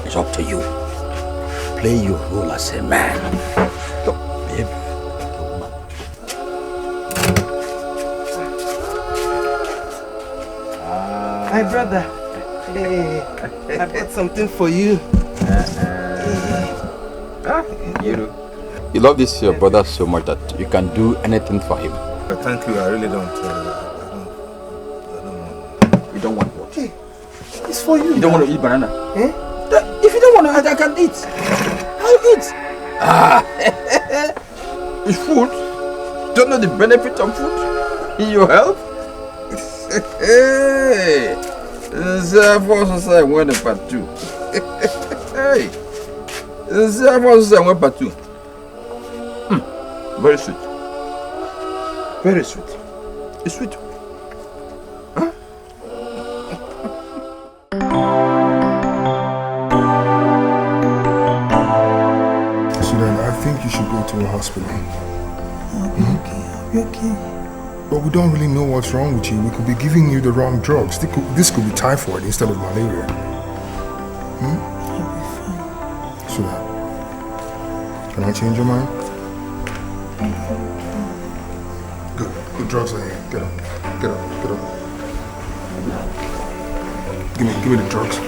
It's up to you. Play your role as a man. Go, babe. My brother. Hey, I bought something for you. You love this your brother so much that you can do anything for him. Thank you, I really don't. You don't want what? Hey, it's for you. You don't want to eat banana? Eh? If you don't want to, I can eat. I'll eat. It's food. Don't know the benefit of food in your health? Hey, I went to part 2. Hey, I went part 2. Very sweet. Very sweet. It's sweet. Huh? Sudan, I think you should go to a hospital. I'll be okay. I'll be okay. But we don't really know what's wrong with you. We could be giving you the wrong drugs. This could be typhoid instead of malaria. I'll be fine. Sudan, can I change your mind? Good. The drugs are here. Get up. Get up. Get up. Give me the drugs.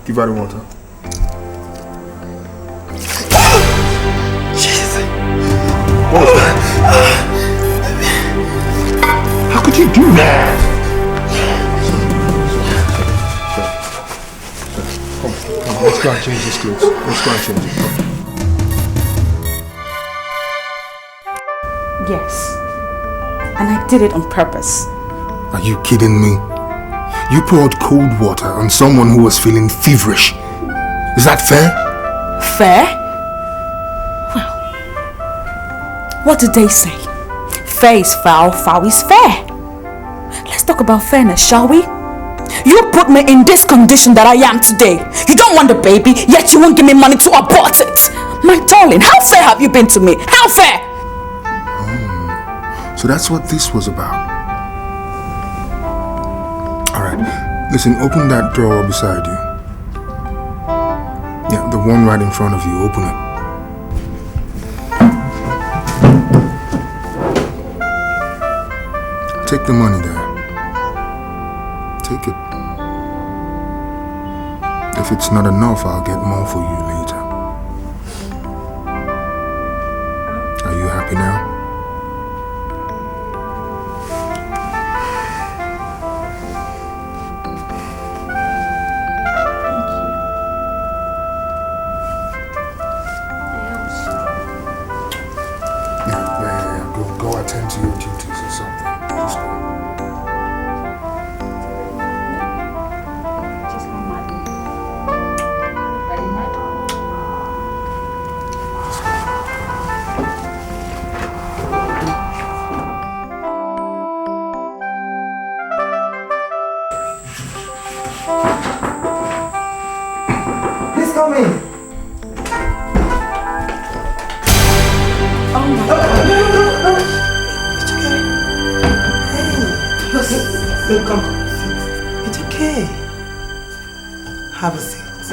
Give her the water. Jesus. What was that? How could you do that? Come, let's go and change these clothes. Let's go and change it. Yes. And I did it on purpose. Are you kidding me? You poured cold water on someone who was feeling feverish. Is that fair? Fair? Well, what did they say? Fair is foul, foul is fair. Let's talk about fairness, shall we? You put me in this condition that I am today. You don't want the baby, yet you won't give me money to abort it. My darling, how fair have you been to me? How fair? So that's what this was about. Alright, listen, open that drawer beside you. Yeah, the one right in front of you, open it. Take the money there. Take it. If it's not enough, I'll get more for you later. Are you happy now? Go attend to your duties or something. Let's go. coming. Oh my God. No. It's okay. Hey. Look, come. It's okay. Have a seat.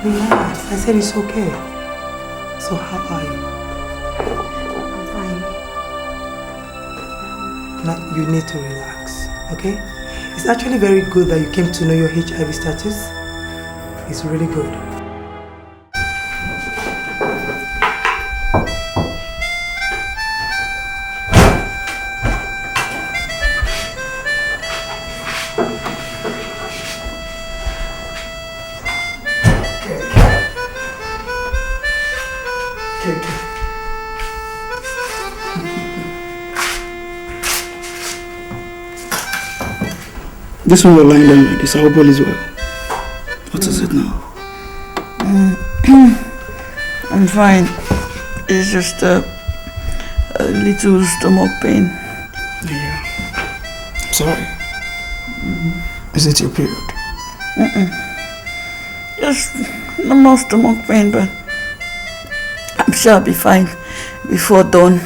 Relax. I said it's okay. So how are you? I'm fine. Now you need to relax, okay? It's actually very good that you came to know your HIV status. It's really good. This one you're lying down like this, I hope all is well. What is it now? I'm fine. It's just a little stomach pain. Yeah. I'm sorry. Is it your period? Just normal stomach pain, but I'm sure I'll be fine before dawn.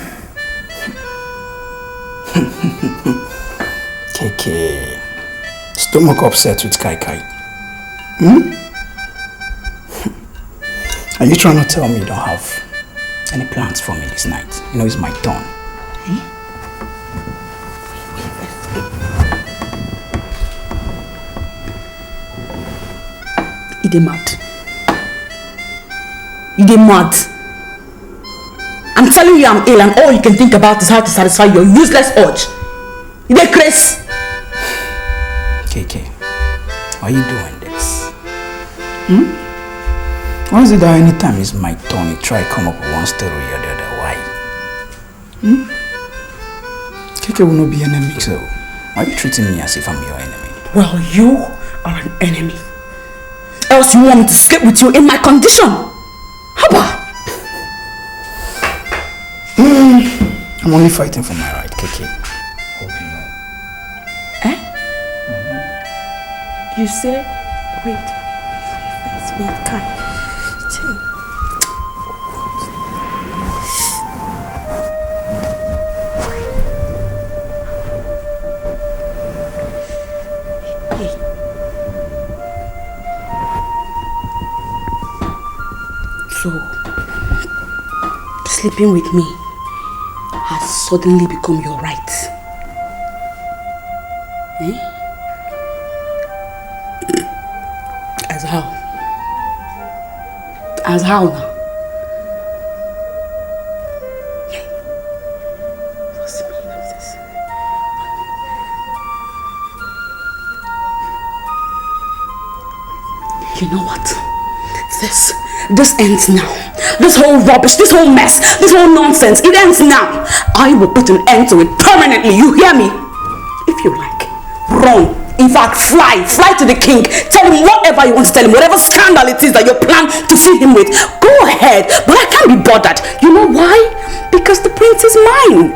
KK. Stomach upset with Kai Kai. Hmm? Are you trying to tell me you don't have any plans for me this night? You know, it's my turn. You mad. You mad. I'm telling you I'm ill and all you can think about is how to satisfy your useless urge. You dey crazy. KK, why are you doing this? Why is it that anytime it's my turn you try come up with one story or the other? Why? KK will not be enemy, so why are you treating me as if I'm your enemy? Well, you are an enemy. Else you want me to sleep with you in my condition. Haba! I'm only fighting for my right, KK. You say, wait, Kai. So, sleeping with me has suddenly become your right. Eh? As how? As how now? What's the meaning of this? You know what? This ends now. This whole rubbish, this whole mess, this whole nonsense, it ends now. I will put an end to it permanently, you hear me? If you like, run. In fact, fly to the king. Tell him whatever you want to tell him, whatever scandal it is that you plan to feed him with. Go ahead, but I can't be bothered. You know why? Because the prince is mine.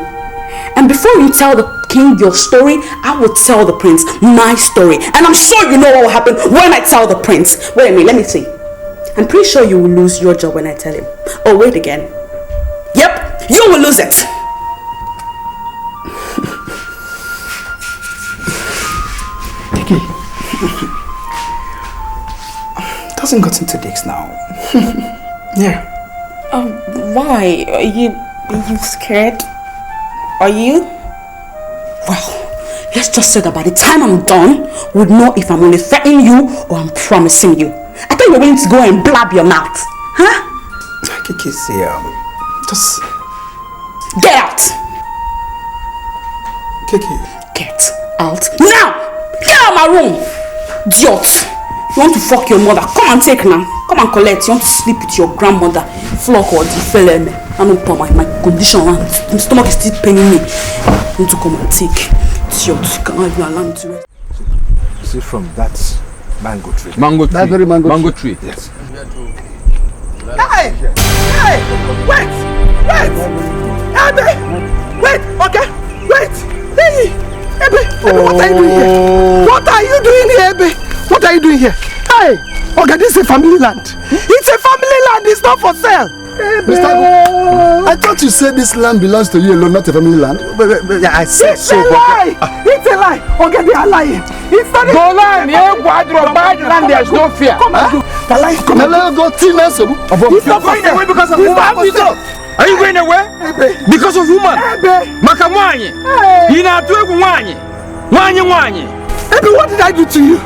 And before you tell the king your story, I will tell the prince my story. And I'm sure you know what will happen when I tell the prince. Wait a minute, let me see. I'm pretty sure you will lose your job when I tell him. Oh, wait again. Yep, you will lose it. Doesn't got into this now. Yeah. Why? Are you scared? Are you? Well, let's just say that by the time I'm done, we'll know if I'm only threatening you or I'm promising you. I thought you were willing to go and blab your mouth. Huh? Kiki, say, just... Get out! Kiki. Get out now! Get out of my room! Idiot! You want to fuck your mother? Come and take now. Come and collect. You want to sleep with your grandmother? Flock or the fella. I don't know my condition. My stomach is still paining me. You want to come and take. Idiot. You cannot even allow me to rest. Is it from that mango tree? Mango tree. That very mango tree. Yes. Hey! Hey! Wait! Wait! Hey! Wait! Okay! Wait! Hey! what are you doing here? What are you doing here, Ebe? What are you doing here? Hey, okay, this is a family land. It's a family land, it's not for sale. Mr. Agu, I thought you said this land belongs to you alone, not a family land. I said so. It's a lie! It's a lie! Okay, they are lying. It's not a lie! Bad land, there's no fear. Come on, the lie. Come on, go team us. He's not going away because of woman. Are you going away? Because of woman? Makamwanye. Ebe, what did I do to you?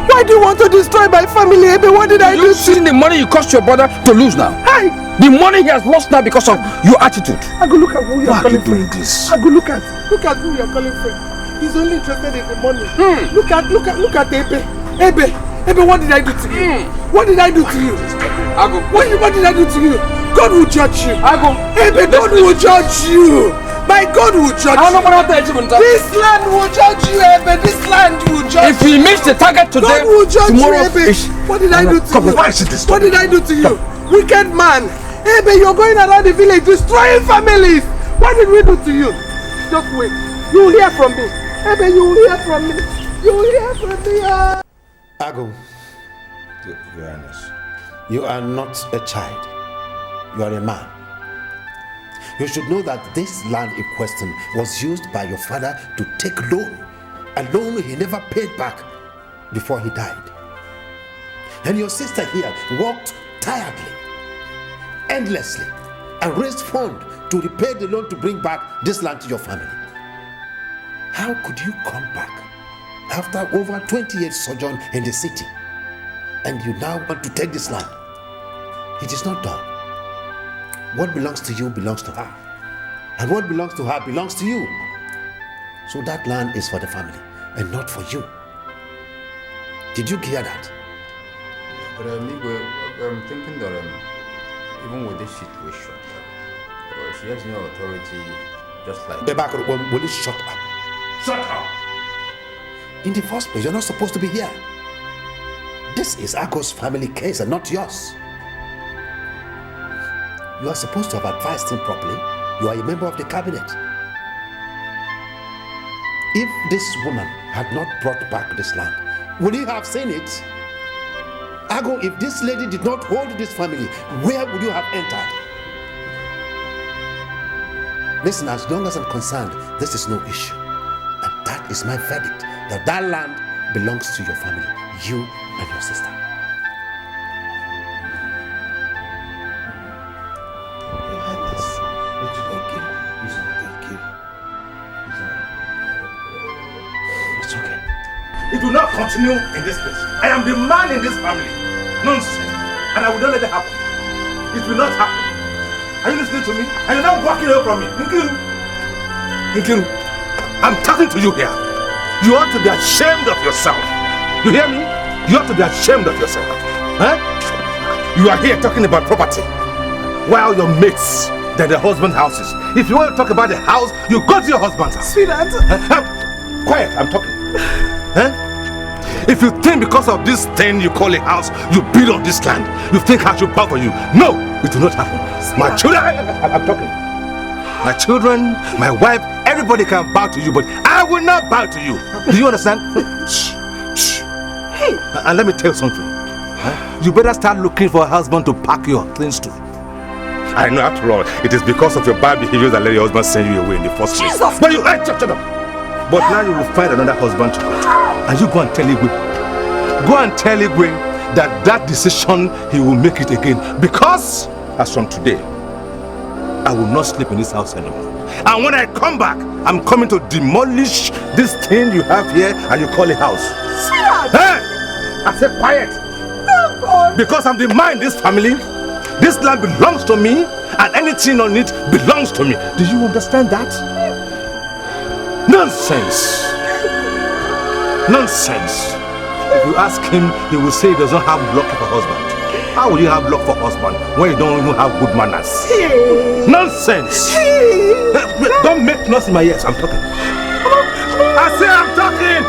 Why do you want to destroy my family, Ebe? What did I do to you? You've seen the money you cost your brother to lose now. Hey. The money he has lost now because of your attitude. I go look at who you're calling friend. This? I go look at who you're calling friend. He's only interested in the money. Look at Ebe. Ebe, what did I do to you? What did I do to you? Ago. What did I do to you? God will judge you. Ago. Ebe, God will judge you. My God will judge you. This land will judge you, Ebe. This land will judge you. If he missed the target today, God will judge tomorrow you, Ebe. What did I do to you? What did I do to you? Wicked man. Ebe, you're going around the village destroying families. What did we do to you? Just wait. You will hear from me. Ebe, you will hear from me. You will hear from me. Agu, Your Highness, you are not a child. You are a man. You should know that this land in question was used by your father to take loan. A loan he never paid back before he died. And your sister here worked tiredly, endlessly, and raised funds to repay the loan to bring back this land to your family. How could you come back after over 20 years sojourn in the city and you now want to take this land? It is not done. What belongs to you belongs to her, and what belongs to her belongs to you. So that land is for the family and not for you. Did you hear that? But I'm thinking that even with this situation, she has no authority, just like... Bebakoro, will you shut up? Shut up! In the first place, you're not supposed to be here. This is Ago's family case and not yours. You are supposed to have advised him properly. You are a member of the cabinet. If this woman had not brought back this land, would you have seen it? Ago, if this lady did not hold this family, where would you have entered? Listen, as long as I'm concerned, this is no issue. And that is my verdict, that that land belongs to your family, you and your sister. Your Highness, it's okay. It will not continue in this place. I am the man in this family. Nonsense. And I will not let it happen. It will not happen. Are you listening to me? And you're not walking away from me. Nkiru, I'm talking to you here. You ought to be ashamed of yourself. You hear me? You ought to be ashamed of yourself. Huh? You are here talking about property, while your mates, they're the husband houses. If you want to talk about the house, you go to your husband's house. Sweetheart. Quiet, I'm talking. Huh? If you think because of this thing you call a house, you build on this land, you think I should bow for you. No, it will not happen. My children, I'm talking. My children, my wife, everybody can bow to you, but I will not bow to you. Do you understand? Shh, shh. Hey. And let me tell you something. Huh? You better start looking for a husband to pack your things to. I know, after all, it is because of your bad behavior that let your husband send you away in the first place. Jesus! But you, hey, shut up. But now you will find another husband to go to. And you go and tell Igwe. Go and tell Igwe that decision he will make it again. Because, as from today, I will not sleep in this house anymore. And when I come back, I'm coming to demolish this thing you have here and you call a house. Sweetheart! Hey! I said quiet. Oh God. Because I'm the man in this family. This land belongs to me and anything on it belongs to me. Do you understand that? Nonsense. Nonsense. If you ask him, he will say he doesn't have luck for husband. How will you have luck for husband when you don't even have good manners? Nonsense. Don't make noise in my ears. I'm talking. I say I'm talking.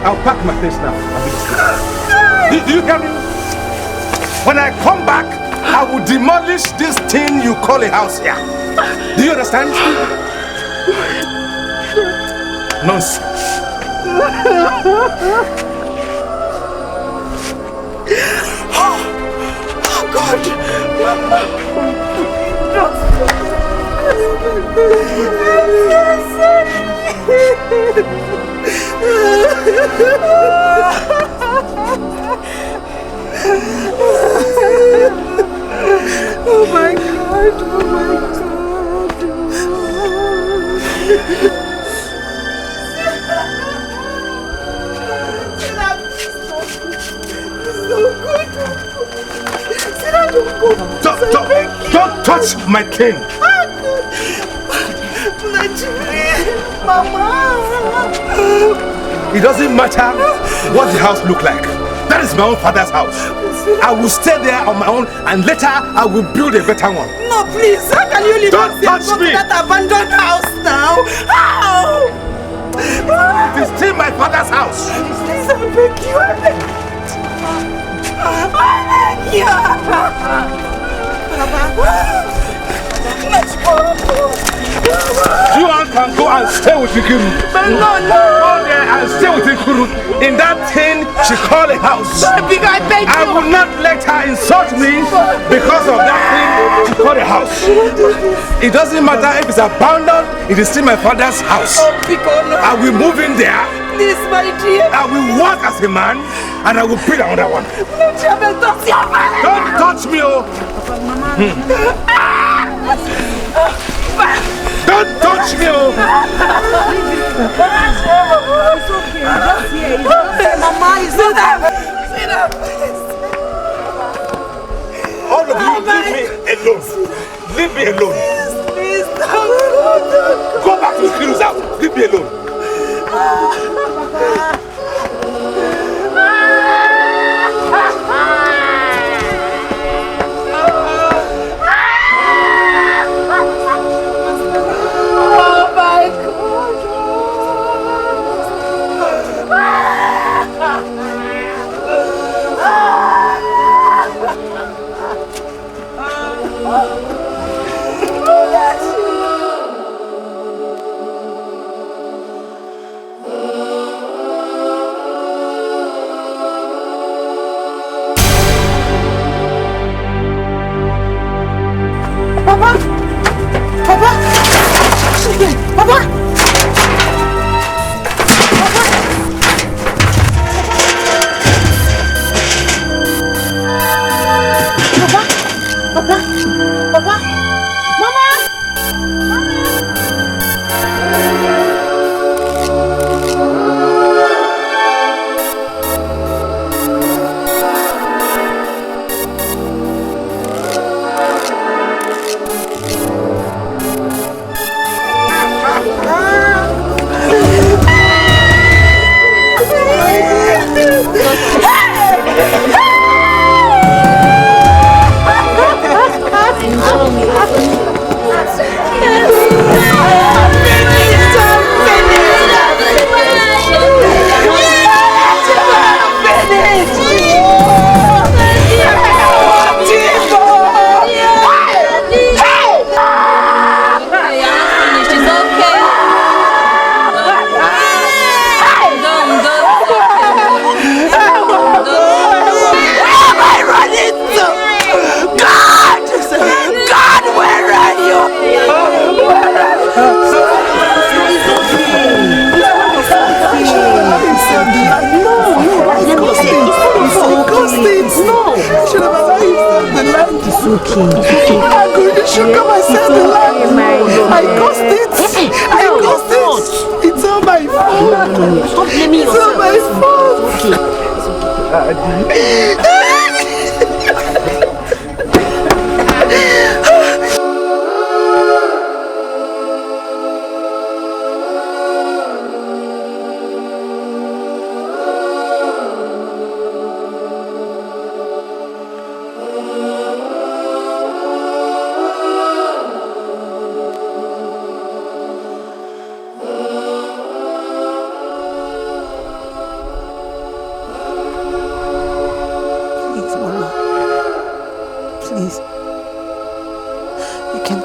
I'll pack my face now. Do you hear me? When I come back, I will demolish this thing you call a house here. Do you understand? Nonsense. Oh God! Oh my God! Oh my God! Don't touch my king! Mama! It doesn't matter what the house look like. That is my own father's house. I will stay there on my own and later I will build a better one. No, please, how can you leave Don't us here and touch go me. to that abandoned house now? How? It is still my father's house. Please, I beg you, I beg you. Let's go. You all can go and stay with Ikuru. No. Go there and stay with Ikuru in that thing she called a house. I beg you. I will not let her insult me because of that thing she called a house. It doesn't matter if it's abandoned, it is still my father's house. I will move in there. Please, my dear. I will work as a man and I will build another one. Don't touch me, oh! Don't touch me, oh! It's okay. Just here. Mama, it's not that. All of you, leave me alone. Leave me alone. Please, don't. Go back to Ikiru's house. Leave me alone.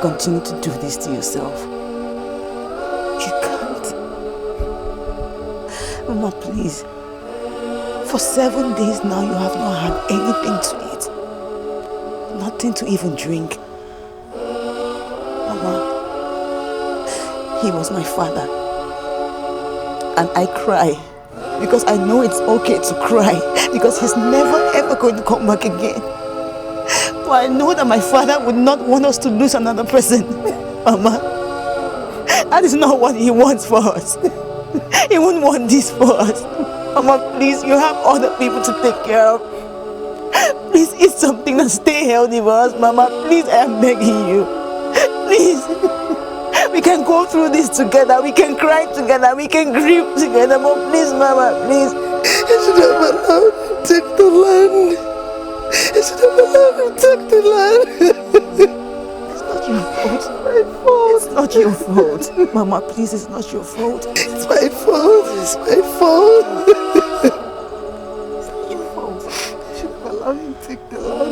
Continue to do this to yourself. You can't. Mama, please. For 7 days now, you have not had anything to eat. Nothing to even drink. Mama, he was my father. And I cry because I know it's okay to cry because he's never ever going to come back again. But I know that my father would not want us to lose another person. Mama, that is not what he wants for us. He won't want this for us. Mama, please, you have other people to take care of. Please eat something and stay healthy for us, Mama. Please, I am begging you. Please. We can go through this together. We can cry together. We can grieve together. But please, Mama, please. You should have allowed him to take the land. You should have allowed him to take the land. It's not your fault. It's not your fault. Mama, please, it's not your fault. It's my fault. It's my fault. It's not your fault. You should have allowed him to take the land.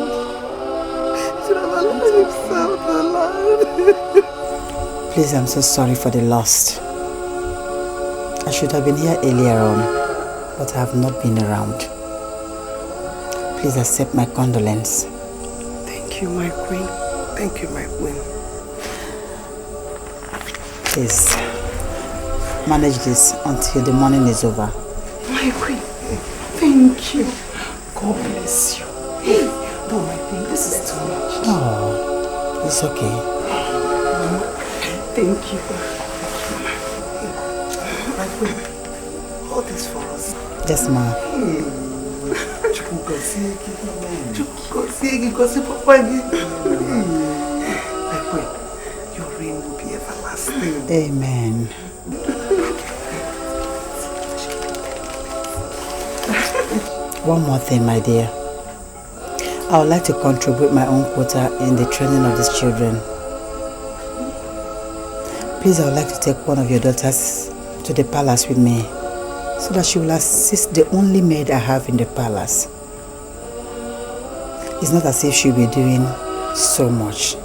You should have allowed him to sell the land. Please, I'm so sorry for the loss. I should have been here earlier on, but I have not been around. Please accept my condolence. Thank you, my queen. Thank you, my queen. Please, manage this until the morning is over. My queen, thank you. God bless you. Hey, no, my queen, this is too much. Oh, it's okay. Thank you. My queen, hold this for us. Yes, ma'am. My queen, your reign will be everlasting. Amen. One more thing, my dear. I would like to contribute my own quota in the training of these children. Please, I would like to take one of your daughters to the palace with me so that she will assist the only maid I have in the palace. It's not as if she'll be doing so much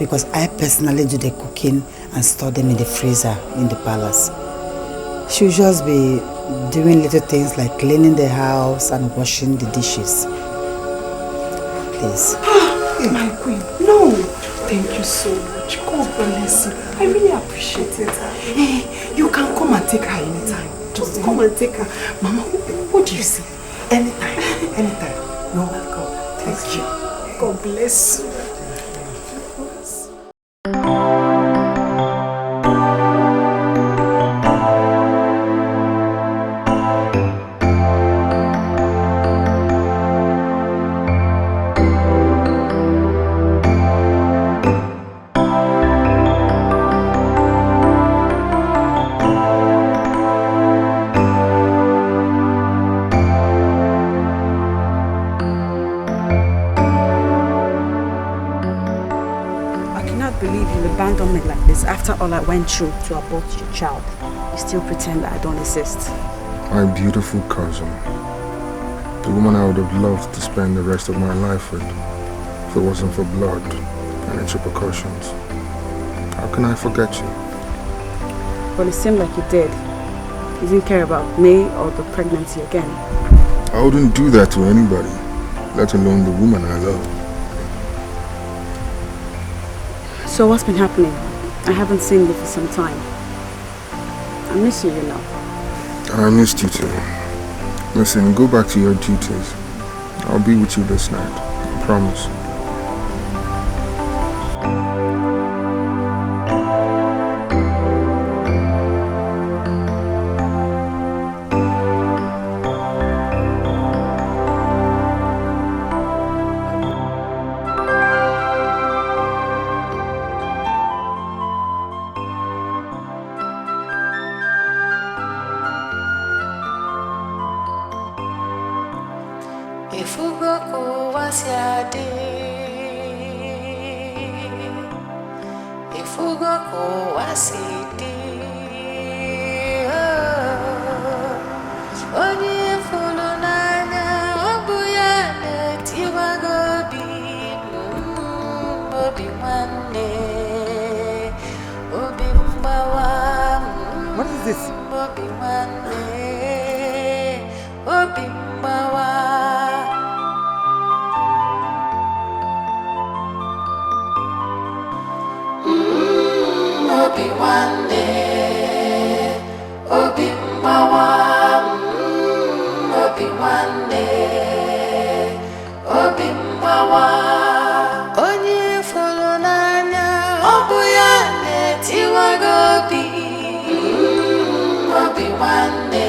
because I personally do the cooking and store them in the freezer in the palace. She'll just be doing little things like cleaning the house and washing the dishes. Please. My queen, no. Thank you so much. God bless you. I really appreciate it. Hey, you can come and take her anytime. Just come and take her. Mama, what do you say? Anytime. Anytime. You're welcome. Thank you. God bless you. After all I went through to abort your child, you still pretend that I don't exist. My beautiful cousin. The woman I would have loved to spend the rest of my life with if it wasn't for blood and its repercussions. How can I forget you? Well, it seemed like you did. You didn't care about me or the pregnancy again. I wouldn't do that to anybody, let alone the woman I love. So what's been happening? I haven't seen you for some time. I miss you, you know. And I missed you too. Listen, go back to your duties. I'll be with you this night. I promise. What is this? obi mgbawa. Obi nwanne, obi mgbawa. Obi nwanne, obi mgbawa. Onye fụrụ n'anya, ọ bụ ya na-etiwa gị obi. Obi nwanne,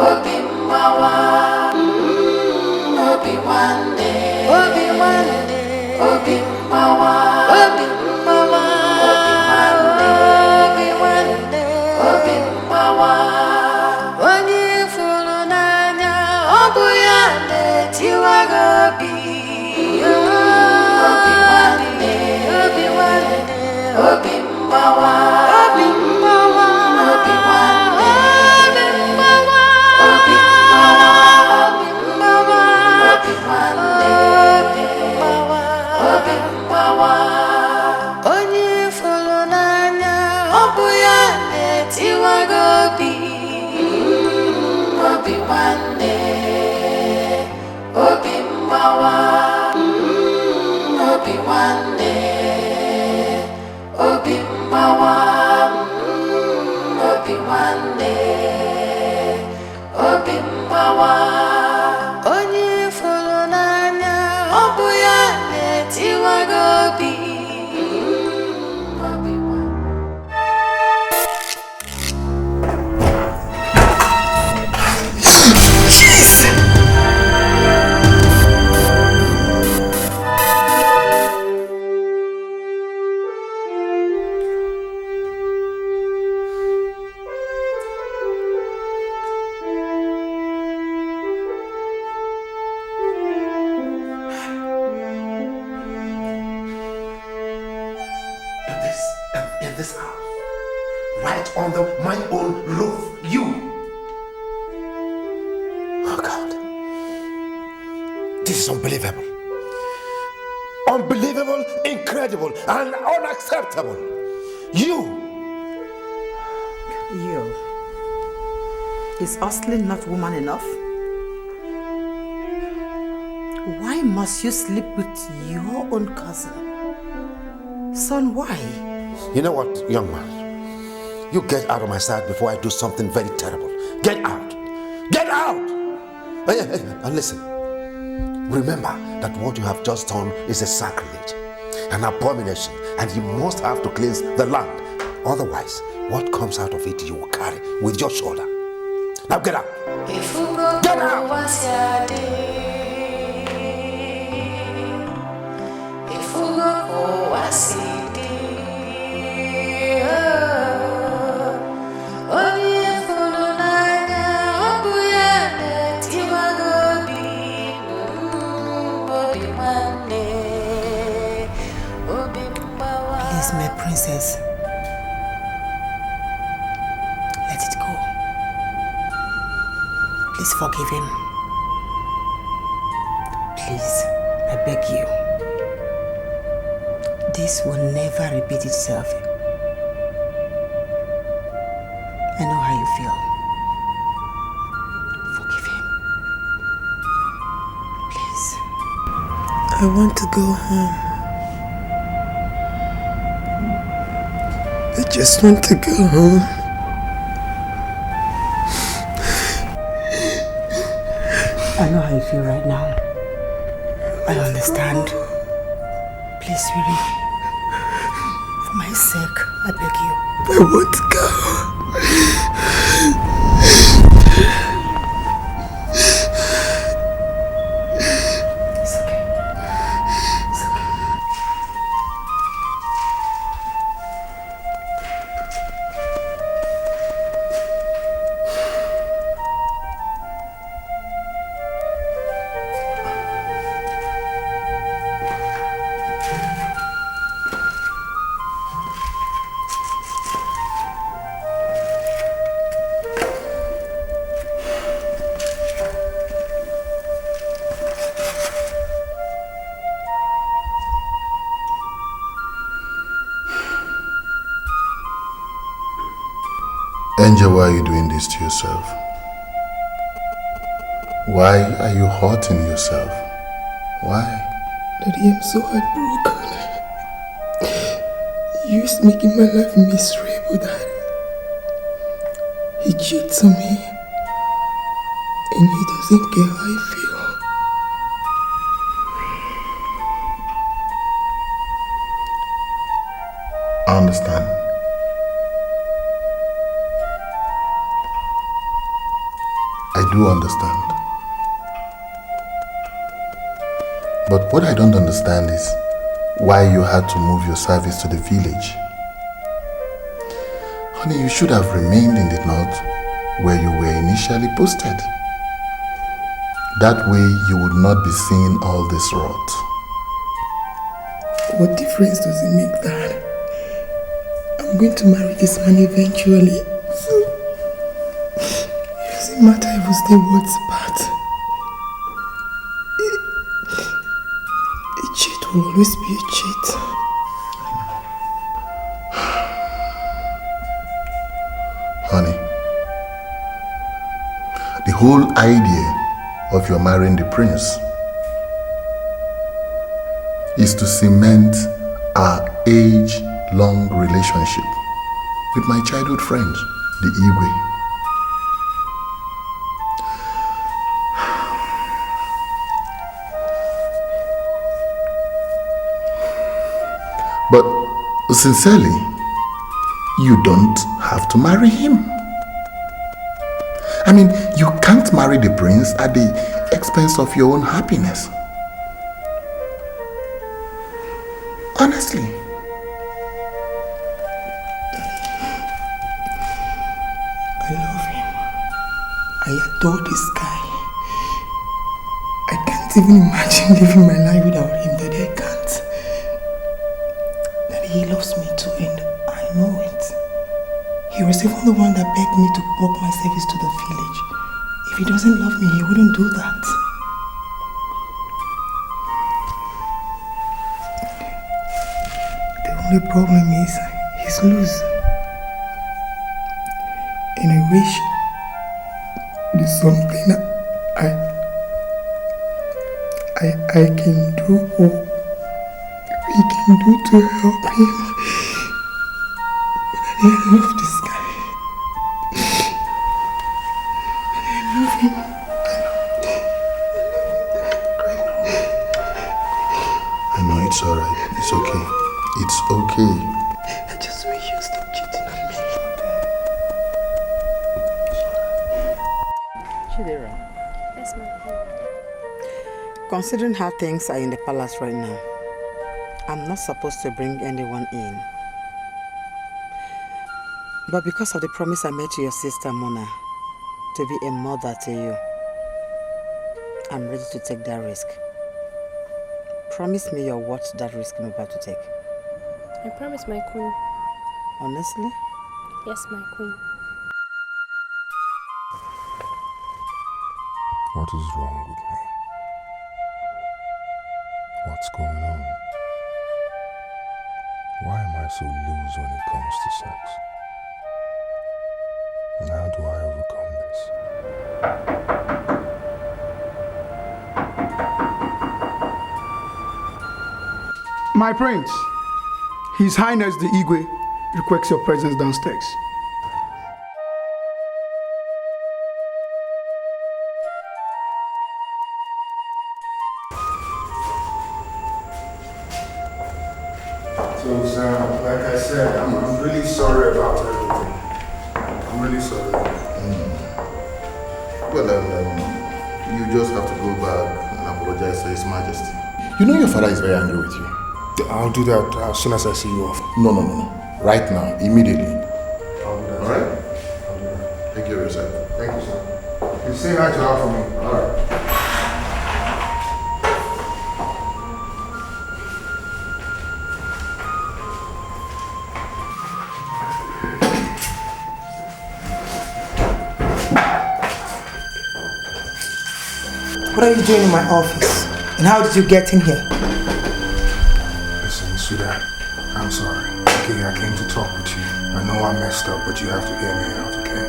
obi mgbawa. Obi nwanne, obi nwanne, obi mgbawa. Obi mgbawa, obi nwanne, obi mgbawa. Onye fụrụ n'anya, ọ bụ ya na-etiwa gị obi. Obi nwanne, obi nwanne, obi mgbawa. Obi mgbawa, obi nwanne, obi mgbawa. Obi mgbawa, obi mgbawa, obi nwanne, obi mgbawa. Obi mgbawa. Onye fụrụ n'anya, ọ bụ ya na-etiwa gị obi. Obi nwanne, obi mgbawa. Obi nwanne, obi mgbawa. Obi nwanne, obi mgbawa. Onye fụrụ n'anya, ọ bụ ya na-etiwa gị obi. In this house, right under my own roof, you. Oh God, this is unbelievable. Unbelievable, incredible, and unacceptable. You. Is hustling not woman enough? Why must you sleep with your own cousin? Son, why? You know what, young man? You get out of my sight before I do something very terrible. Get out! Get out! And listen, remember that what you have just done is a sacrilege, an abomination, and you must have to cleanse the land. Otherwise, what comes out of it you will carry with your shoulder. Now get out! Get out! Please, my princess, let it go. Please forgive him. Please, I beg you. This will never repeat itself. I know how you feel. Forgive him. Please. I want to go home. I just want to go home. I know how you feel right now. I understand. Please, sweetie. For my sake, I beg you. I want to go. It's okay. It's okay. Angel, why are you doing this to yourself? Why are you hurting yourself? Why? Daddy, I'm so heartbroken. He is making my life miserable, Daddy. He cheats on me. And he doesn't care how I feel. I understand. I do understand. But what I don't understand is why you had to move your service to the village. Honey, you should have remained in the north where you were initially posted. That way you would not be seeing all this rot. What difference does it make, Dad? I'm going to marry this man eventually. So, it doesn't matter if we stay worlds apart. A cheat will always be a cheat. Honey, the whole idea of your marrying the prince is to cement our age-long relationship with my childhood friend, the Igwe. But sincerely, you don't have to marry him. I mean, you can't marry the prince at the expense of your own happiness. Honestly. I love him. I adore this guy. I can't even imagine living my life without him. Daddy, I can't. Daddy, he loves me too, and I know it. He was even the one that begged me to walk my service to the village. If he doesn't love me, he wouldn't do that. The only problem is he's loose. And I wish there's something I can do or we can do to help him. But I love this guy. I love him. I know it's alright. It's okay. It's okay. I just wish you stop cheating on me. Chidera, Yes, ma'am. considering how things are in the palace right now, I'm not supposed to bring anyone in. But because of the promise I made to your sister Mona to be a mother to you, I'm ready to take that risk. Promise me you're worth that risk I'm about to take. I promise, my queen. Honestly? Yes, my queen. What is wrong with me? What's going on? Why am I so loose when it comes to sex? And how do I overcome this? My prince, His Highness the Igwe requests your presence downstairs. So, sir, like I said, I'm really sorry about everything. I'm really sorry. Well, you just have to go back and apologize to His Majesty. You know your father is very angry with you. I'll do that as soon as I see you off. No. Right now, immediately. I'll do that. All right? I'll do that. Take care of yourself. Thank you, sir. You say hi to her for me. All right. What are you doing in my office? And how did you get in here? Listen, sweetheart, I'm sorry. Okay, I came to talk with you. I know I messed up, but you have to hear me out, okay?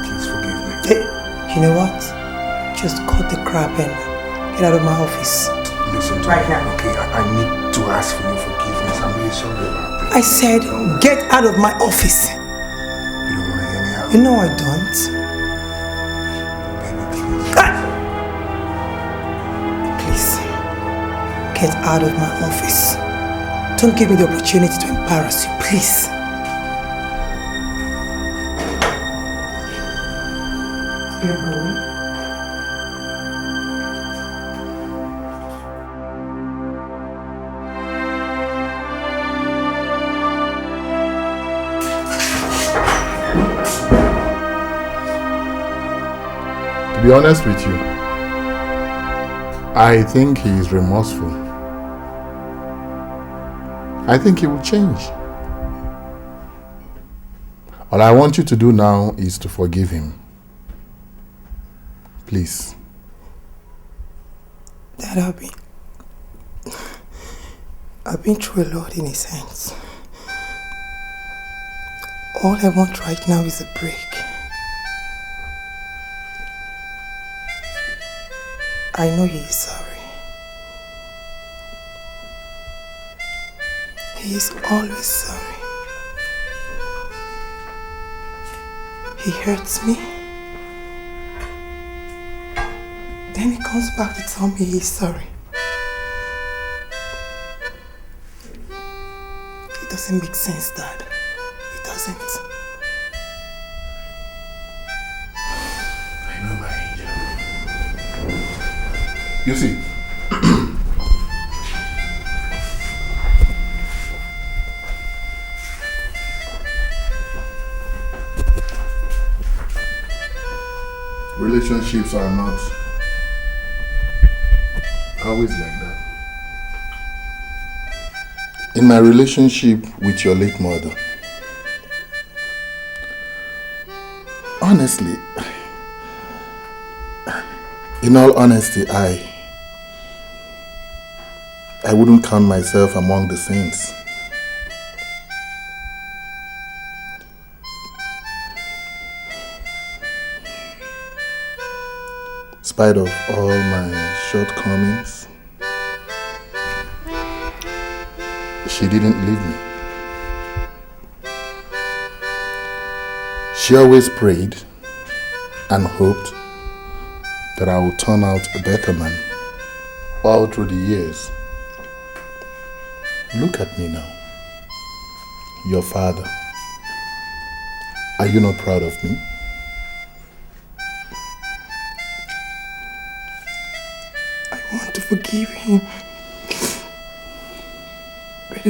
Please forgive me. Hey, you know what? just cut the crap and get out of my office. Listen to Right me, now. okay? I need to ask for your forgiveness. I'm really sorry about this. I said, get out of my office. You don't want to hear me out? You know I don't. Baby, please. Please, get out of my office. Don't give me the opportunity to embarrass you, please. You're going. To be honest with you, I think he is remorseful. I think he will change. All I want you to do now is to forgive him. Please. Dad, I've been through a lot in his hands. All I want right now is a break. I know he is sorry. He is always sorry. He hurts me. Then he comes back to tell me he's sorry. It doesn't make sense, Dad. It doesn't. I know, my angel. You see, relationships are not always like that. In my relationship with your late mother, honestly, in all honesty, I wouldn't count myself among the saints. In spite of all my shortcomings, she didn't leave me. She always prayed and hoped that I would turn out a better man. All through the years, look at me now. Your father. Are you not proud of me? I want to forgive him. But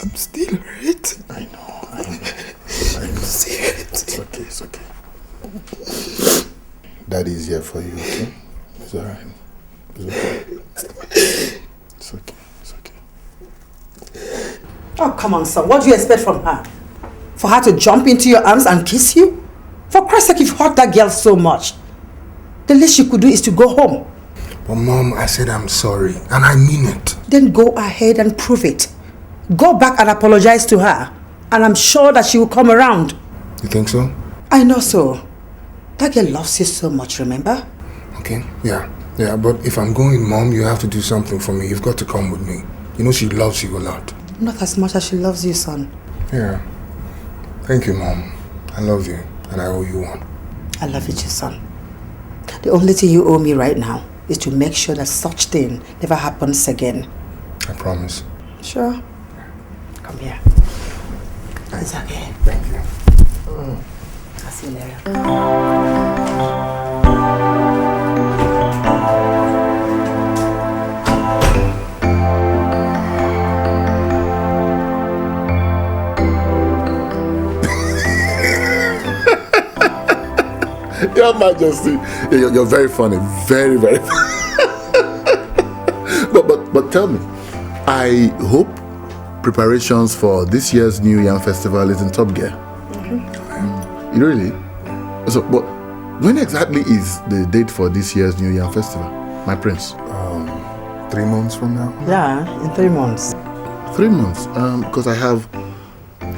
I'm still hurt. I know. I'm still hurt. It's okay, it's okay. Daddy is here for you, okay? It's alright. It's okay. It's okay. It's okay. Oh, come on, son. What do you expect from her? For her to jump into your arms and kiss you? For Christ's sake, you've hurt that girl so much. The least she could do is to go home. But Mom, I said I'm sorry, and I mean it. Then go ahead and prove it. Go back and apologize to her. And I'm sure that she will come around. You think so? I know so. That girl loves you so much, remember? Okay, yeah, but if I'm going, Mom, you have to do something for me. You've got to come with me. You know she loves you a lot. Not as much as she loves you, son. Yeah. Thank you, Mom. I love you, and I owe you one. I love you too, son. The only thing you owe me right now is to make sure that such thing never happens again. I promise. Sure. Come here. It's okay. Thank you. I'll see you later. Your Majesty, you're very funny, very, very funny. but tell me, I hope preparations for this year's New Yam Festival is in top gear. Mm-hmm. Really? So, but when exactly is the date for this year's New Yam Festival, my prince? 3 months from now. Yeah, in 3 months. 3 months? Because I have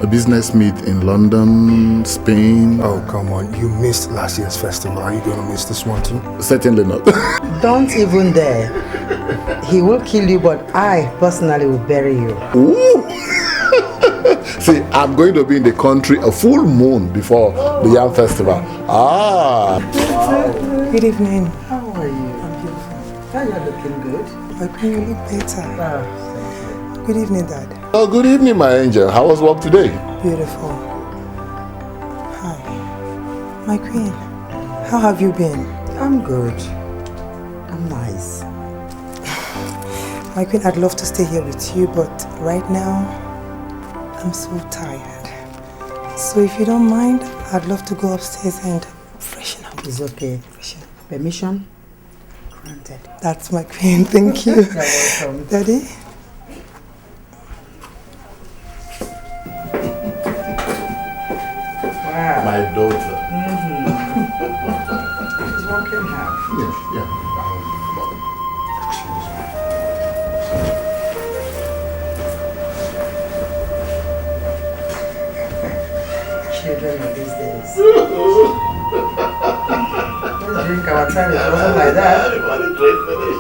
A business meet in London, Spain. Oh, come on. You missed last year's festival. Are you going to miss this one too? Certainly not. Don't even dare. He will kill you, but I personally will bury you. Ooh. See, I'm going to be in the country a full moon before the Yam Festival. Ah. Wow. Good evening. How are you? I'm beautiful. How are you looking good? But you look better. Good evening, Dad. Oh, good evening, my angel. How was work today? Beautiful. Hi. My queen. How have you been? I'm good. I'm nice. My queen, I'd love to stay here with you, but right now, I'm so tired. So if you don't mind, I'd love to go upstairs and freshen up. It's okay. Freshen up. Permission? Granted. That's my queen. Thank you. You're welcome. Daddy? Wow. My daughter. She's working hard. Yeah. Children of these days. Let's drink our time. It wasn't like that. What a great finish.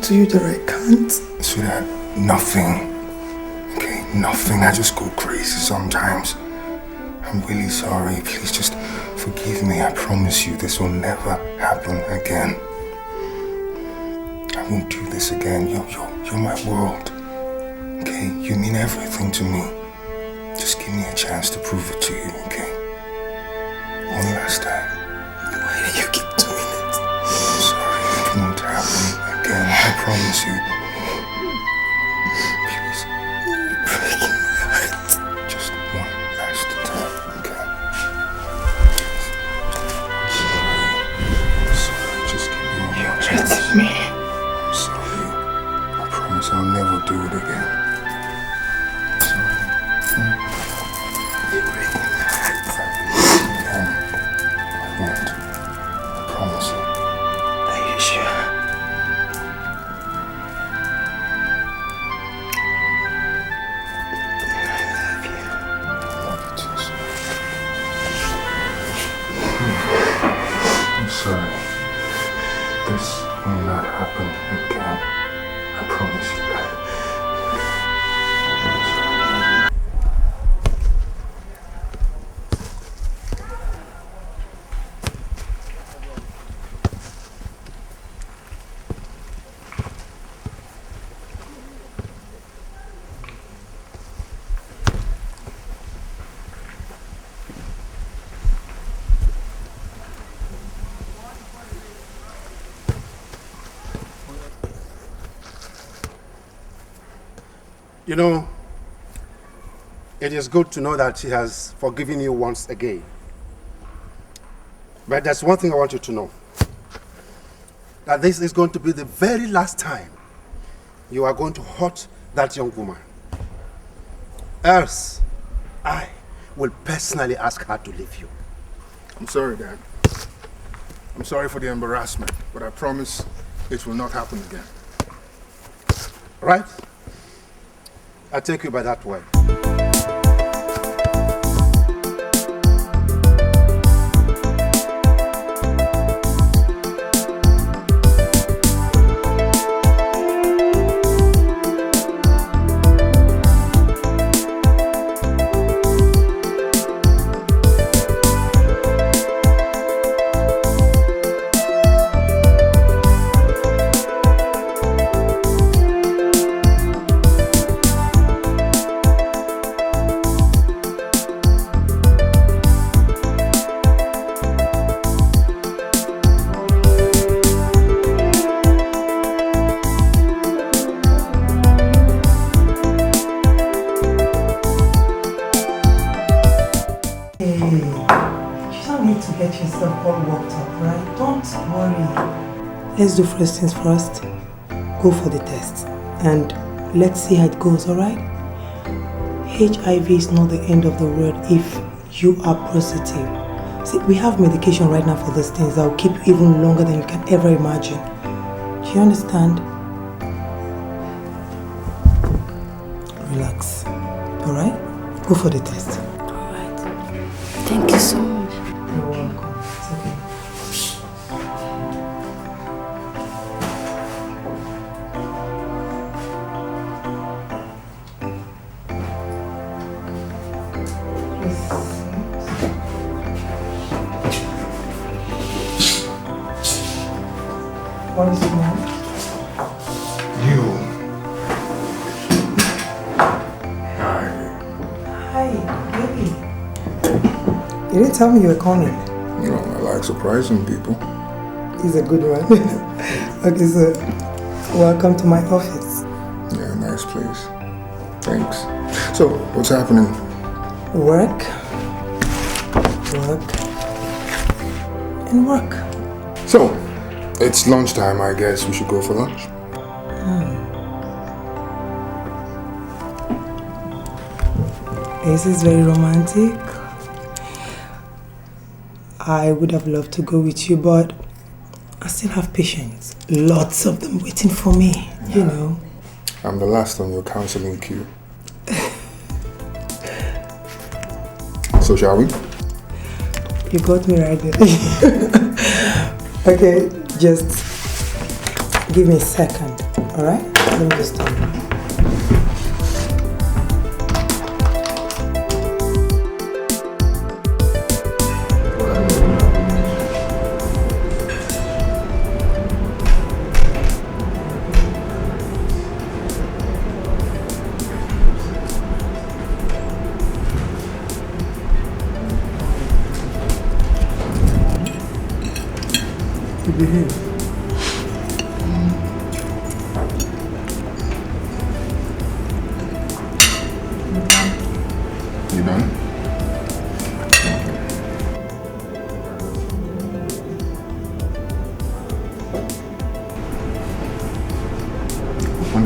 To you that I can't. Sweetheart, nothing. Okay, nothing. I just go crazy sometimes. I'm really sorry. Please just forgive me. I promise you this will never happen again. I won't do this again. You're my world. Okay? You mean everything to me. Just give me a chance to prove it to you, okay? One last time. Why do you keep doing it? I'm sorry. It won't happen. I promise you. Please. You're breaking my heart. Just one last time, okay? Sorry. Just give me one more chance. You're hurting me. I'm sorry. I promise I'll never do it again. Sorry. You're breaking my heart. Again. I won't. I promise you. Are you sure? This will not happen again. I promise you that. You know, it is good to know that she has forgiven you once again. But there's one thing I want you to know. That this is going to be the very last time you are going to hurt that young woman. Else, I will personally ask her to leave you. I'm sorry, Dad. I'm sorry for the embarrassment, but I promise it will not happen again. Right? I take you by that word. Let's do first things first. Go for the test and let's see how it goes, alright? HIV is not the end of the world if you are positive. See, we have medication right now for these things that will keep you even longer than you can ever imagine. Do you understand? Relax, alright? Go for the test. Alright. Thank you so much. You're welcome. It's okay. What is wrong? You. Hi, baby. You didn't tell me you were coming. You know, I like surprising people. He's a good one. Okay, so welcome to my office. Yeah, nice place. Thanks. So, what's happening? Work, and work. So, it's lunchtime, I guess we should go for lunch. This is very romantic. I would have loved to go with you, but I still have patients. Lots of them waiting for me, you know. I'm the last on your counseling queue. So shall we? You got me right there. Okay, just give me a second, alright? Let me just tell you. Behave. You done? Open.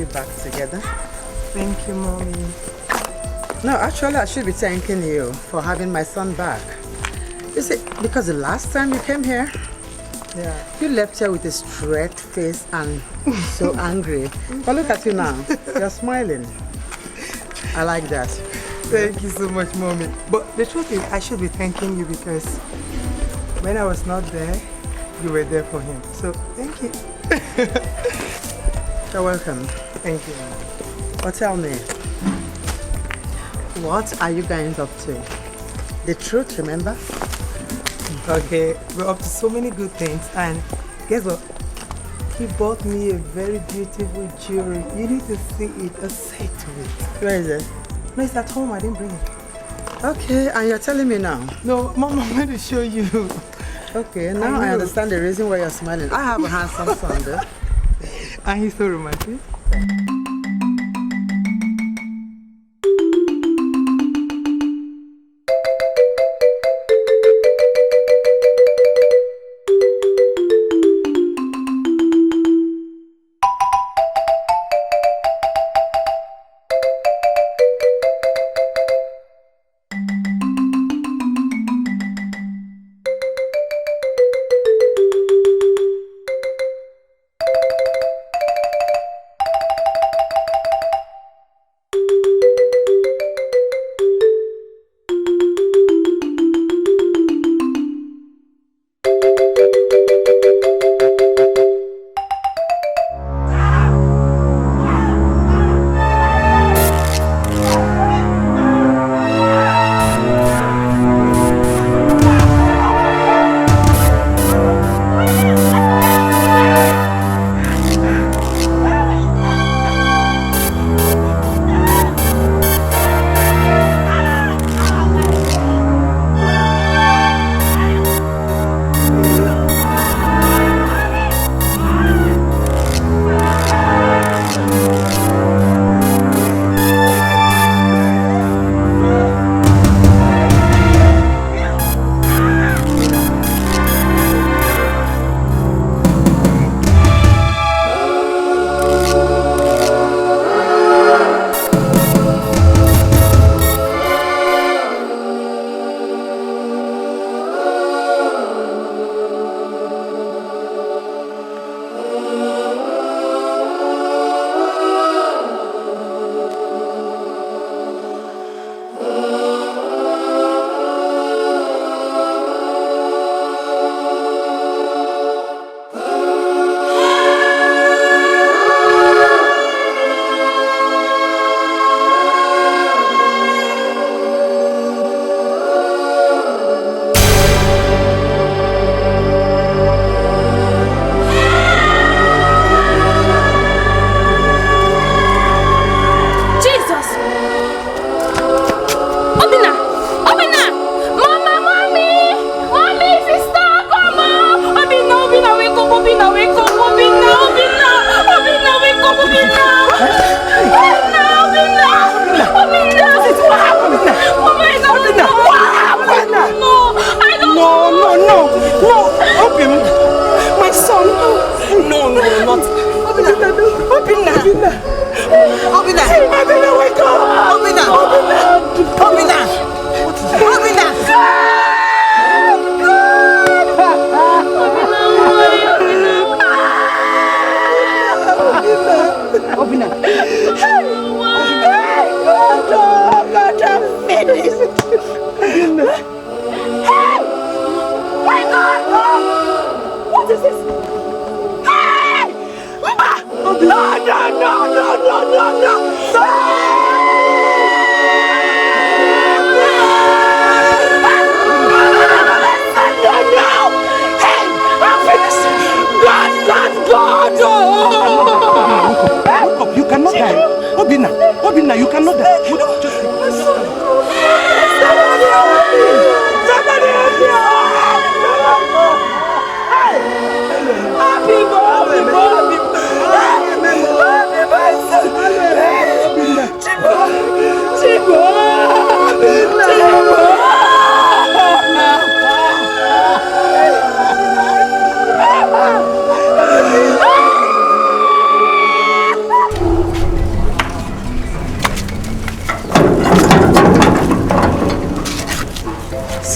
you back together. Thank you, Mommy. No, actually, I should be thanking you for having my son back. You see, because the last time you came here, you left here with a straight face and so angry. But look at you now. You're smiling. I like that. Thank you so much, Mommy. But the truth is, I should be thanking you because when I was not there, you were there for him. So, thank you. You're welcome. Thank you. But tell me, what are you guys up to? The truth, remember? Okay, we're up to so many good things, and guess what? He bought me a very beautiful jewelry. You need to see it, a set to it. Where is it? No, it's at home. I didn't bring it. Okay, and you're telling me now? No, Mom, I'm going to show you. Okay, now I understand the reason why you're smiling. I have a handsome son though. And he's so romantic.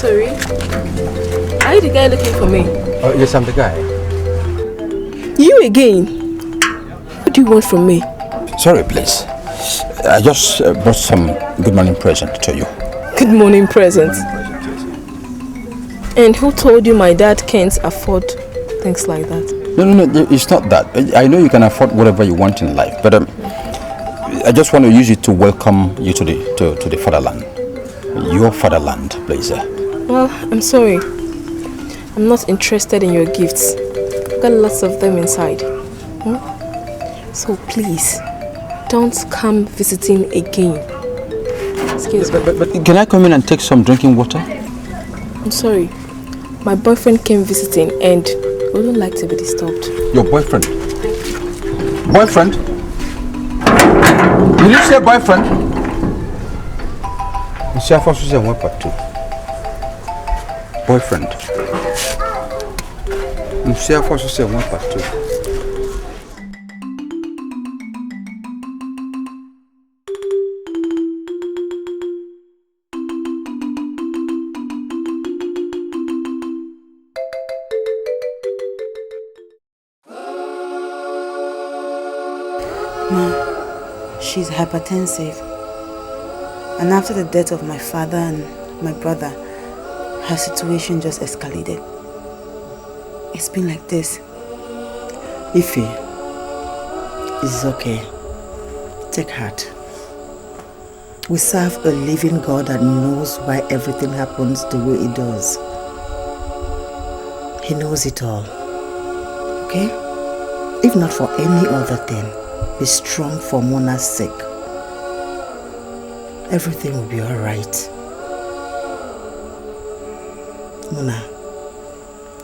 sorry. Are you the guy looking for me? Yes, I'm the guy. You again? What do you want from me? Sorry, please. I just brought some good morning present to you. Good morning present. And who told you my dad can't afford things like that? No, it's not that. I know you can afford whatever you want in life, but I just want to use it to welcome you to the fatherland. Your fatherland, please. Well, I'm sorry. I'm not interested in your gifts. I've got lots of them inside. So please, don't come visiting again. Excuse me. But can I come in and take some drinking water? I'm sorry. My boyfriend came visiting and we don't like to be disturbed. Your boyfriend? Boyfriend? Did you say boyfriend? Boyfriend. Ma, she's hypertensive. And after the death of my father and my brother, her situation just escalated. It's been like this. Ife, it's okay. Take heart. We serve a living God that knows why everything happens the way it does. He knows it all. Okay? If not for any other thing, be strong for Mona's sake. Everything will be alright. Mona,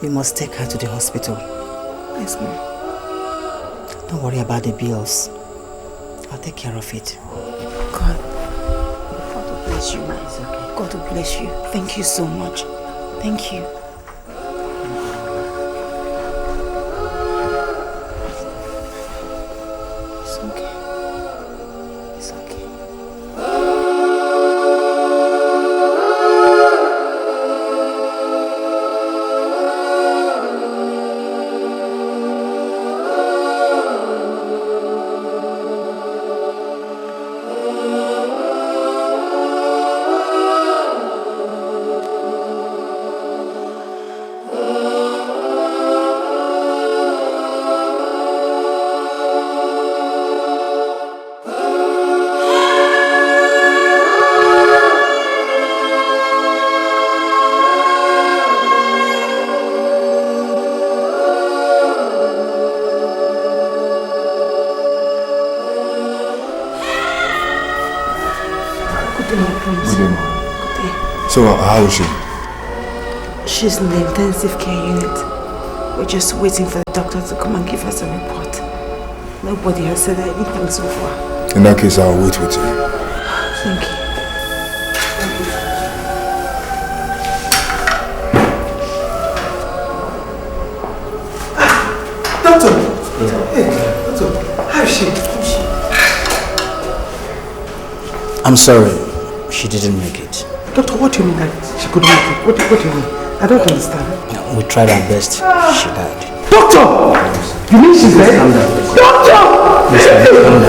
you must take her to the hospital. Yes, ma'am. Don't worry about the bills. I'll take care of it. God will bless you, ma. It's okay. God will bless you. Thank you so much. Thank you. It's okay. It's okay. So, how is she? She's in the intensive care unit. We're just waiting for the doctor to come and give us a report. Nobody has said anything so far. In that case, I'll wait with you. Thank you. Doctor! Hey, doctor, how is she? I'm sorry, she didn't make it. Doctor, what do you mean that she couldn't make it? What do you mean? I don't understand. We tried our best, she died. Doctor! You mean she's dead? Calm down. Doctor! Yes, calm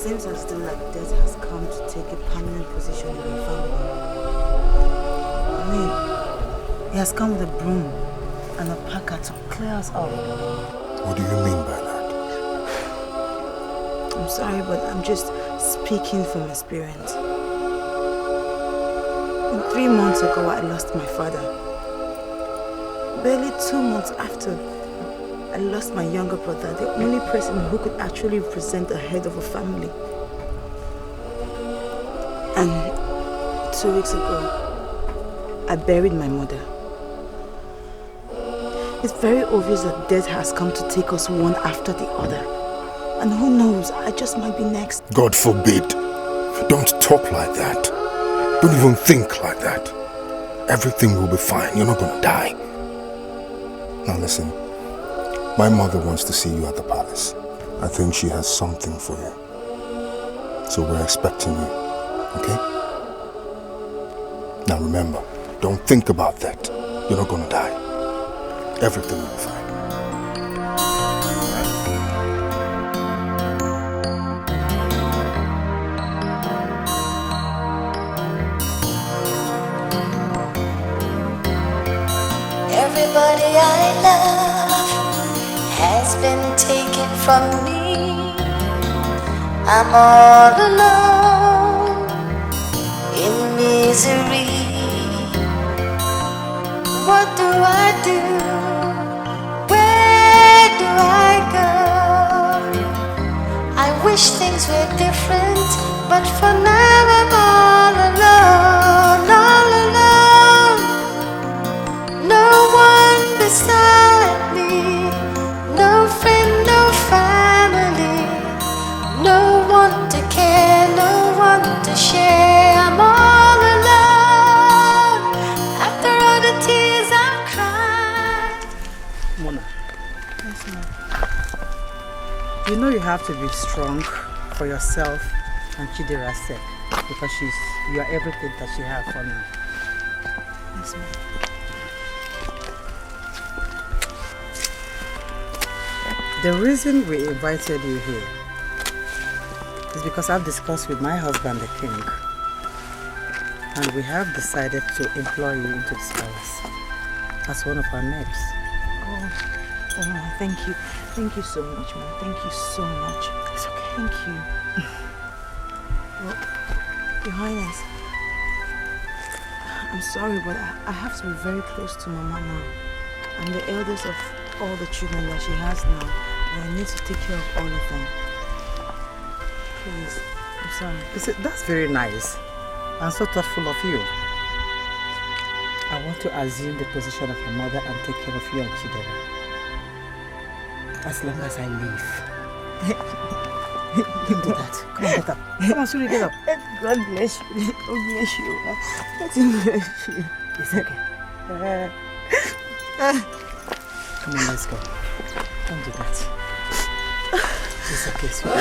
seems as though like death has come to take a permanent position in my family. I mean, he has come with a broom and a packer to clear us out. What do you mean by that? I'm sorry, but I'm just speaking from experience. 3 months ago, I lost my father. Barely 2 months after, I lost my younger brother, the only person who could actually represent the head of a family. And 2 weeks ago, I buried my mother. It's very obvious that death has come to take us one after the other. And who knows, I just might be next. God forbid. Don't talk like that. Don't even think like that. Everything will be fine. You're not gonna die. Now listen. My mother wants to see you at the palace. I think she has something for you. So we're expecting you. Okay? Now remember, don't think about that. You're not gonna die. Everything will be fine. Everybody I love has been taken from me. I'm all alone in misery. What do I do? Where do I go? I wish things were different, but for now I'm all alone, all alone. No one beside me, no friend, no family, no one to care, no one to share. I'm all alone after all the tears I've cried. Mona. Yes, ma'am. You know you have to be strong for yourself and Chidera's sake, because you are everything that she has for me. Yes, ma'am. The reason we invited you here is because I've discussed with my husband, the king, and we have decided to employ you into this palace as one of our maids. Oh, ma'am, thank you. Thank you so much, ma'am. Thank you so much. It's okay. Thank you. Well, Your Highness, I'm sorry, but I have to be very close to Mama now. I'm the eldest of all the children that she has now, and I need to take care of all of them. Please, I'm sorry. You see, that's very nice and so thoughtful of you. I want to assume the position of a mother and take care of you and Chidera. As long as I live. Don't do that. Come on, get up. Come on, Suri, get up. God bless you. God bless you. Let him bless you. It's okay. Come on, let's go. Don't do that. It's okay, sweetheart.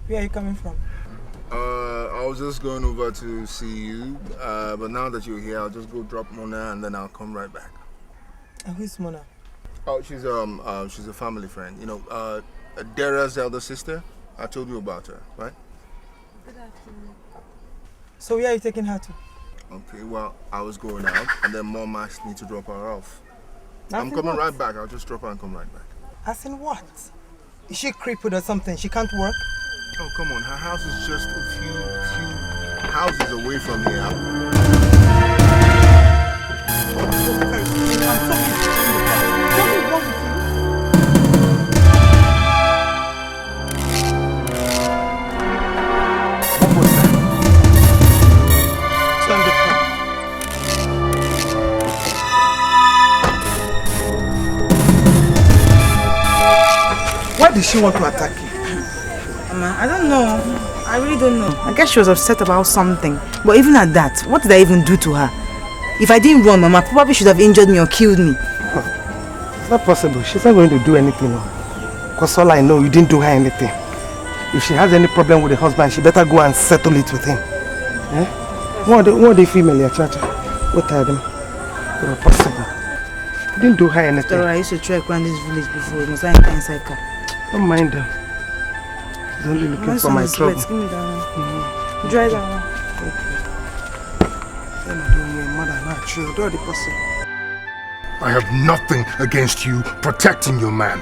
Where are you coming from? I was just going over to see you, but now that you're here, I'll just go drop Mona and then I'll come right back. And who's Mona? Oh, she's a family friend. You know, Dara's elder sister. I told you about her, right? Good afternoon. So where are you taking her to? Okay, well, I was going out, and then Mom asked me to drop her off. I'm coming what? right back. I'll just drop her and come right back. As in what? Is she crippled or something? She can't work? Oh, come on. Her house is just a few houses away from here. Why did she want to attack you? Mama, I don't know. I really don't know. I guess she was upset about something. But even at that, what did I even do to her? If I didn't run, Mama probably should have injured me or killed me. It's not possible. She's not going to do anything. Because all I know, you didn't do her anything. If she has any problem with the husband, she better go and settle it with him. Eh? What are the female here, Chacha? What are them? It's not possible. You didn't do her anything. Sorry, I used to try around this village before. Must I enter inside car? Don't mind them. She's only looking for my trouble. Give me that one. Dry that one. I have nothing against you protecting your man.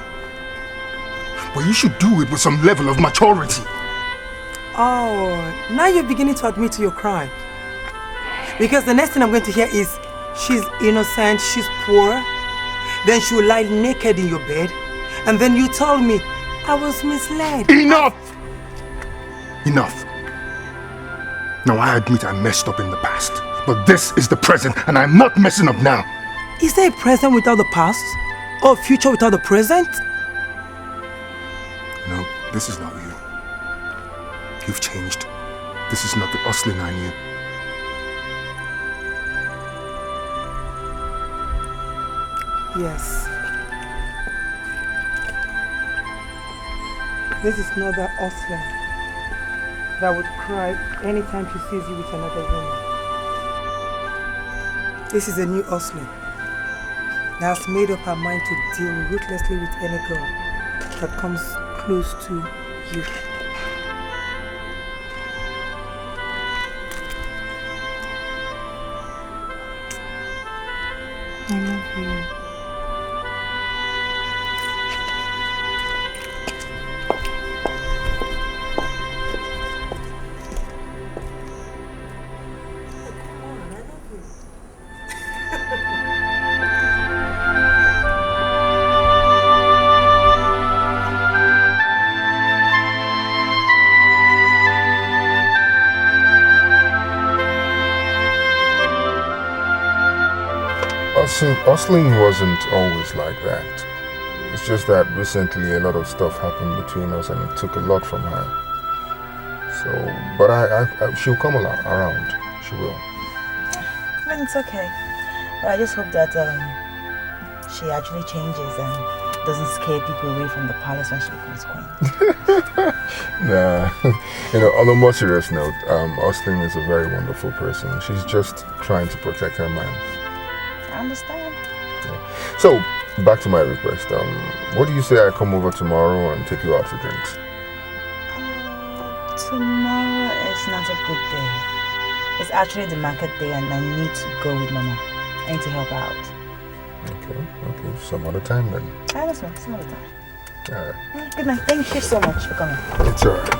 But you should do it with some level of maturity. Oh, now you're beginning to admit to your crime. Because the next thing I'm going to hear is she's innocent, she's poor. Then she will lie naked in your bed. And then you tell me I was misled. Enough! Enough. Now I admit I messed up in the past. But this is the present and I'm not messing up now. Is there a present without the past? Or a future without the present? No, this is not you. You've changed. This is not the Oslin I knew. Yes. This is not that Oslin that would cry anytime she sees you with another woman. This is a new Oslin that has made up her mind to deal ruthlessly with any girl that comes close to you. I love you. Osling wasn't always like that. It's just that recently a lot of stuff happened between us and it took a lot from her. So, but she'll come around. She will. I mean, it's okay. But I just hope that she actually changes and doesn't scare people away from the palace when she becomes queen. Nah. On a more serious note, Osling is a very wonderful person. She's just trying to protect her man. I understand. Yeah. So, back to my request. What do you say I come over tomorrow and take you out for drinks? Tomorrow is not a good day. It's actually the market day and I need to go with Mama. I need to help her out. Okay. Some other time then. That's fine. Some other time. Alright. Good night. Thank you so much for coming. It's alright.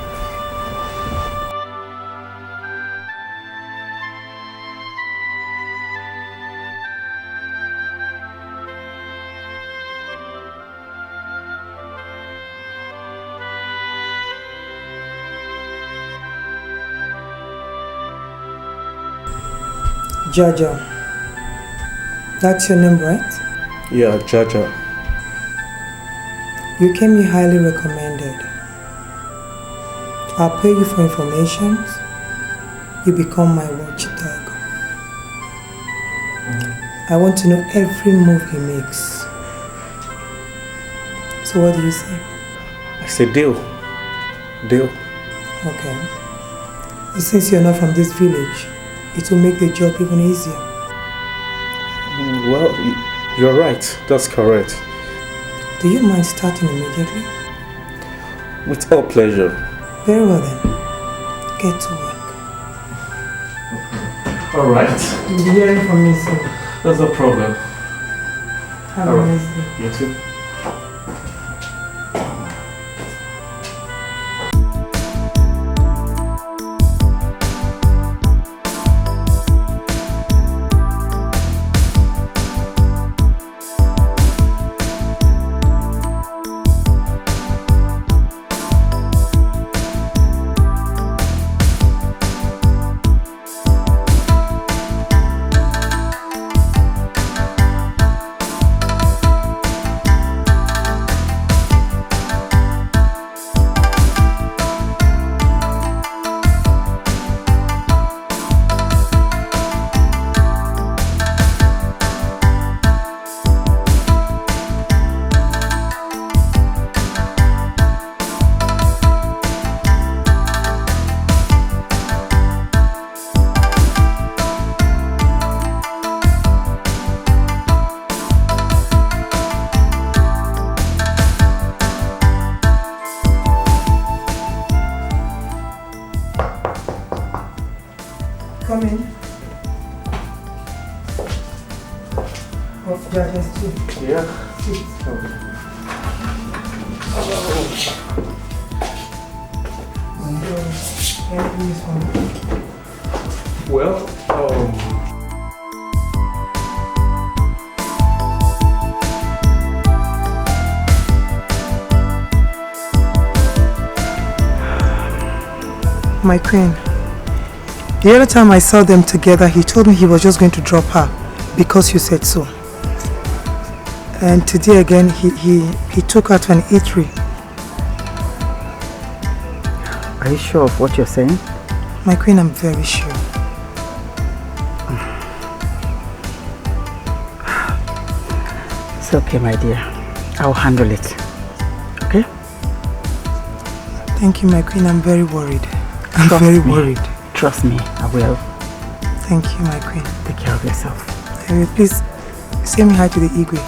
Jaja. That's your name, right? Yeah, Jaja. You came here highly recommended. I'll pay you for information. You become my watchdog. I want to know every move he makes. So what do you say? I say deal. Deal. Okay. Since you're not from this village, it will make the job even easier. Well, you're right. That's correct. Do you mind starting immediately? With all pleasure. Very well then. Get to work. All right. You'll be hearing from me soon. That's no problem. Have a nice day. You too. Come in. Oh, yeah, there's two. Yeah. Sit. Anything is fine. Well, My queen, the other time I saw them together, he told me he was just going to drop her because you said so. And today again, he took her to an eatery. Are you sure of what you're saying? My queen, I'm very sure. It's okay, my dear. I'll handle it. Okay? Thank you, my queen. I'm very worried. I'm very worried. Trust me, I will. Thank you, my queen. Take care of yourself. I will. Please say me hi to the Igwe.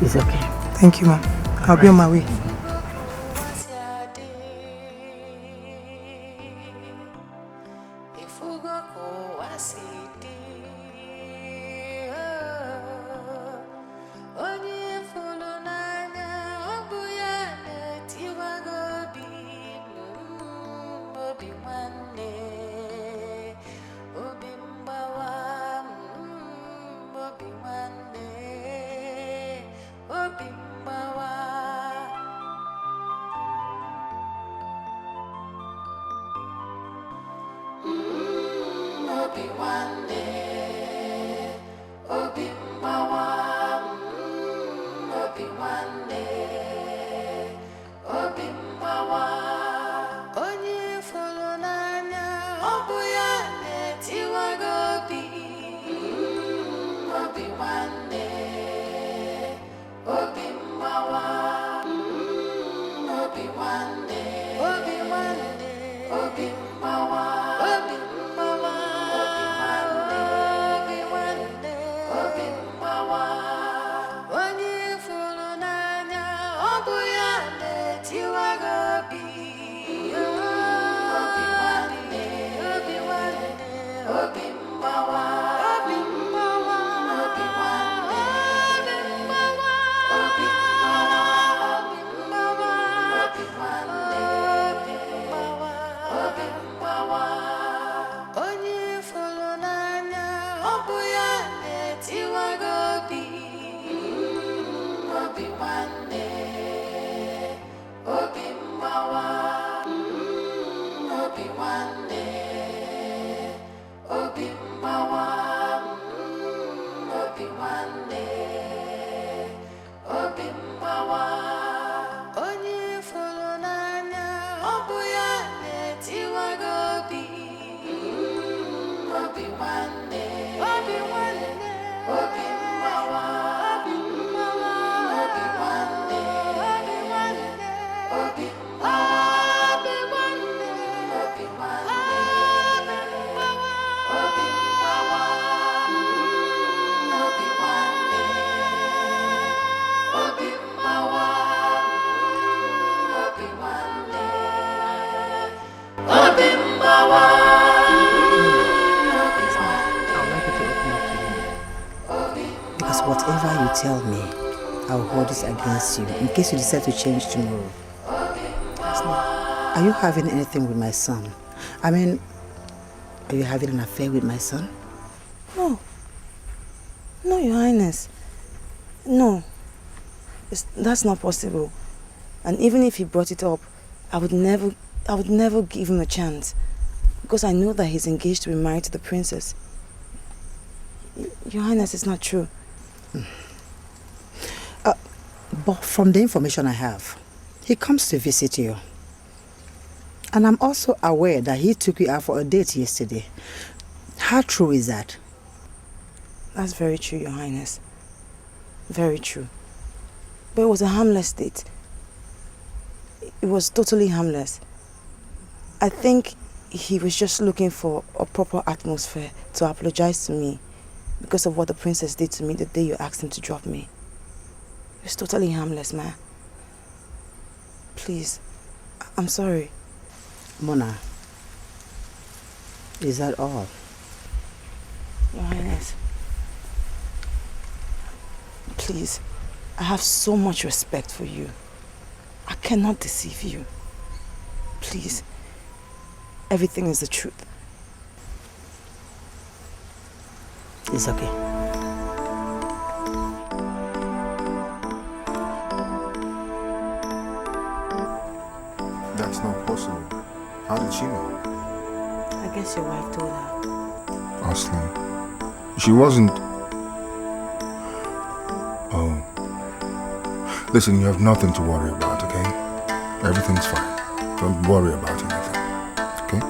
It's okay. Thank you, ma'am. I'll be on my way. Obi mbawa whatever you tell me, I'll hold it against you in case you decide to change tomorrow. Are you having anything with my son? I mean, are you having an affair with my son? No. No, Your Highness. No. That's not possible. And even if he brought it up, I would never give him a chance. Because I know that he's engaged to be married to the princess. Your Highness, it's not true. But from the information I have, he comes to visit you. And I'm also aware that he took you out for a date yesterday. How true is that? That's very true, Your Highness. Very true. But it was a harmless date. It was totally harmless. I think he was just looking for a proper atmosphere to apologize to me because of what the princess did to me the day you asked him to drop me. It was totally harmless, man. Please, I'm sorry. Mona, is that all? Your Highness, please, I have so much respect for you. I cannot deceive you. Please, everything is the truth. It's okay. That's not possible. How did she know? I guess your wife told her. Aslan. She wasn't... Oh. Listen, you have nothing to worry about, okay? Everything's fine. Don't worry about anything, okay?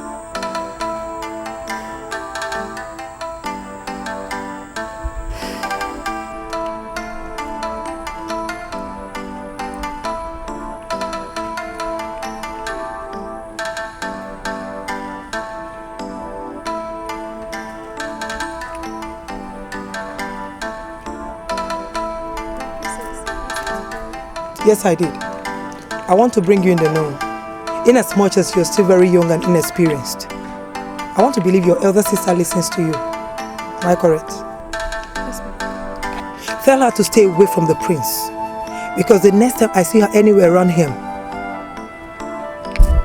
Yes, I did. I want to bring you in the know. In as much as you're still very young and inexperienced, I want to believe your elder sister listens to you. Am I correct? Yes, ma'am. Tell her to stay away from the prince. Because the next time I see her anywhere around him,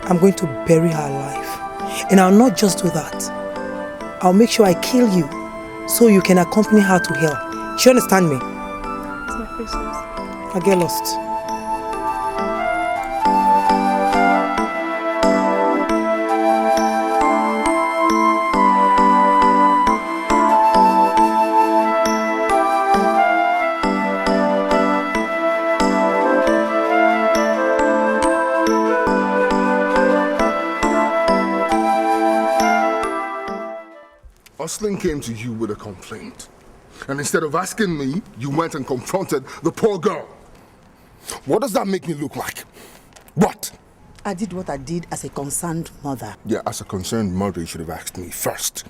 I'm going to bury her alive. And I'll not just do that. I'll make sure I kill you so you can accompany her to hell. Do you understand me? It's my princess. I get lost. Aslan came to you with a complaint. And instead of asking me, you went and confronted the poor girl. What does that make me look like? What? I did what I did as a concerned mother. Yeah, as a concerned mother, you should have asked me first.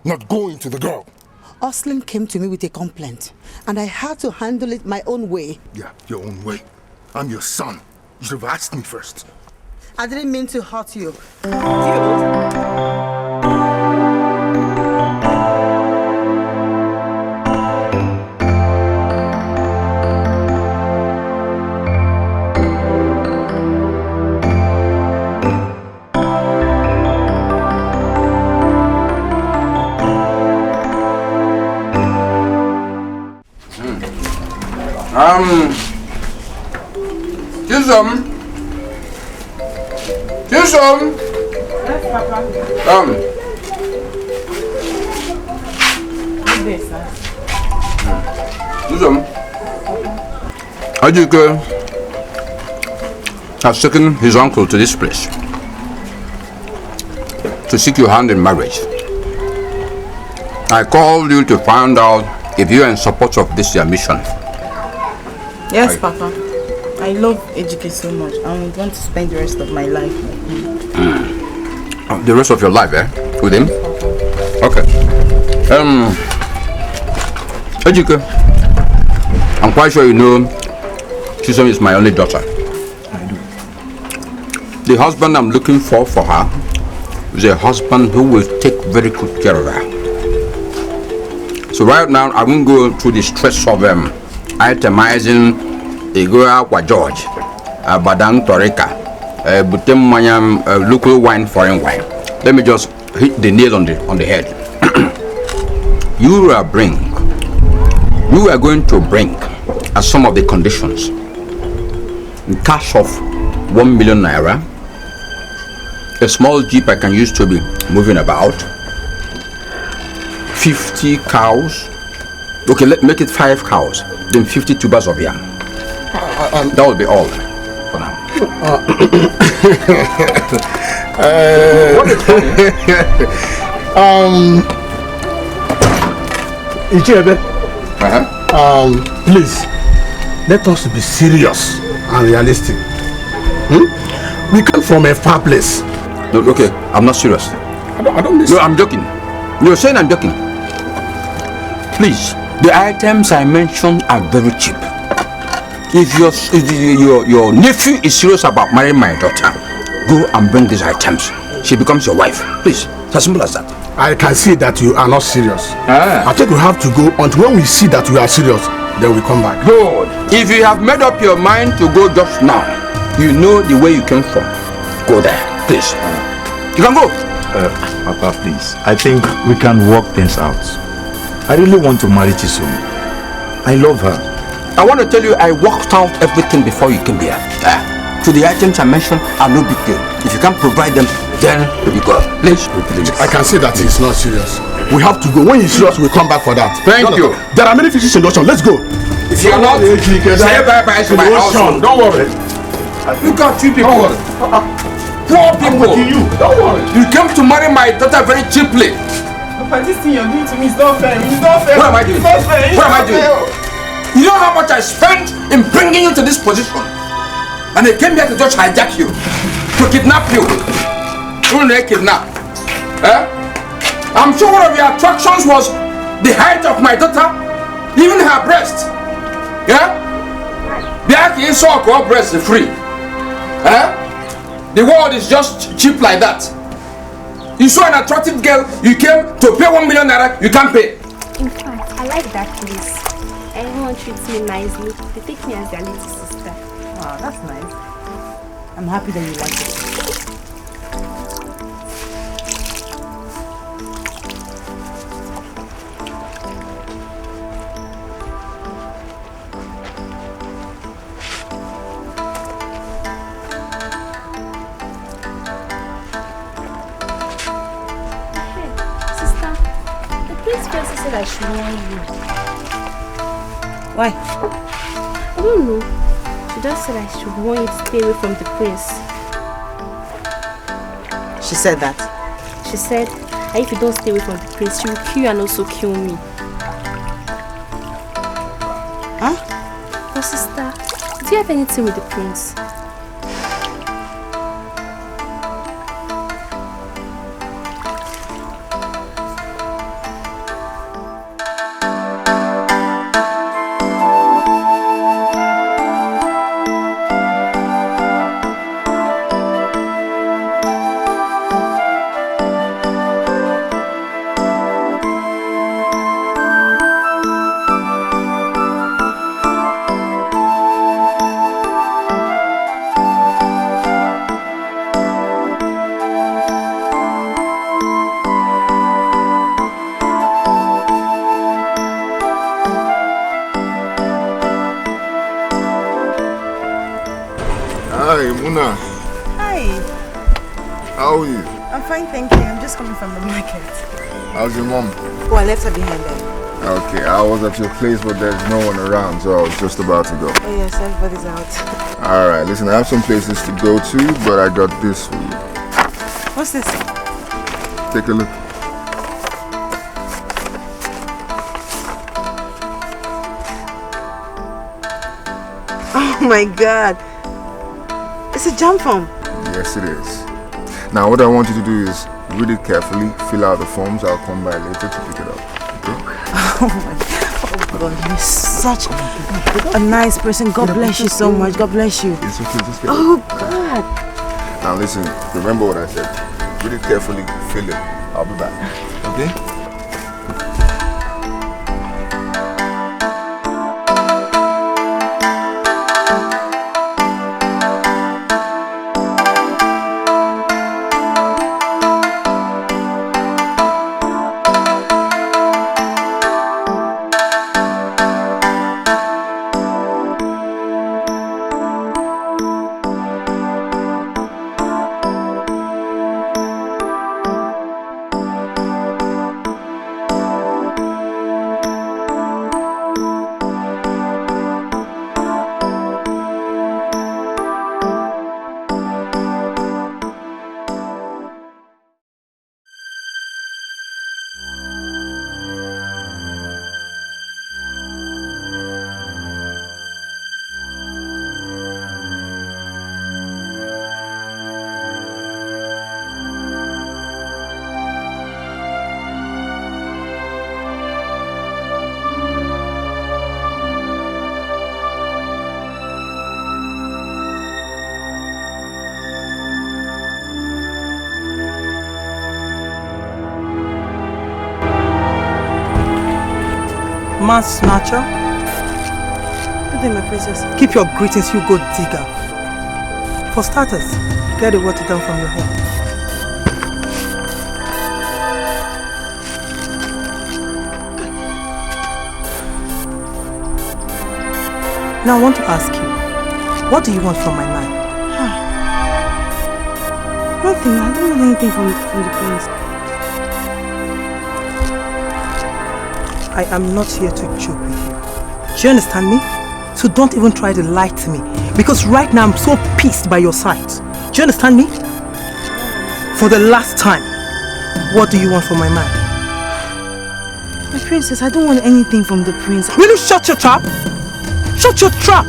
Not going to the girl. Aslan came to me with a complaint, and I had to handle it my own way. Yeah, your own way. I'm your son. You should have asked me first. I didn't mean to hurt you. Chisholm! Yes, Papa. Good day, sir. Chisholm. Wazico has taken his uncle to this place to seek your hand in marriage. I called you to find out if you are in support of this your mission. Yes, Papa. I love Ejike so much. I would want to spend the rest of my life with him. The rest of your life, eh? With him? Okay. Ejike, I'm quite sure you know Chisholm is my only daughter. I do. The husband I'm looking for her is a husband who will take very good care of her. So right now, I won't go through the stress of itemizing Igora Kwa George, Badang Torika, Butem Mayam, local wine, foreign wine. Let me just hit the nail on the head. You are going to bring as some of the conditions in cash of 1 million naira, a small jeep I can use to be moving about, 50 cows. Okay, make it 5 cows, then 50 tubers of yam. That will be all for now. What is Ichebe, please, let us be serious and realistic. We come from a far place. No, okay, I'm not serious. I don't listen. No, I'm joking. You're saying I'm joking. Please, the items I mentioned are very cheap. If your nephew is serious about marrying my daughter, go and bring these items. She becomes your wife. Please, it's as simple as that. I can see that you are not serious. I think we have to go until when we see that you are serious, then we come back. Good. If you have made up your mind to go just now, you know the way you came from. Go there, please. You can go. Papa, please. I think we can work things out. I really want to marry Chisom. I love her. I want to tell you, I worked out everything before you came here. So the items I mentioned are no big deal. If you can't provide them, then you go. Please. I can see that he's not serious. We have to go. When he's serious, we'll come back for that. Thank you. There are many fishes in the ocean. Let's go. If you're not, say bye-bye to my house. Don't worry. Look at you people. Poor people. Don't worry. You came to marry my daughter very cheaply. Papa, this thing you're doing to me is not fair. It's not fair. What am I doing? It's not fair. What am I doing? You know how much I spent in bringing you to this position? And they came here to just hijack you, to kidnap you. Who they kidnap? I'm sure one of your attractions was the height of my daughter, even her breast. Yeah? The saw her breast is free. The world is just cheap like that. You saw an attractive girl, you came to pay 1 million naira, you can't pay. In fact, I like that place. Everyone treats me nicely. They take me as their little sister. Wow, that's nice. I'm happy that you like it. Sister, the prince first said I should warn you. Why? I don't know. She just said I should warn you to stay away from the prince. She said that? She said, if you don't stay away from the prince, she will kill you and also kill me. Huh? But sister, do you have anything with the prince? Muna. Hi. How are you? I'm fine, thank you. I'm just coming from the market. How's your mom? Oh, I left her behind there. Okay, I was at your place, but there's no one around, so I was just about to go. Oh yes, everybody's out. Alright, listen, I have some places to go to, but I got this for you. What's this? Take a look. Oh my god. It's a jam form. Yes, it is. Now, what I want you to do is read it carefully, fill out the forms. I'll come by later to pick it up. Okay? Oh my god, you're such a nice person. God bless you so much. God bless you. It's okay, just get Oh god. Now listen, remember what I said. Read it carefully, fill it. I'll be back. Okay? man snatcher? Good day, my princess. Keep your greetings, you gold digger. For starters, get the water down from your head. Now I want to ask you, what do you want from my man? Nothing, I don't want anything from the prince. I am not here to joke with you. Do you understand me? So don't even try to lie to me. Because right now I'm so pissed by your side. Do you understand me? For the last time, what do you want from my man? My princess, I don't want anything from the prince. Will you shut your trap? Shut your trap!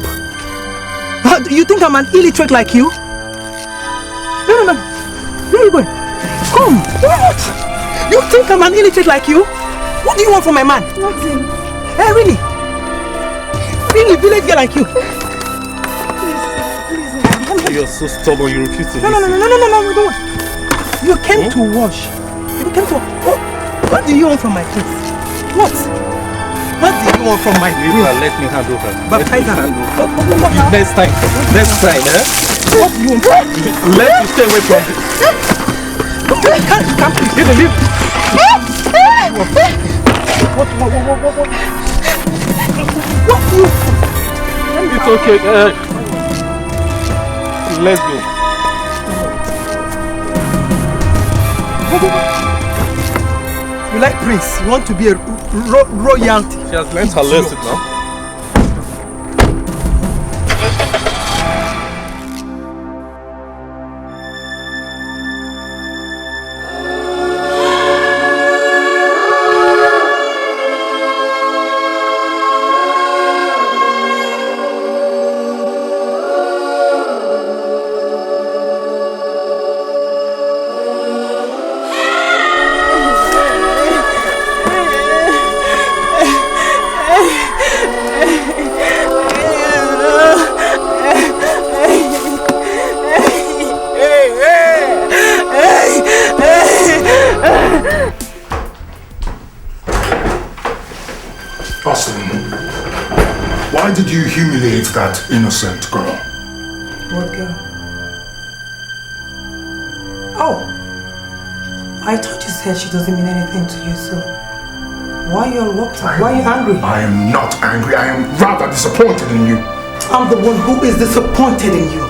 You think I'm an illiterate like you? No. Where are you going? Come! What? You think I'm an illiterate like you? What do you want from my man? Nothing. Hey, really? Really, village girl like you? You're so stubborn, you refuse to No, don't. You came to wash. You came to... What do you want from my place? What? What do you want from my place? Let me handle her. Baptize her. Next time, eh? What do you want? Let you stay away from it. Come, please. Leave. What do you... It's okay. Let's go. You like prince? You want to be a royalty? She has learned her lesson now. Why did you humiliate that innocent girl? What girl? Oh, I thought you said she doesn't mean anything to you, so why are you all worked up? Why are you angry? I am not angry, I am rather disappointed in you. I'm the one who is disappointed in you.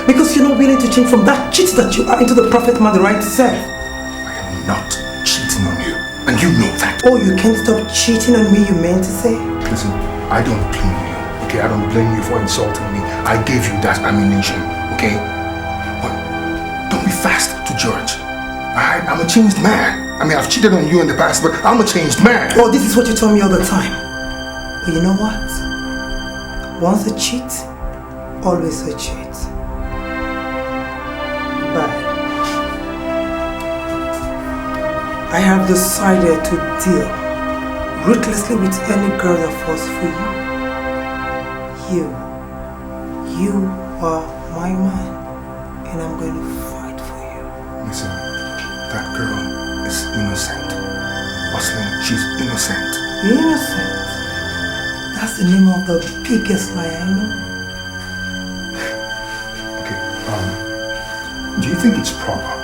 Because you're not willing to change from that cheat that you are into the prophet man the right to serve. I am not cheating on you, and you know that. Oh, you can't stop cheating on me, you meant to say? Listen, I don't blame you, okay? I don't blame you for insulting me. I gave you that ammunition, okay? But don't be fast to judge. I'm a changed man. I mean, I've cheated on you in the past, but I'm a changed man. Oh, this is what you tell me all the time. But you know what? Once a cheat, always a cheat. But I have decided to deal ruthlessly with any girl that falls for you. You are my man, and I'm going to fight for you. Listen, that girl is innocent. Oslin, she's innocent. Innocent? That's the name of the biggest lie I know. Do you think it's proper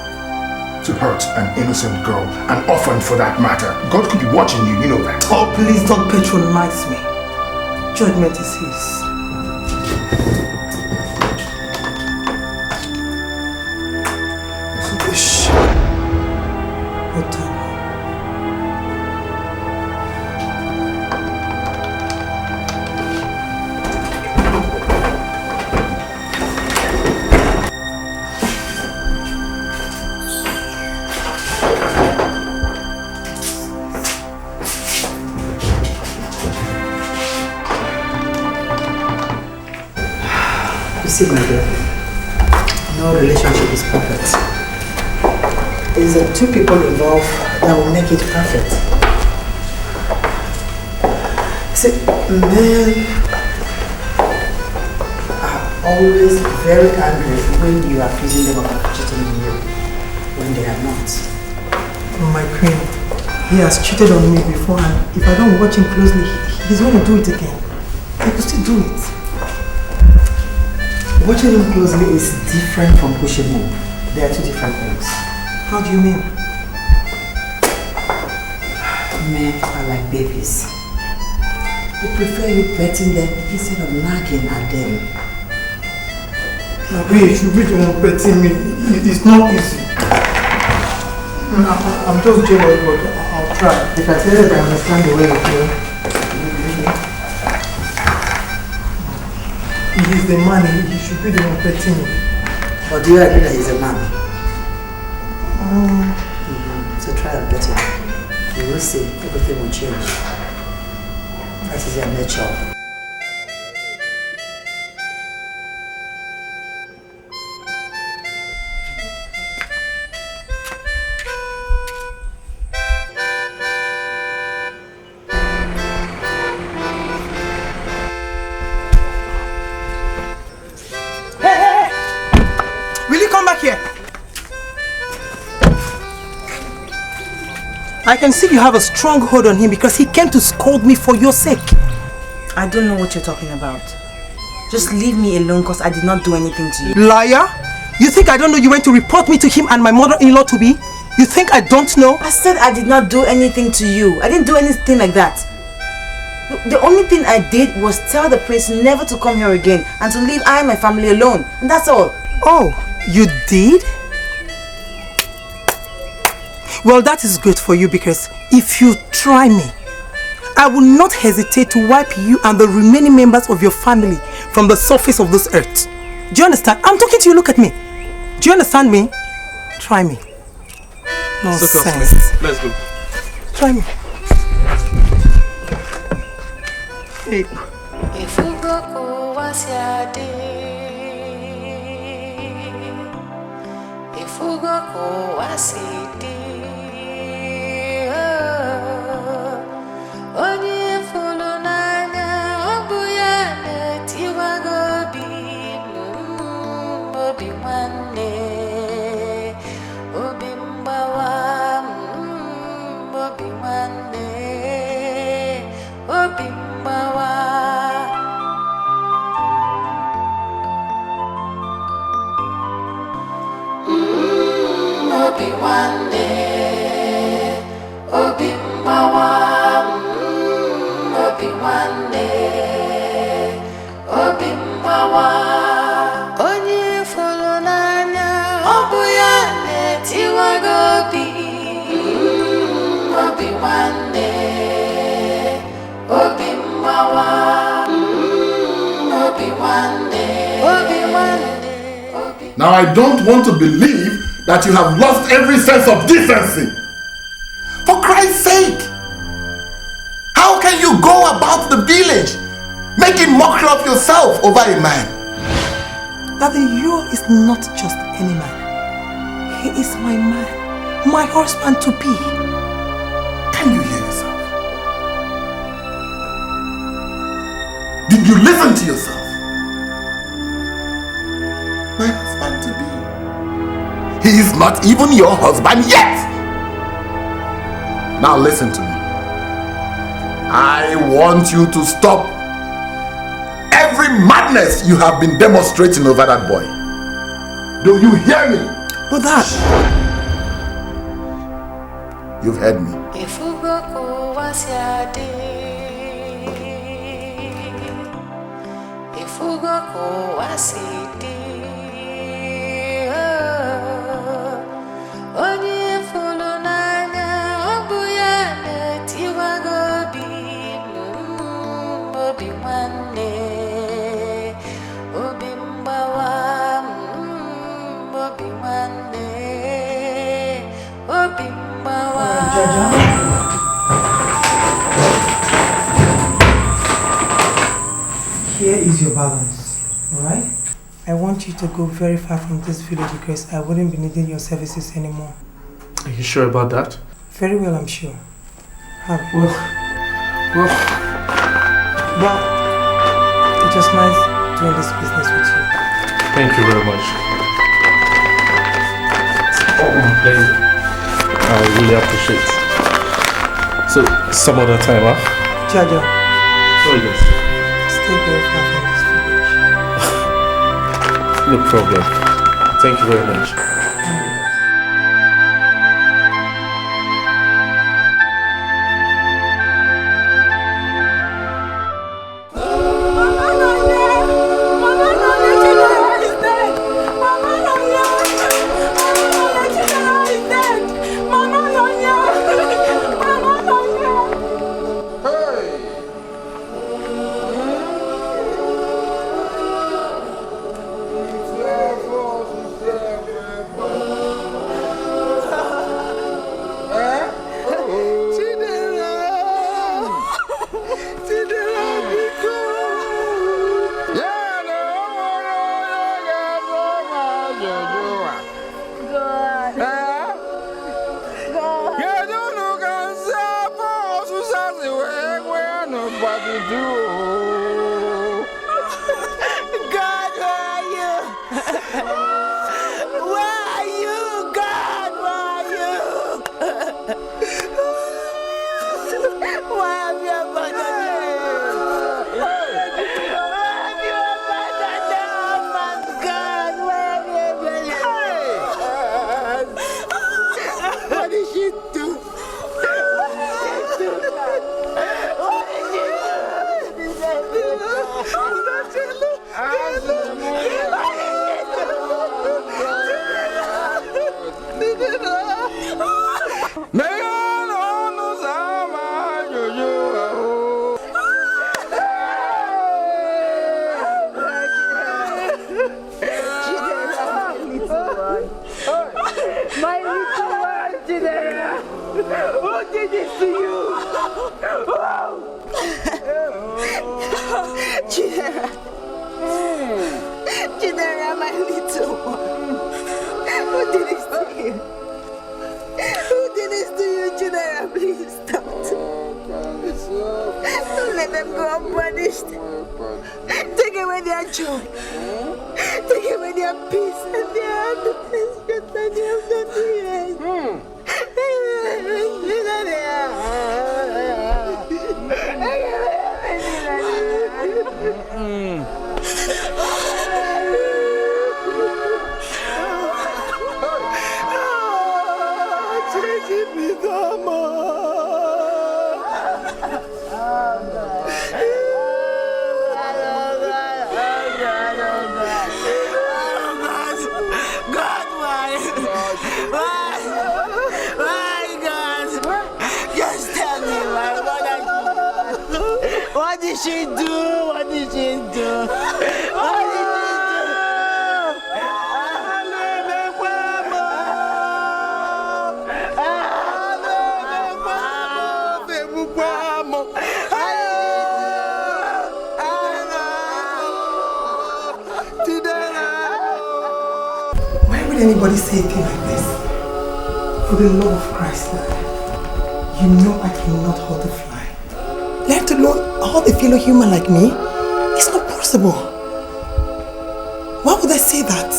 to hurt an innocent girl, an orphan for that matter? God could be watching you, you know that. Oh, please don't patronize me. Judgment is his. See, my dear, no relationship is perfect. It's the two people involved that will make it perfect. See, men are always very angry when you are accusing them of cheating on you, when they are not. Oh, my queen, he has cheated on me before, and if I don't watch him closely, he's going to do it again. He could still do it. Watching him closely is different from pushing him. They are two different things. How do you mean? Men are like babies. They prefer you petting them instead of nagging at them. You should be the one petting me. It's not easy. I'm just jealous, but I'll try. If I tell you that I understand the way you feel, he's the man, he should be the one petting me. But do you agree that he's a man? So try and pet him. You will see, everything will change. That is their nature. I can see you have a strong hold on him because he came to scold me for your sake. I don't know what you're talking about. Just leave me alone because I did not do anything to you. Liar! You think I don't know you went to report me to him and my mother-in-law to be? You think I don't know? I said I did not do anything to you. I didn't do anything like that. The only thing I did was tell the prince never to come here again and to leave I and my family alone. And that's all. Oh, you did? Well, that is good for you because if you try me, I will not hesitate to wipe you and the remaining members of your family from the surface of this earth. Do you understand? I'm talking to you, look at me. Do you understand me? Try me. Nonsense. Let's go. Try me. Hey. If you go, what's your If you go, what's your Onye fulu n'anya ọ bụ ya na-etiwago obi nwanne obi mgbawa obi nwanne obi mgbawa obi nwanne obi mgbawa obi nwanne obi mgbawa onye fụrụ n'anya ọ bụ ya na-etiwago obi nwanne obi mgbawa obi nwanne obi nwanne. Now I don't want to believe that you have lost every sense of decency. For Christ's sake! How can you go about the village making mockery of yourself over a man? That you is not just any man. He is my man, my husband to be. Can you hear yourself? Did you listen to yourself? My husband to be. He is not even your husband yet. Now listen to me. I want you to stop every madness you have been demonstrating over that boy. Do you hear me? But that... You've heard me. If you go, what's your If you go, what's your onye fụrụ n'anya ọ bụ ya na-etiwago obi nwanne obi mgbawa obi nwanne obi mgbawa. Here is your balance, alright? I want you to go very far from this village because I wouldn't be needing your services anymore. Are you sure about that? Very well, I'm sure. Have it. Well, it was nice doing this business with you. Thank you very much. Oh, my pleasure. I really appreciate it. So, some other time, huh? Jaja, Oh, yes. Stay very far from this village. No problem. Thank you very much. Anybody say a thing like this? For the love of Christ, you know I cannot hold a fly. Let alone hold a fellow human like me. It's not possible. Why would I say that?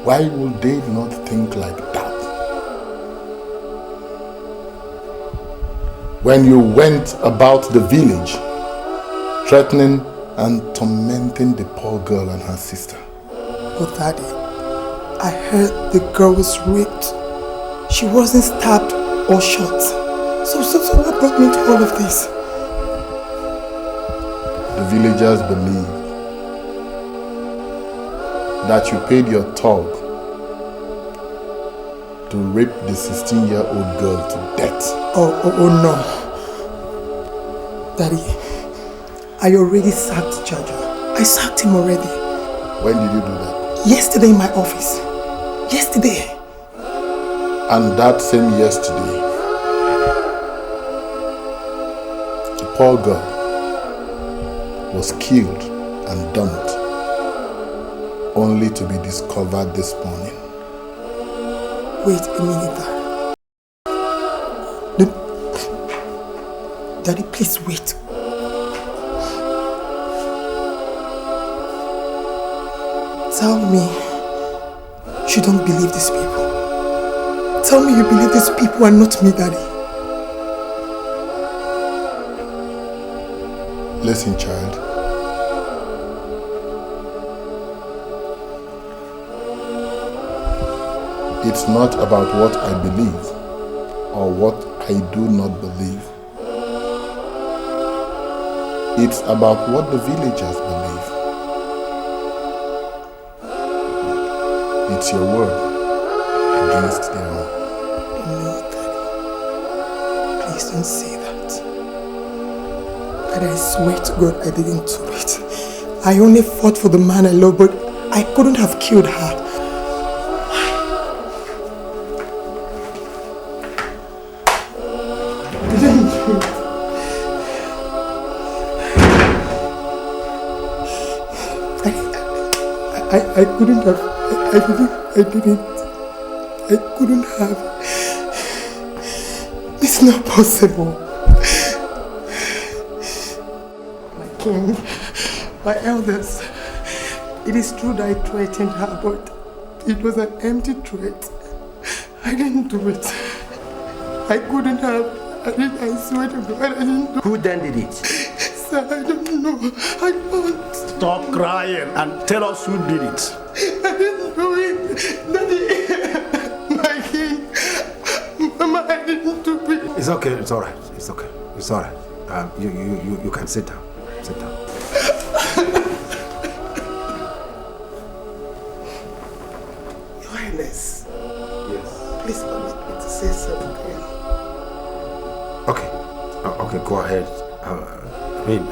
Why would they not think like that? When you went about the village, threatening and tormenting the poor girl and her sister. But Daddy, I heard the girl was raped. She wasn't stabbed or shot. So what brought me to all of this? The villagers believe that you paid your thug to rape the 16-year-old girl to death. Oh no. Daddy, I already sacked Jaja. I sacked him already. When did you do that? Yesterday in my office. Yesterday. And that same yesterday, the poor girl was killed and dumped, only to be discovered this morning. Wait a minute, Daddy, please wait. Tell me you don't believe these people. Tell me you believe these people and not me, Daddy. Listen, child. It's not about what I believe or what I do not believe. It's about what the villagers believe. It's your word against their own. No, Daddy. Please don't say that. But I swear to God I didn't do it. I only fought for the man I love, but I couldn't have killed her. I couldn't have, I couldn't have. It's not possible. My king, my elders, it is true that I threatened her, but it was an empty threat. I didn't do it. I couldn't have. I swear to God, I didn't do it. Who then did it? Sir, I don't know. I don't. Stop crying and tell us who did it. I didn't do it. Daddy, my king, Mama, I didn't do it. It's okay, it's alright. It's okay. It's alright. You can sit down. Sit down. Your Highness. Yes. Please permit me to say something. Okay. Okay, go ahead. I mean,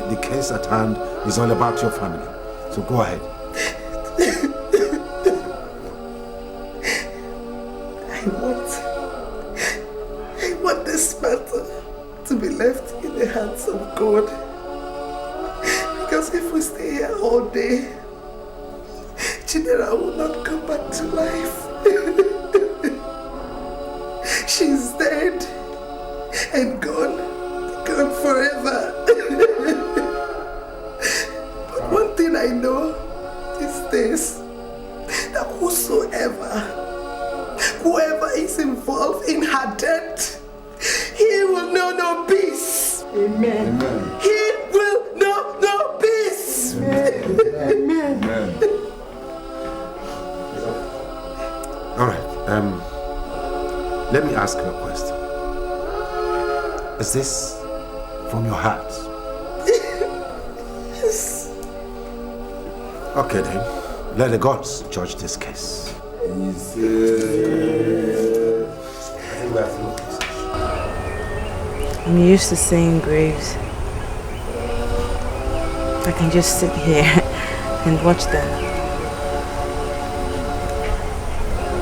the case at hand is all about your family. So go ahead. I want this matter to be left in the hands of God. Because if we stay here all day, Chidera will not come back to life. She's dead and gone forever. But one thing I know is this, that whoever is involved in her death, he will know no peace. Amen. Amen. He will know no peace. Amen. Amen. Amen. All right. Let me ask you a question. Is this from your heart? Yes. Okay then. Let the gods judge this case. I'm used to seeing graves. I can just sit here and watch them.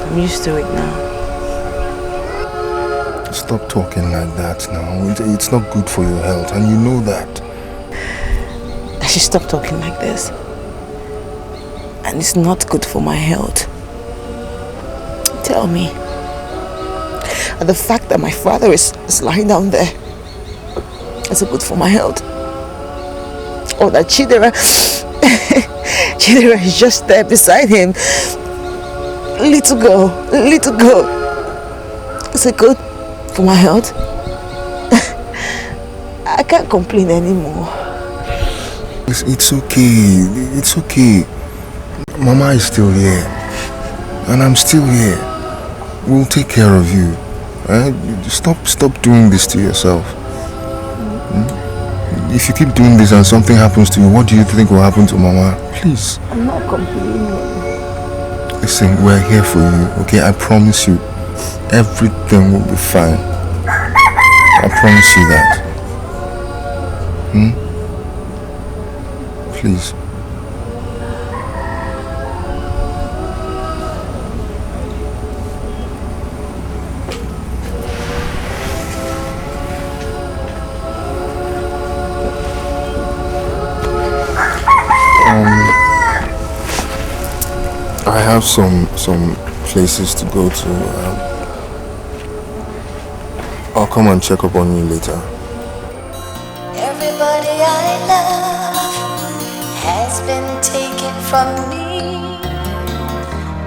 I'm used to it now. Stop talking like that now. It's not good for your health, and you know that. I should stop talking like this. And it's not good for my health. Tell me. The fact that my father is lying down there, is it good for my health? Or that Chidera is just there beside him. Little girl. Is it good for my health? I can't complain anymore. It's okay. It's okay. Mama is still here. And I'm still here. We'll take care of you. Stop doing this to yourself. If you keep doing this and something happens to you, what do you think will happen to Mama? Please. I'm not complaining. Listen, we're here for you, okay? I promise you, everything will be fine. I promise you that. Please. I have some places to go to. I'll come and check up on you later. Everybody I love has been taken from me.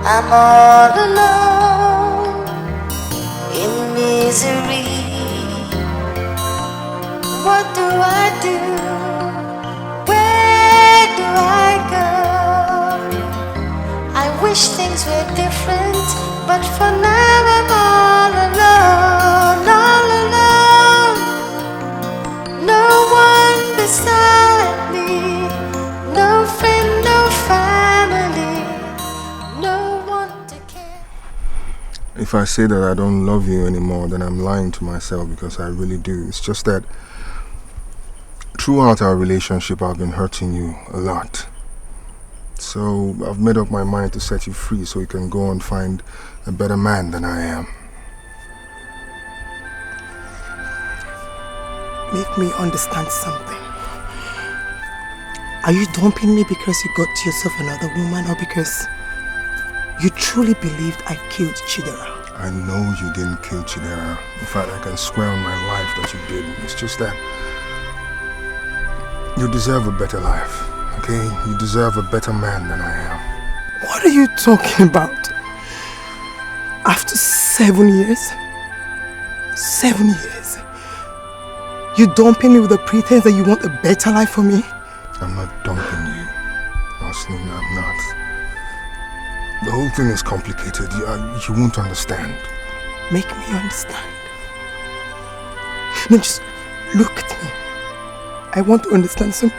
I'm all alone in misery. What do I do? wish things were different, but for now I'm all alone, all alone. No one beside me, no friend, no family, no one to care. If I say that I don't love you anymore, then I'm lying to myself, because I really do. It's just that throughout our relationship, I've been hurting you a lot. So I've made up my mind to set you free so you can go and find a better man than I am. Make me understand something. Are you dumping me because you got yourself another woman, or because you truly believed I killed Chidera? I know you didn't kill Chidera. In fact, I can swear on my life that you didn't. It's just that you deserve a better life, okay? You deserve a better man than I am. What are you talking about? After 7 years? 7 years? You dumping me with the pretense that you want a better life for me? I'm not dumping you, Austin, I'm not. The whole thing is complicated. You won't understand. Make me understand. No, just look at me. I want to understand something.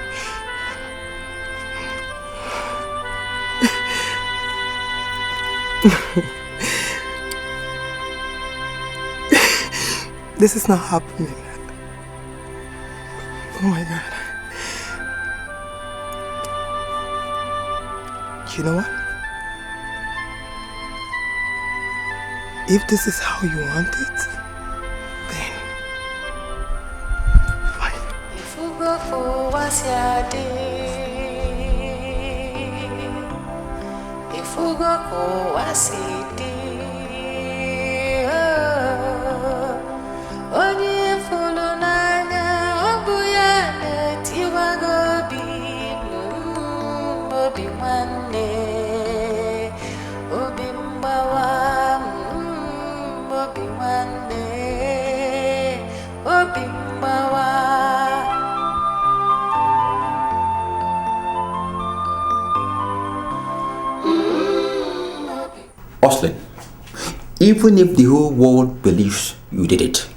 This is not happening. Oh my God. You know what? If this is how you want it, then fine. If you go for what's your day, if you go for what's your day, oh, you follow Nana, oh, boy, you are going to be one day, oh, Bimbawa. Oslin, even if the whole world believes you did it,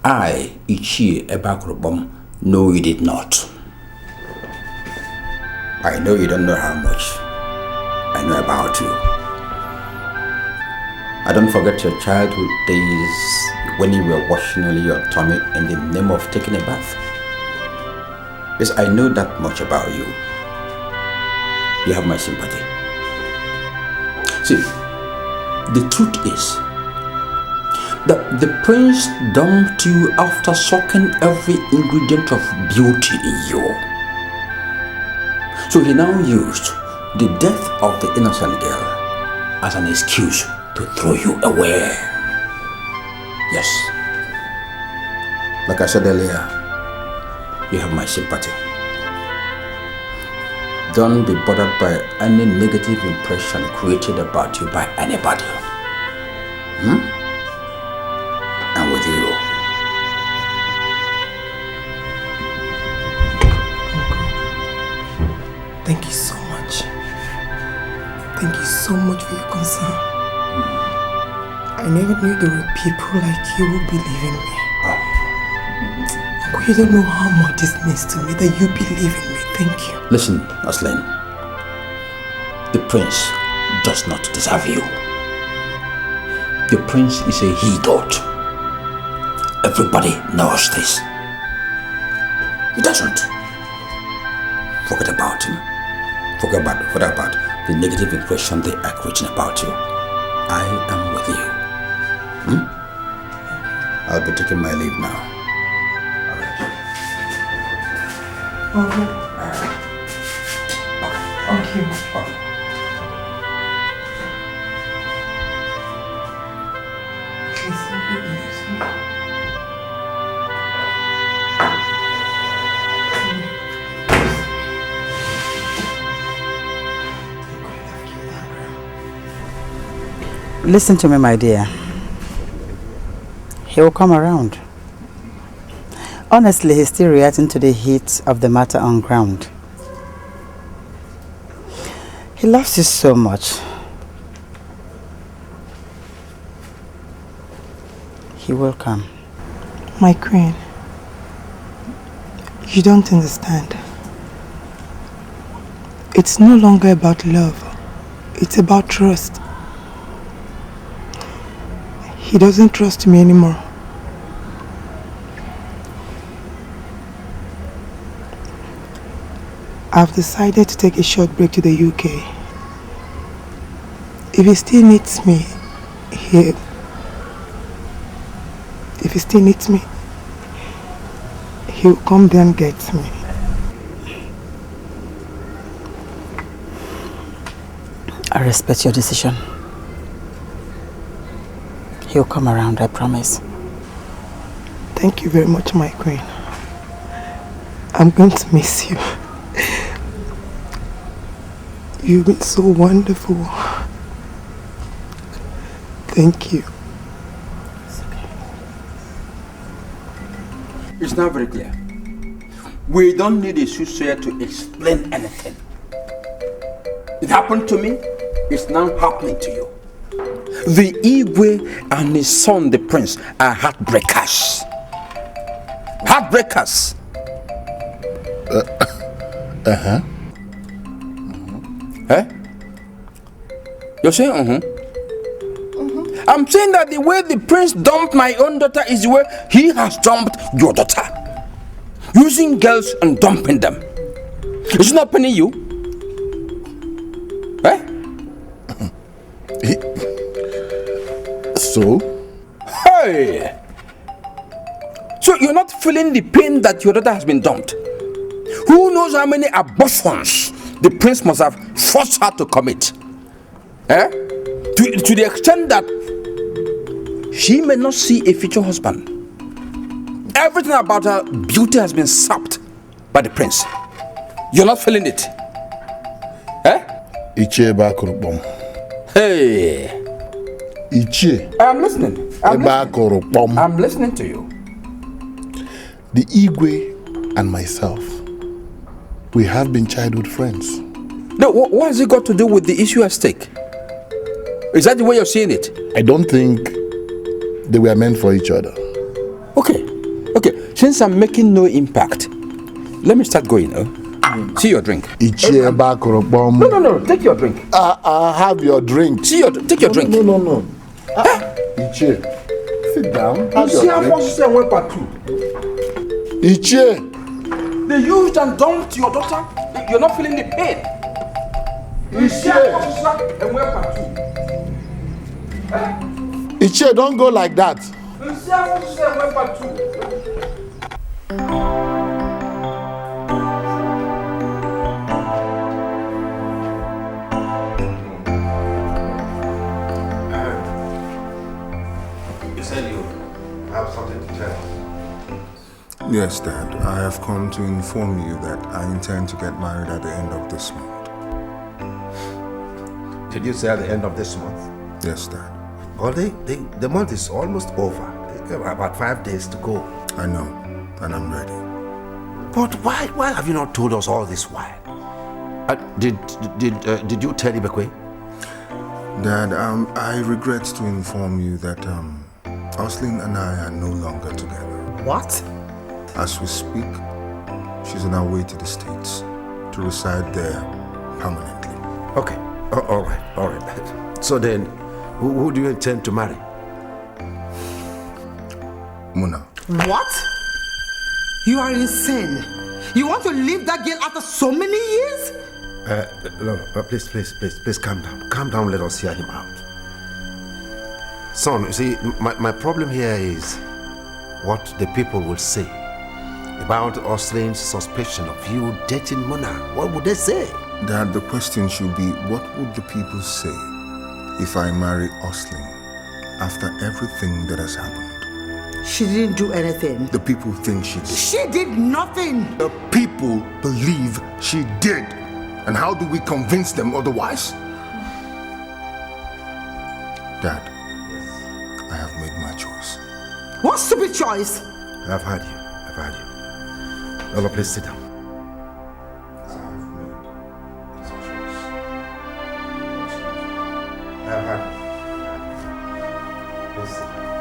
I, Ichie Ebakrobom, know you did not. I know you don't know how much I know about you. I don't forget your childhood days when you were washing only your tummy in the name of taking a bath. Yes, I know that much about you. You have my sympathy. See, the truth is that the prince dumped you after sucking every ingredient of beauty in you. So he now used the death of the innocent girl as an excuse to throw you away. Yes. Like I said earlier, you have my sympathy. Don't be bothered by any negative impression created about you by anybody. I'm with you. Thank you so much. Thank you so much for your concern. I never knew there were people like you who believe in me. You don't know how much this means to me that you believe in me. Thank you. Listen, Aslan. The prince does not deserve you. The prince is a he-goat. Everybody knows this. He doesn't. Forget about him. Forget about the negative impression they are creating about you. I am with you. I'll be taking my leave now. Thank you. Listen to me, my dear. He will come around. Honestly, he's still reacting to the heat of the matter on ground. He He loves you so much. He will come. My queen, you don't understand. It's no longer about love. It's about trust. He doesn't trust me anymore. I've decided to take a short break to the UK. If he still needs me, he'll come there and get me. I respect your decision. He'll come around, I promise. Thank you very much, my queen. I'm going to miss you. You've been so wonderful. Thank you. It's now very clear. We don't need a soothsayer to explain anything. It happened to me, it's now happening to you. The Igwe and his son, the prince, are heartbreakers. Heartbreakers. Uh-huh. Eh? You're saying I'm saying that the way the prince dumped my own daughter is the way he has dumped your daughter. Using girls and dumping them. Is it not paining you? Eh? So? Hey! So you're not feeling the pain that your daughter has been dumped? Who knows how many abortions the prince must have forced her to commit? Eh? To the extent that she may not see a future husband. Everything about her beauty has been sapped by the prince. You're not feeling it? Eh? Hey! I'm listening. I'm listening to you. The Igwe and myself, we have been childhood friends. No, what has it got to do with the issue at stake? Is that the way you're seeing it? I don't think they were meant for each other. Okay. Since I'm making no impact, let me start going. See your drink. No. Take your drink. Have your drink. Take your drink. No. Ichie, sit down. Have your drink. Ichie. They used and dumped your daughter. You're not feeling the pain. Ichie, don't go like that. You said you have something to tell. Yes, Dad. I have come to inform you that I intend to get married at the end of this month. Did you say at the end of this month? Yes, Dad. Well, the month is almost over. About 5 days to go. I know, and I'm ready. But why have you not told us all this while? Did you tell Ibekwe? Dad, I regret to inform you that Oslin and I are no longer together. What? As we speak, she's on her way to the States to reside there permanently. Okay, all right. So then, who do you intend to marry? Muna. What? You are insane. You want to leave that girl after so many years? No, please calm down. Calm down, let us hear him out. Son, you see, my problem here is what the people will say about Oslin's suspicion of you dating Muna. What would they say? Dad, the question should be, what would the people say if I marry Oslin after everything that has happened? She didn't do anything. The people think she did. She did nothing. The people believe she did. And how do we convince them otherwise? Dad, I have made my choice. What stupid choice? I've heard you. Lola, please sit down. I've had it. Please sit down.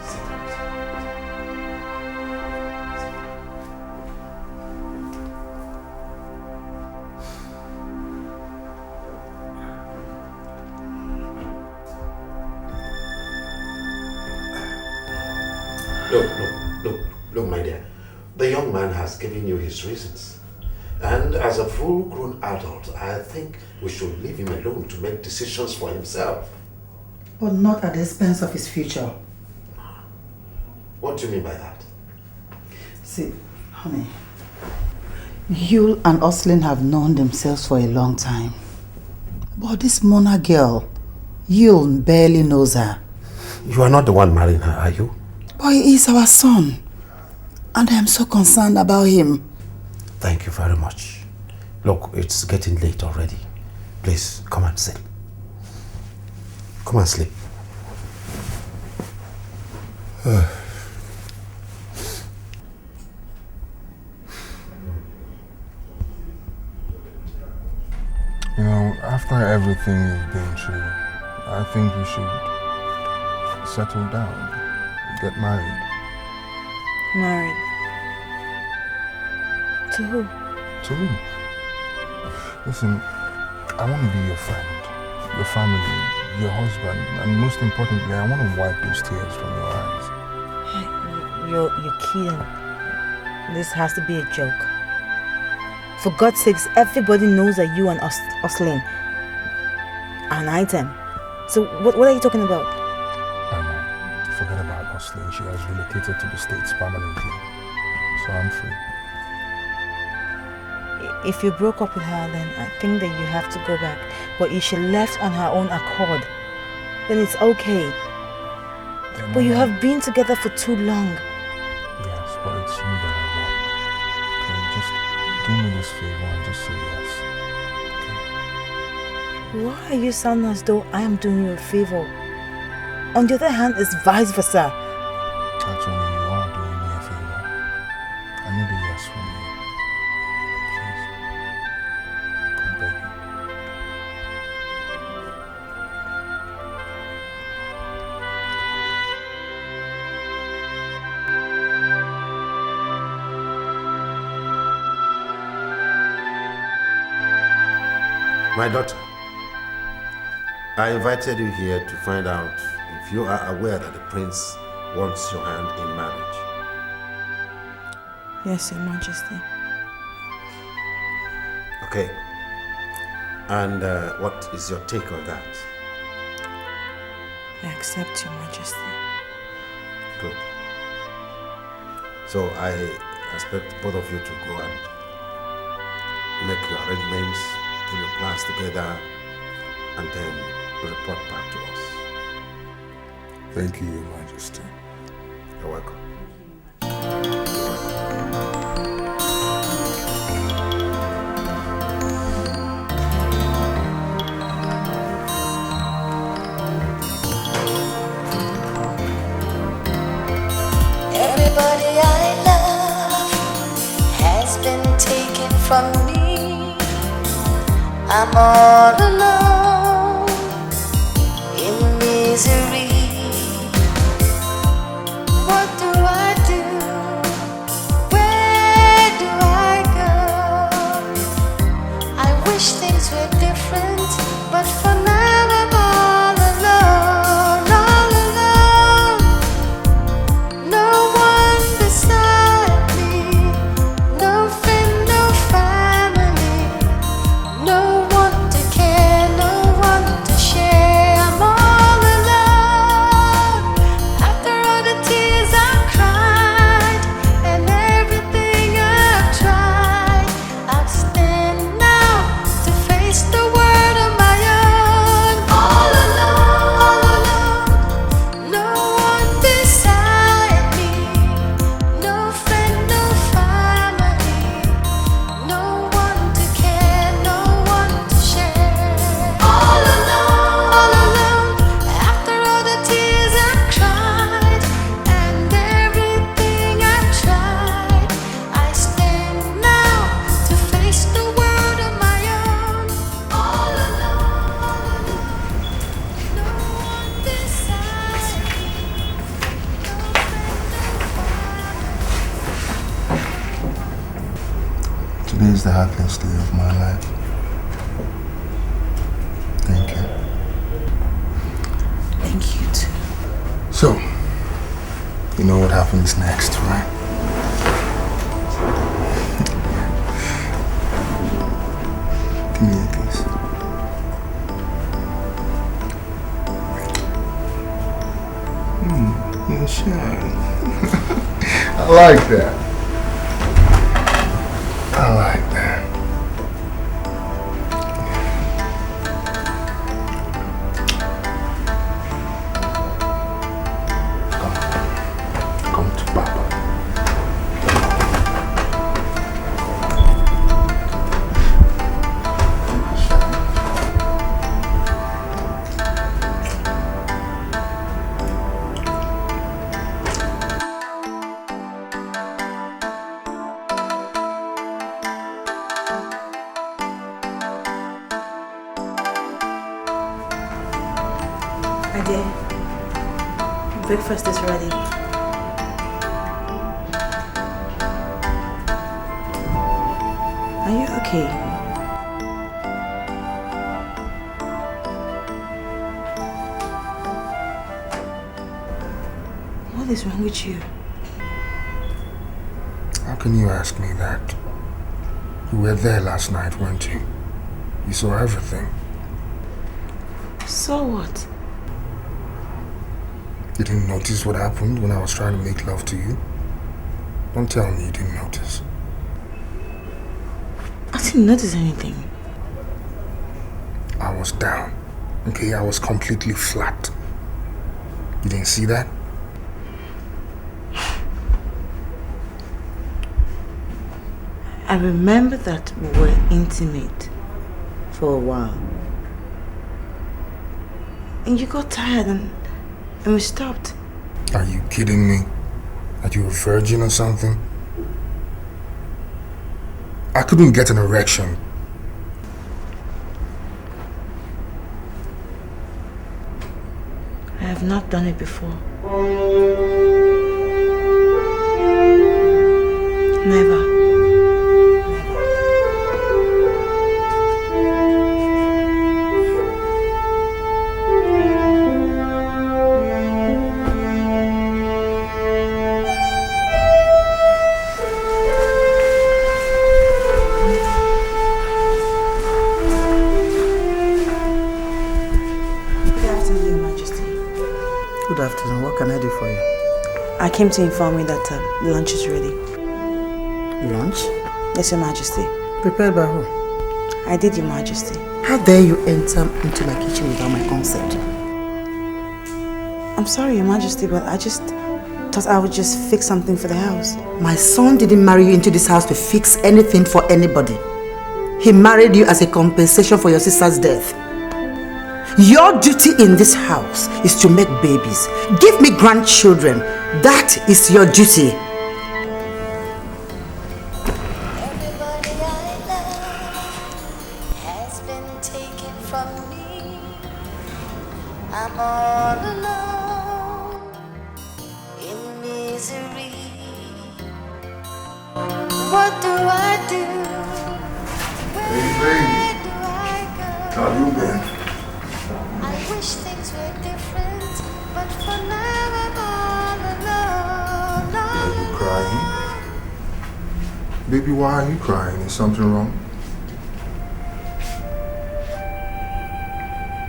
Sit down. Look, my dear. The young man has given you his reasons. And as a full-grown adult, I think we should leave him alone to make decisions for himself. But not at the expense of his future. What do you mean by that? See, honey, Yul and Oslin have known themselves for a long time. But this Mona girl, Yul barely knows her. You are not the one marrying her, are you? But he is our son. And I am so concerned about him. Thank you very much. Look, it's getting late already. Please, come and sit. Come and sleep. You know, after everything you've been through, I think we should settle down, get married. Married? To who? To me. Listen, I want to be your friend, your family, your husband, and most importantly, I want to wipe those tears from your eyes. You're kidding. This has to be a joke. For God's sakes, everybody knows that you and Oslin are an item. So what are you talking about? Forget about Oslin. She has relocated to the States permanently. So I'm free. If you broke up with her, then I think that you have to go back. But if she left on her own accord, then it's okay. But you have been together for too long. Yes, but it's you that I want. Okay, just do me this favor and just say yes. Why are you sounding as though I am doing you a favor? On the other hand, it's vice versa. Actually, you are doing me a favor. I need a yes from you. Please. I beg you. My daughter, I invited you here to find out if you are aware that the prince wants your hand in marriage. Yes, Your Majesty. Okay. And what is your take on that? I accept, Your Majesty. Good. So I expect both of you to go and make your arrangements, put your plans together, and then report back to us. Thank you, Your Majesty. You're welcome. Everybody I love has been taken from me. I'm all alone in misery. What do I do? Where do I go? I wish things were different, but for now I'm all alone, all alone. No one beside me, no friend, no family, no one to care happiest day of my life. Thank you. Thank you too. So, you know what happens next, right? Give me a kiss. You're shy. I like that. I like that. Come to Papa. My dear, breakfast is ready. Are you okay? What is wrong with you? How can you ask me that? You were there last night, weren't you? You saw everything. So what? You didn't notice what happened when I was trying to make love to you? Don't tell me you didn't notice. I didn't notice anything. I was down. Okay, I was completely flat. You didn't see that? I remember that we were intimate for a while. And you got tired and we stopped. Are you kidding me? Are you a virgin or something? I couldn't get an erection. I have not done it before. Never. Good afternoon. What can I do for you? I came to inform you that lunch is ready. Lunch? Yes, Your Majesty. Prepared by who? I did, Your Majesty. How dare you enter into my kitchen without my consent? I'm sorry, Your Majesty, but I just thought I would just fix something for the house. My son didn't marry you into this house to fix anything for anybody. He married you as a compensation for your sister's death. Your duty in this house is to make babies. Give me grandchildren. That is your duty. Has been taken from me. I'm all alone in misery. What do I do? Hey, baby. How you been? I wish things were different, but for now I'm all alone. Are you crying? Baby, why are you crying? Is something wrong?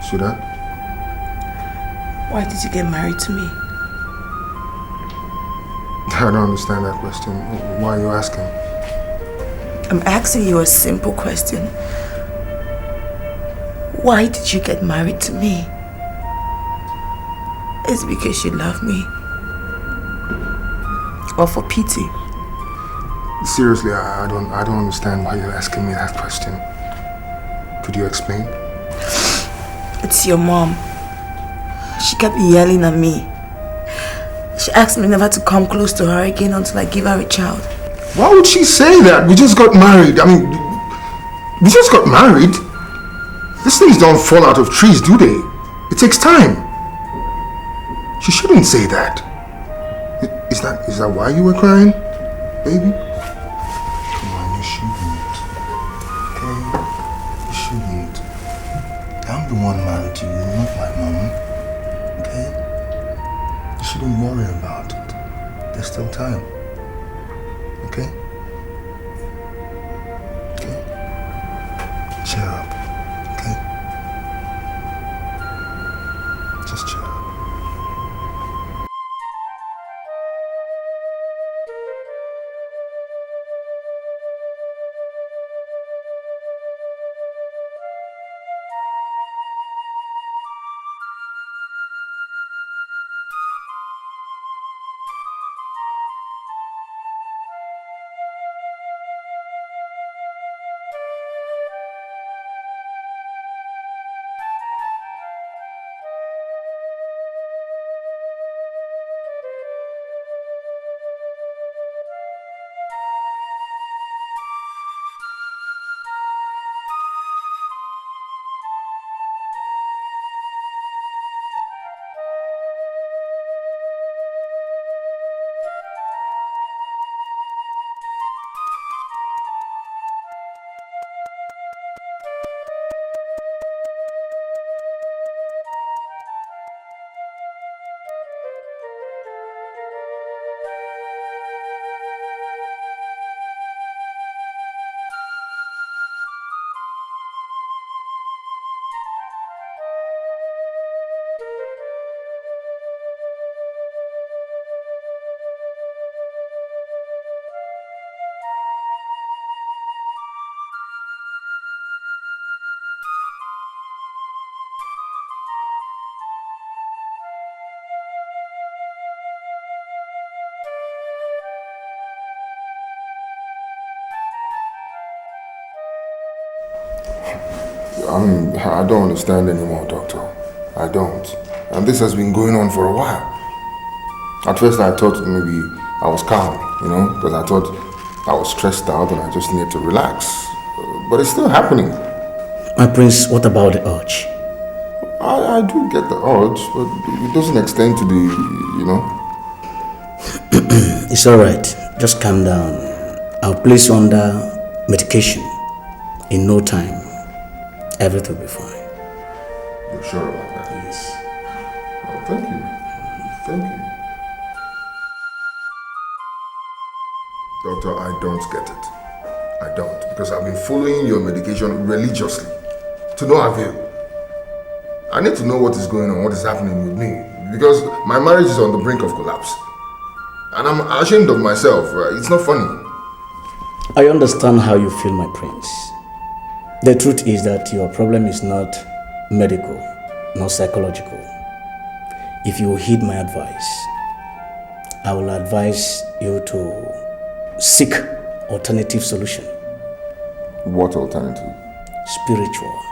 Should I? Why did you get married to me? I don't understand that question. Why are you asking? I'm asking you a simple question. Why did you get married to me? It's because you love me? Or for pity? Seriously, I don't understand why you're asking me that question. Could you explain? It's your mom. She kept yelling at me. She asked me never to come close to her again until I give her a child. Why would she say that? We just got married. I mean, we just got married. These things don't fall out of trees, do they? It takes time. She shouldn't say that. Is that why you were crying, baby? Come on, you shouldn't. I'm the one married to you, not my mom. Okay? You shouldn't worry about it. There's still time. Okay? Okay? Cheer up. Okay? Just cheer up. I don't understand anymore, Doctor. I don't. And this has been going on for a while. At first I thought maybe I was calm, because I thought I was stressed out and I just needed to relax. But it's still happening. My prince, what about the urge? I do get the urge, but it doesn't extend to the, It's alright. Just calm down. I'll place you under medication. In no time, everything will be fine. You're sure about that? Yes. Oh, thank you. Thank you. Doctor, I don't get it. I don't. Because I've been following your medication religiously. To no avail. I need to know what is going on, what is happening with me. Because my marriage is on the brink of collapse. And I'm ashamed of myself. It's not funny. I understand how you feel, my prince. The truth is that your problem is not medical, not psychological. If you heed my advice, I will advise you to seek alternative solution. What alternative? Spiritual.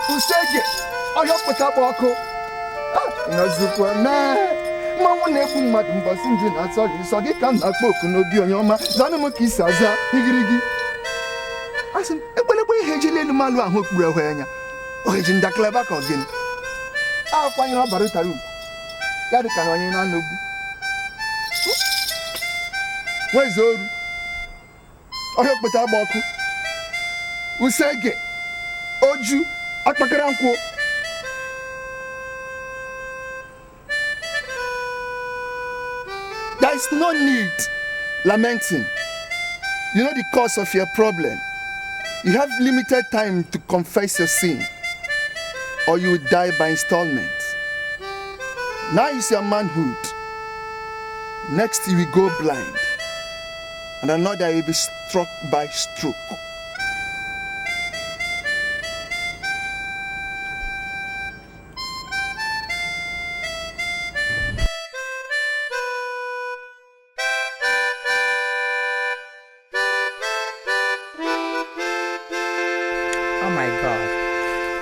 Usege, oyo potabo ako. Inazukwa na. Mama nebu madu mbasi ndu na so yi so gi kan na kpoku no bi onyoma. Zanu mo kisaza igirigi. Asin egbelekwe ihe lelu malu ahụ okpuru ehwe anya. Oheji ndakleba ka ogin. Akwanye na baru taru. Ya dịka na onye na nobu. Wezoru. Oyo potabo ako. Usege. Oju. There is no need lamenting. You know the cause of your problem. You have limited time to confess your sin, or you will die by installment. Now is your manhood. Next you will go blind, and another will be struck by stroke.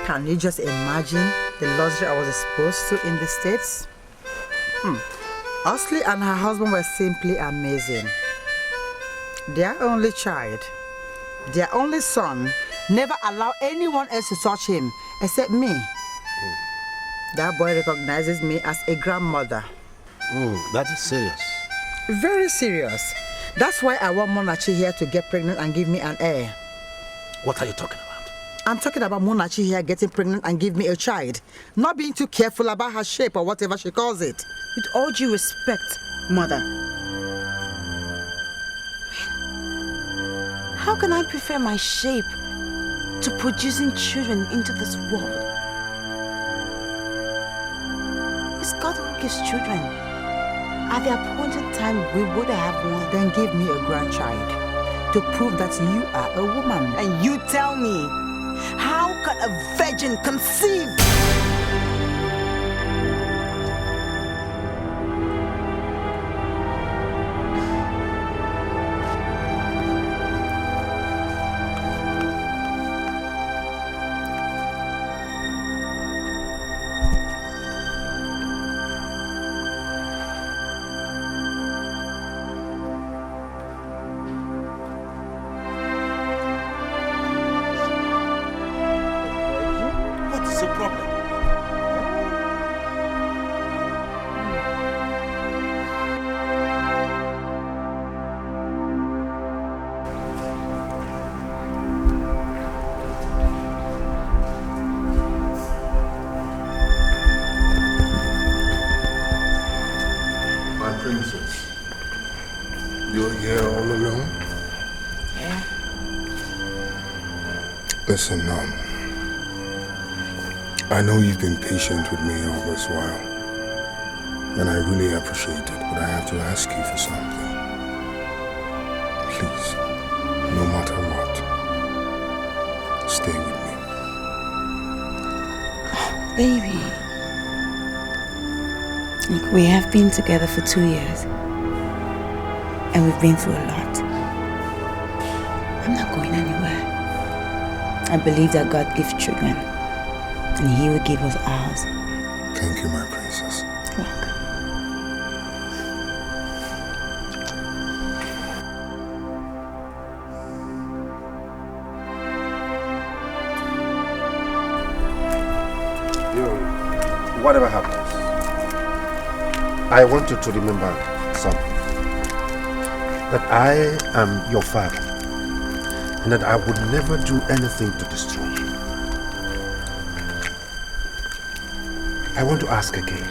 Can you just imagine the luxury I was exposed to in the States? Osley and her husband were simply amazing. Their only child, their only son, never allowed anyone else to touch him, Except me. That boy recognizes me as a grandmother. That is serious. Very serious. That's why I want Monachi here to get pregnant and give me an heir. What are you talking about? I'm talking about Monachi here getting pregnant and give me a child. Not being too careful about her shape or whatever she calls it. With all due respect, mother. How can I prefer my shape to producing children into this world? It's God who gives children. At the appointed time, we would have one. Then give me a grandchild to prove that you are a woman. And you tell me, how can a virgin conceive? Listen, I know you've been patient with me all this while, and I really appreciate it, but I have to ask you for something. Please, no matter what, stay with me. Oh, baby. Look, we have been together for 2 years, and we've been through a lot. I'm not going anywhere. I believe that God gives children, and He will give us ours. Thank you, my princess. Whatever happens, I want you to remember something. That I am your father, and that I would never do anything to destroy you. I want to ask again,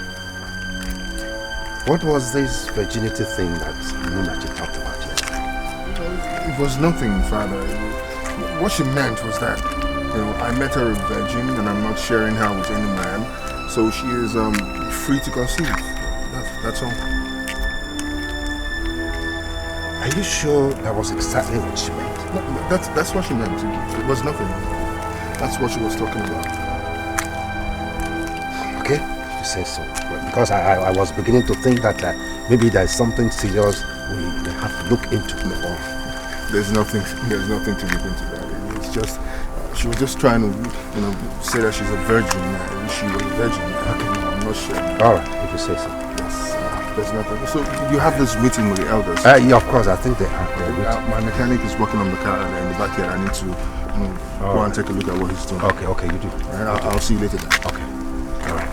what was this virginity thing that Munachi talked about yesterday? It was nothing, Father. What she meant was that, I met her a virgin and I'm not sharing her with any man, so she is free to conceive. That's all. Are you sure that was exactly what she meant? No, that's what she meant. It was nothing. That's what she was talking about. Okay, you say so. Because I was beginning to think that maybe there's something serious we have to look into. No, there's nothing to look into that. It's just, she was just trying to, say that she's a virgin. She was a virgin. Okay, no, I'm not sure. All right, if you say so. Yes, there's nothing. So you have this meeting with the elders? Yeah, of course. I think they have. My mechanic is working on the car in the backyard. I need to go and take a look at what he's doing. Okay, you do. I'll see you later then. Okay. All right.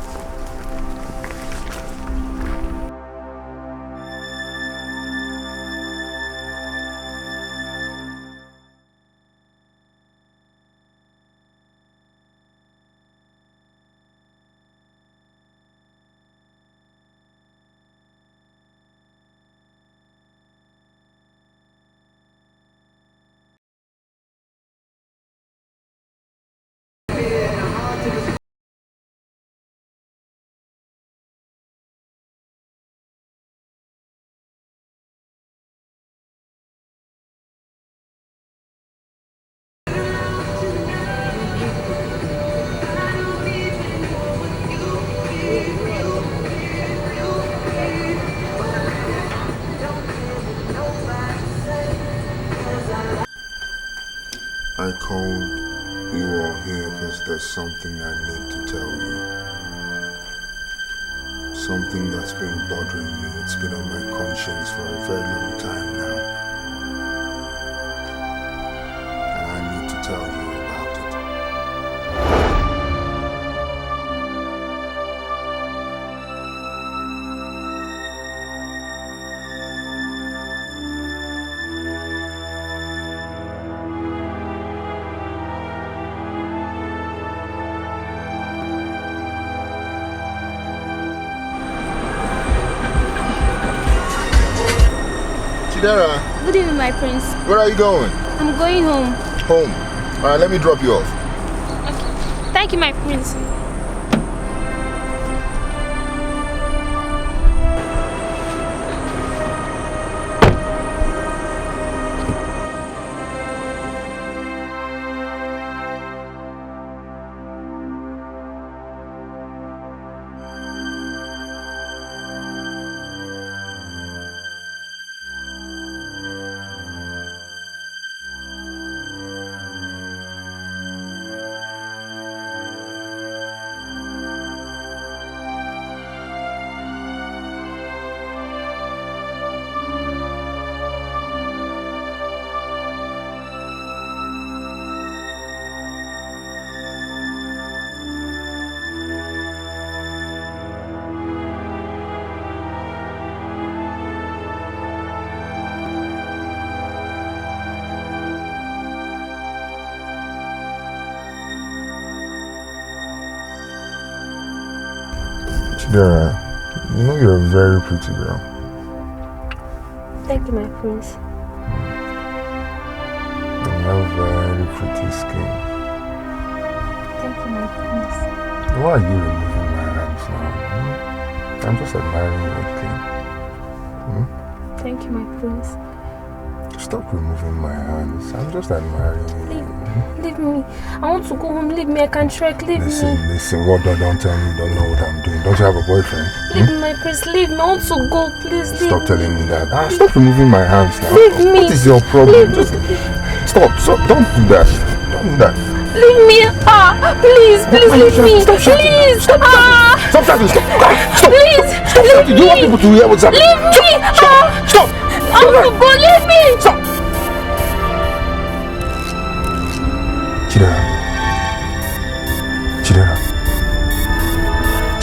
I called you all here because there's something I need to tell you. Something that's been bothering me. It's been on my conscience for a very long time now. And I need to tell you about it. Chidera. Good evening, my prince. Where are you going? I'm going home. Home. Alright, let me drop you off. Okay. Thank you, my prince. Chidera, you know you're a very pretty girl. Thank you, my prince. You have very pretty skin. Thank you, my prince. Why are you removing my hands now? I'm just admiring your skin. Thank you, my prince. Stop removing my hands. I'm just admiring you. Leave me. I want to go home. Leave me. I can trek. Leave me. Listen, what don't tell me you don't know what I'm doing. Don't you have a boyfriend? Leave me, my prince. Leave me. I want to go. Please leave Stop me. telling me that. Stop removing my hands now. Leave me. What is your problem? Just stop. Don't do that. Don't do that. Leave me. Please leave me. Stop shouting. Please. Stop shouting. Stop. Please. Stop shouting. Do you want people to hear what's happening? Leave me. Stop. I want to go. Leave me. Stop.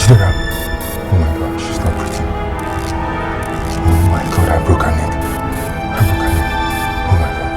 Chidera. Oh my God, she's not pretty. Oh my God, I broke her neck. Oh my God.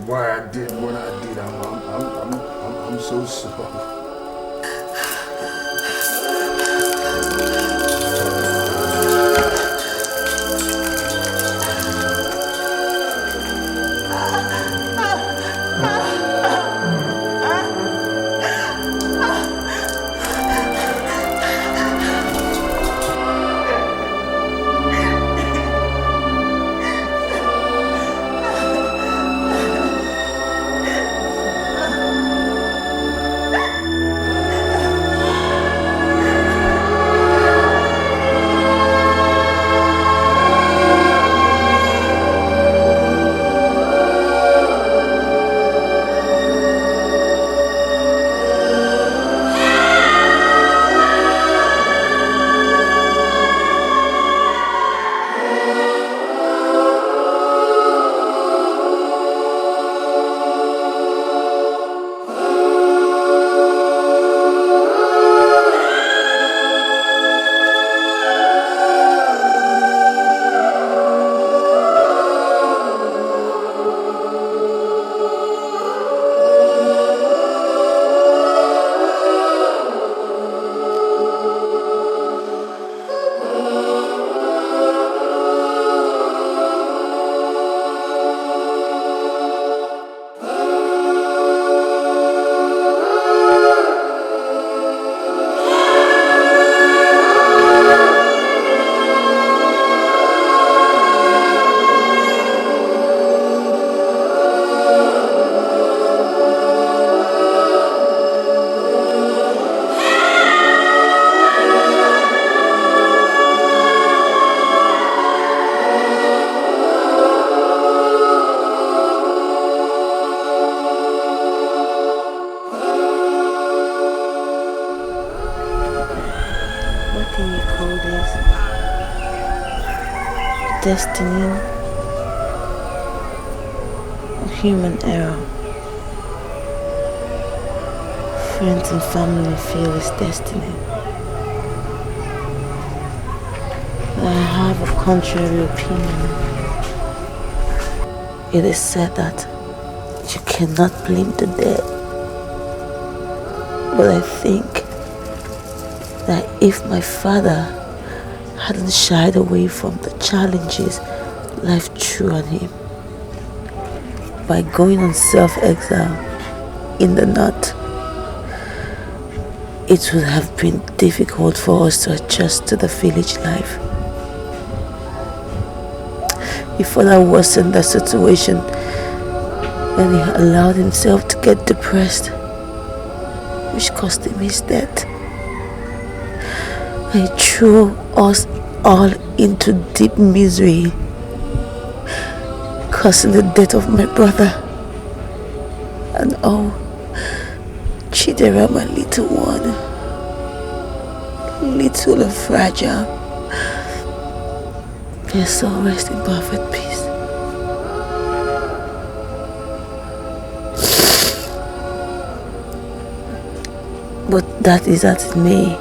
why I did what I did. I'm so sorry. destiny or human error. Friends and family feel it's destiny. But I have a contrary opinion. It is said that you cannot blame the dead. But I think that if my father hadn't shied away from the challenges life threw at him by going on self-exile in the north, it would have been difficult for us to adjust to the village life. He further worsened the situation when he allowed himself to get depressed, which cost him his death. He threw us all into deep misery, causing the death of my brother. And oh, Chidera, my little one, little and fragile, may soul rest in perfect peace. But that is as it may.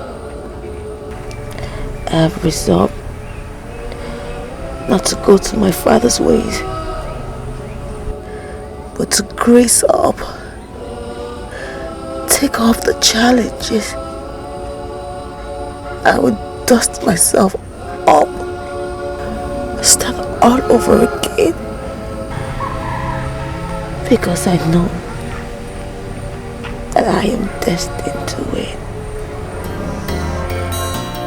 I have resolved not to go to my father's ways, but to grace up, take off the challenges. I would dust myself up, start all over again, because I know that I am destined to win.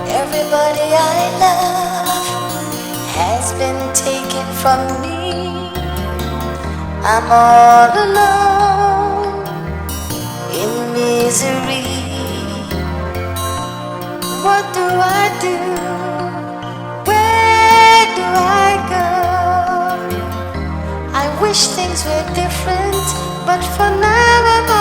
Everybody I love has been taken from me. I'm all alone in misery. What do I do? Where do I go? I wish things were different, but for now I'm